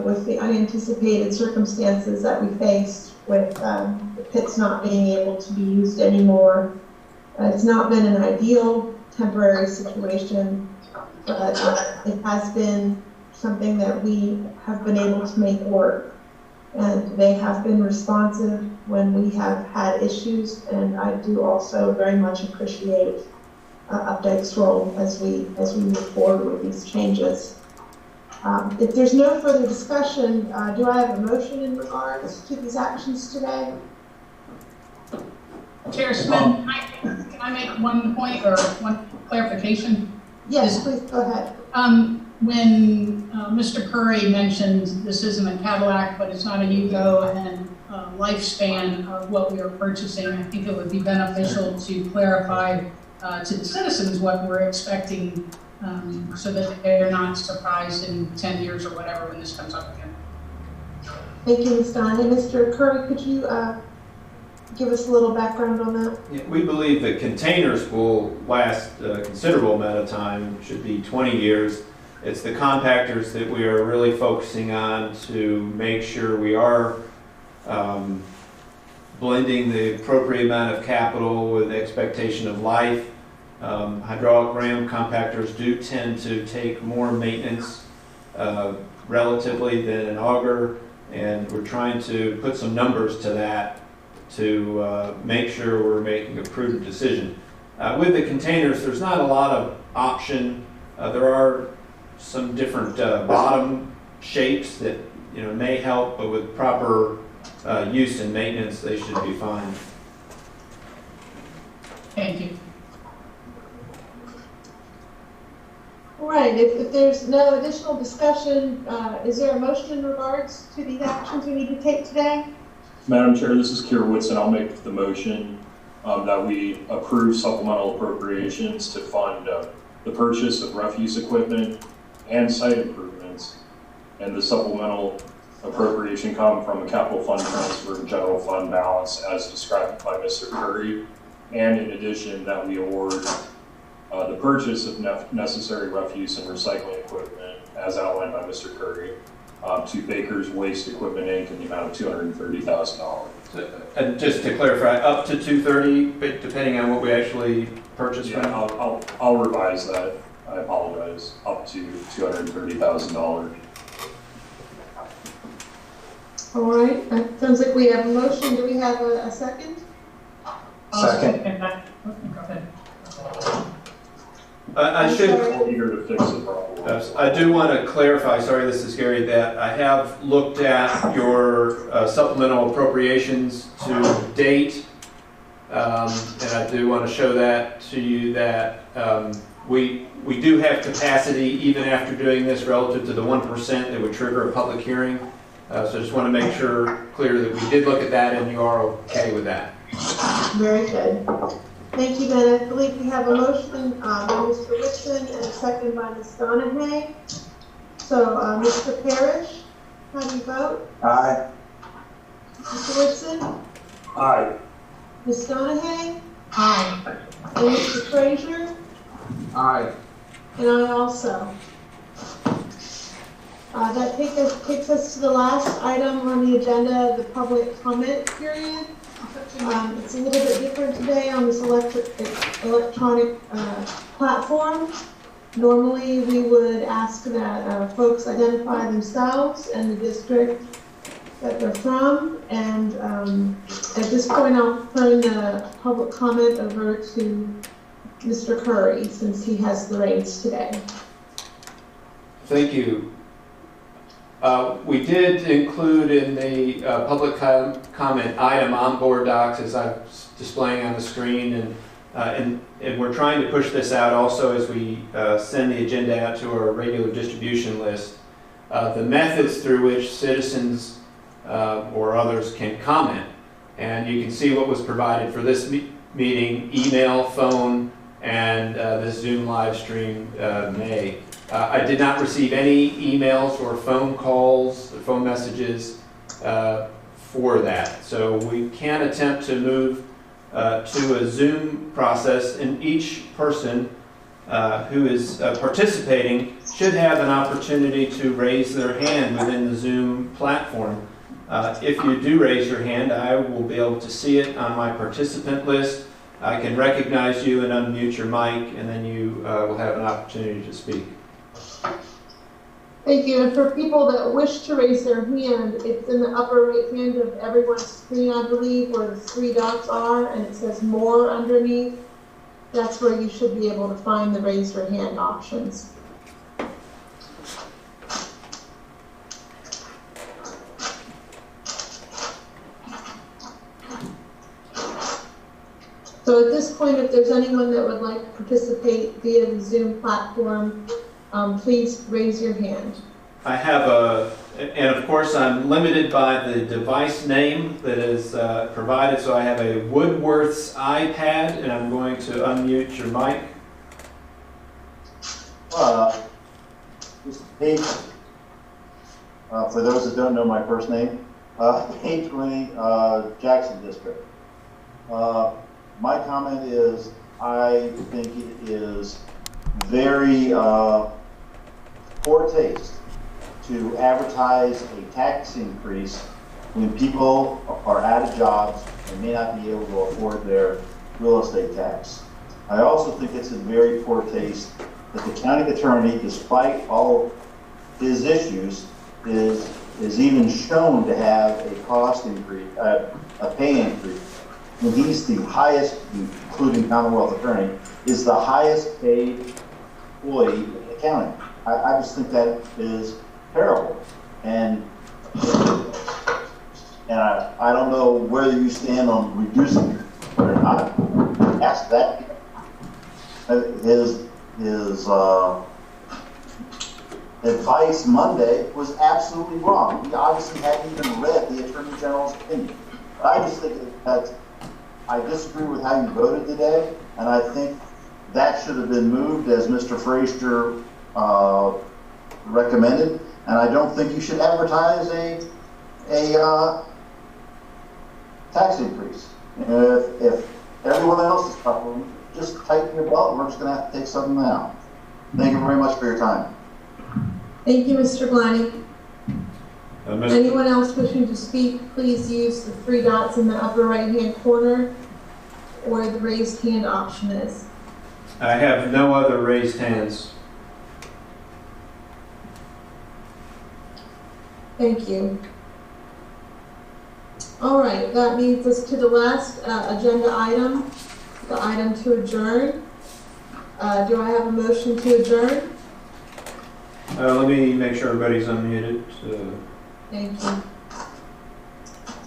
with the unanticipated circumstances that we faced with the pits not being able to be used anymore. It's not been an ideal temporary situation, but it has been something that we have been able to make work. And they have been responsive when we have had issues, and I do also very much appreciate Updike's role as we move forward with these changes. If there's no further discussion, do I have a motion in regards to these actions today? Chair Smith, can I make one point or one clarification? Yes, please go ahead. When Mr. Curry mentioned this isn't a Cadillac, but it's not a Yugo, and lifespan of what we are purchasing, I think it would be beneficial to clarify to the citizens what we're expecting, so that they're not surprised in 10 years or whatever when this comes up again. Thank you, Ms. Stein. And Mr. Curry, could you give us a little background on that? Yeah, we believe that containers will last a considerable amount of time, should be 20 years. it's the compactors that we are really focusing on to make sure we are blending the appropriate amount of capital with expectation of life. Hydraulic ram compactors do tend to take more maintenance relatively than an auger, and we're trying to put some numbers to that to make sure we're making a prudent decision. With the containers, there's not a lot of option. There are some different bottom shapes that may help, but with proper use and maintenance, they should be fine. Thank you. All right, if there's no additional discussion, is there a motion in regards to these actions we need to take today? Madam Chair, this is Keir Whitson. I'll make the motion that we approve supplemental appropriations to fund the purchase of refuse equipment and site improvements, and the supplemental appropriation come from a capital fund transfer to general fund balance as described by Mr. Curry, and in addition that we award the purchase of necessary refuse and recycling equipment as outlined by Mr. Curry to Baker's Waste Equipment Inc. in the amount of $230,000. And just to clarify, up to 230, but depending on what we actually purchase from? I'll revise that. I apologize. Up to $230,000. All right, that sounds like we have a motion. Do we have a second? Second. Go ahead. I should. I'm eager to fix the problem. I do want to clarify, sorry this is Gary, that I have looked at your supplemental appropriations to date, and I do want to show that to you that we do have capacity even after doing this relative to the 1% that would trigger a public hearing. So I just want to make sure clear that we did look at that and you are okay with that. Very good. Thank you, Ben. I believe we have a motion by Mr. Whitson and a second by Ms. Donahue. So, Mr. Parrish, how do you vote? Aye. Mr. Whitson? Aye. Ms. Donahue? Aye. And Mr. Frazier? Aye. And I also. That takes us to the last item on the agenda, the public comment period. It's a little bit different today on this electronic platform. Normally, we would ask that folks identify themselves and the district that they're from. And at this point, I'll turn the public comment over to Mr. Curry, since he has the reins today. Thank you. We did include in the public comment item on board docs, as I'm displaying on the screen, and we're trying to push this out also as we send the agenda out to our regular distribution list. The methods through which citizens or others can comment, and you can see what was provided for this meeting: email, phone, and this Zoom live stream May. I did not receive any emails or phone calls, or phone messages for that. So we can attempt to move to a Zoom process, and each person who is participating should have an opportunity to raise their hand within the Zoom platform. If you do raise your hand, I will be able to see it on my participant list. I can recognize you and unmute your mic, and then you will have an opportunity to speak. Thank you. And for people that wish to raise their hand, it's in the upper right hand of everyone's screen, I believe, where the three dots are, and it says more underneath. That's where you should be able to find the raise your hand options. So at this point, if there's anyone that would like to participate via the Zoom platform, please raise your hand. I have and of course I'm limited by the device name that is provided, so I have a Woodworth's iPad, and I'm going to unmute your mic. This is Page. For those that don't know my first name, Page Green, Jackson District. My comment is, I think it is very poor taste to advertise a tax increase when people are out of jobs and may not be able to afford their real estate tax. I also think it's in very poor taste that the county attorney, despite all his issues, is even shown to have a cost increase, a pay increase, when he's the highest, including Commonwealth attorney, is the highest paid employee in the county. I just think that is terrible. And I don't know whether you stand on reducing it or not. Ask that. His advice Monday was absolutely wrong. He obviously hadn't even read the Attorney General's opinion. But I just think that I disagree with how you voted today, and I think that should have been moved as Mr. Frazier recommended, and I don't think you should advertise a tax increase. If everyone else is covering, just tighten your belt. We're just going to have to take something out. Thank you very much for your time. Thank you, Mr. Glennie. Anyone else wishing to speak, please use the three dots in the upper right-hand corner where the raised hand option is. I have no other raised hands. Thank you. All right, that leads us to the last agenda item, the item to adjourn. Do I have a motion to adjourn? Let me make sure everybody's unmuted. Thank you.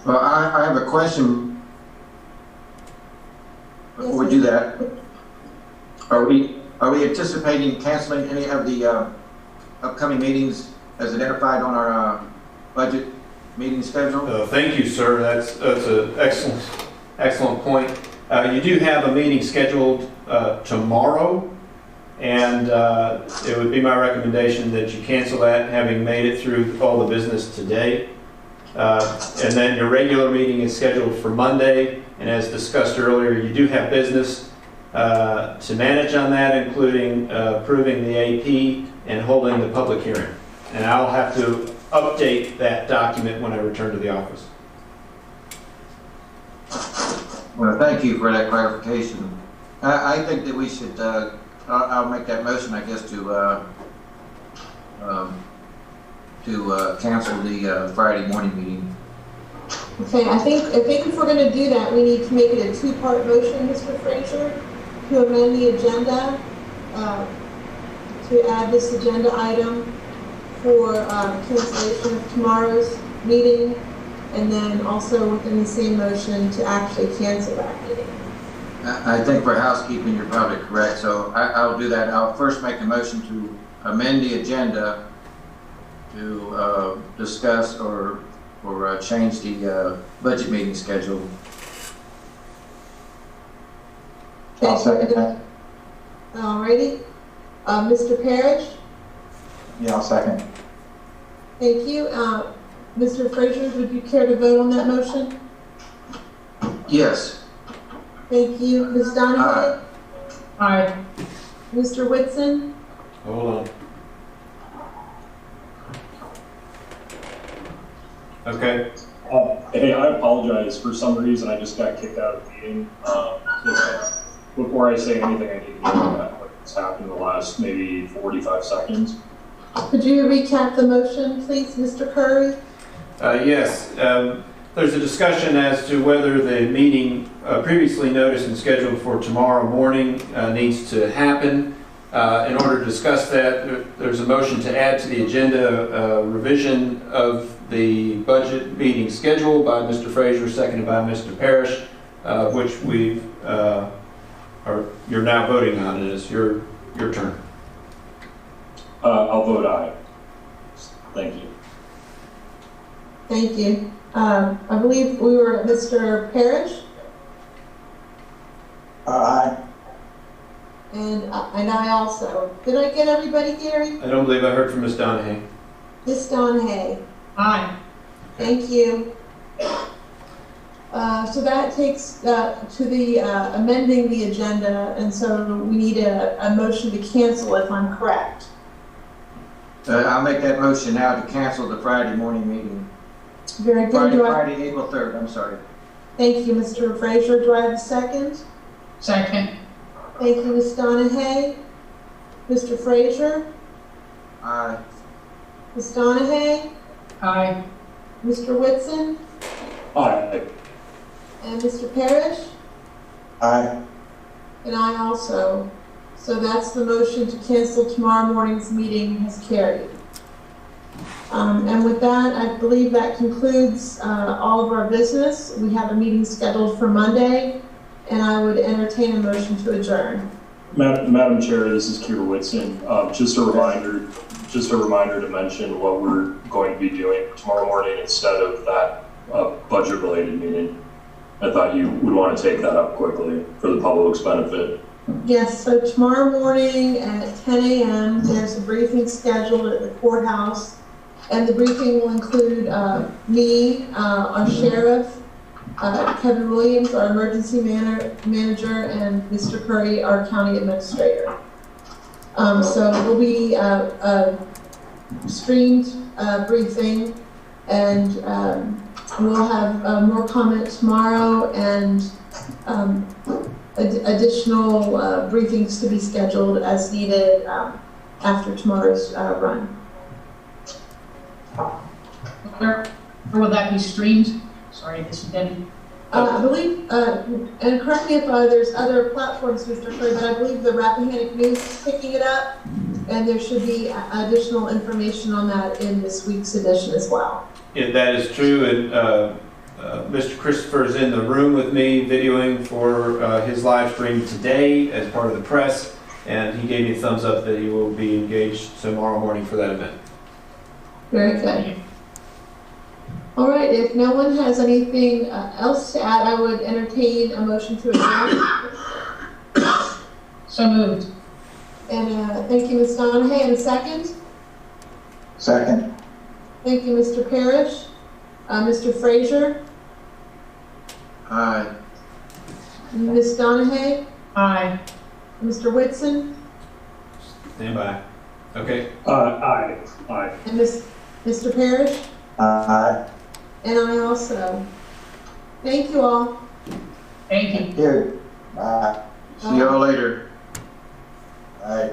Well, I have a question before we do that. Are we anticipating canceling any of the upcoming meetings as identified on our budget meeting schedule? Thank you, sir. That's an excellent point. You do have a meeting scheduled tomorrow, and it would be my recommendation that you cancel that, having made it through all the business today. And then your regular meeting is scheduled for Monday, and as discussed earlier, you do have business to manage on that, including approving the AP and holding the public hearing. And I'll have to update that document when I return to the office. Well, thank you for that clarification. I think that we should, I'll make that motion, I guess, to cancel the Friday morning meeting. Okay, I think if we're going to do that, we need to make it a two-part motion, Mr. Frazier, to amend the agenda, to add this agenda item for cancellation of tomorrow's meeting, and then also within the same motion to actually cancel that meeting. I think for housekeeping, you're probably correct, so I'll do that. I'll first make the motion to amend the agenda to discuss or change the budget meeting schedule. I'll second that. Alrighty. Mr. Parrish? Yeah, I'll second. Thank you. Mr. Frazier, would you care to vote on that motion? Yes. Thank you. Ms. Donahue? Aye. Mr. Whitson? Hold on. Okay. Hey, I apologize. For some reason, I just got kicked out of the meeting. Before I say anything, I need to get about what's happened in the last maybe 45 seconds. Could you recap the motion, please, Mr. Curry? Yes. There's a discussion as to whether the meeting previously noticed and scheduled for tomorrow morning needs to happen. In order to discuss that, there's a motion to add to the agenda revision of the budget meeting schedule by Mr. Frazier, seconded by Mr. Parrish, which you're now voting on. It is your turn. I'll vote aye. Thank you. Thank you. I believe we were at Mr. Parrish. Aye. And I also. Did I get everybody, Gary? I don't believe I heard from Ms. Donahue. Ms. Donahue. Aye. Thank you. So that takes to the amending the agenda, and so we need a motion to cancel if I'm correct. I'll make that motion now to cancel the Friday morning meeting. Very good. Friday, April 3rd, I'm sorry. Thank you, Mr. Frazier. Do I have a second? Second. Thank you, Ms. Donahue. Mr. Frazier? Aye. Ms. Donahue? Aye. Mr. Whitson? Aye. And Mr. Parrish? Aye. And I also. So that's the motion to cancel tomorrow morning's meeting has carried. And with that, I believe that concludes all of our business. We have a meeting scheduled for Monday, and I would entertain a motion to adjourn. Madam Chair, this is Keir Whitson. Just a reminder to mention what we're going to be doing tomorrow morning instead of that budget-related meeting. I thought you would want to take that up quickly for the public's benefit. Yes, so tomorrow morning at 10 a.m., there's a briefing scheduled at the courthouse, and the briefing will include me, our sheriff, Kevin Williams, our emergency manager, and Mr. Curry, our county administrator. So it will be a streamed briefing, and we'll have more comment tomorrow and additional briefings to be scheduled as needed after tomorrow's run. Where will that be streamed? Sorry, this is Debbie. I believe, and correct me if there's other platforms, Mr. Curry, but I believe the Rappahannock News is picking it up, and there should be additional information on that in this week's edition as well. Yeah, that is true, and Mr. Christopher is in the room with me videoing for his live stream today as part of the press, and he gave me a thumbs up that he will be engaged tomorrow morning for that event. Very good. All right, if no one has anything else to add, I would entertain a motion to adjourn. So moved. And thank you, Ms. Donahue. And a second? Second. Thank you, Mr. Parrish. Mr. Frazier? Aye. Ms. Donahue? Aye. Mr. Whitson? Stand by. Okay. Aye. And Mr. Parrish? Aye. And I also. Thank you all. Thank you. Here. Bye. See y'all later. Aye.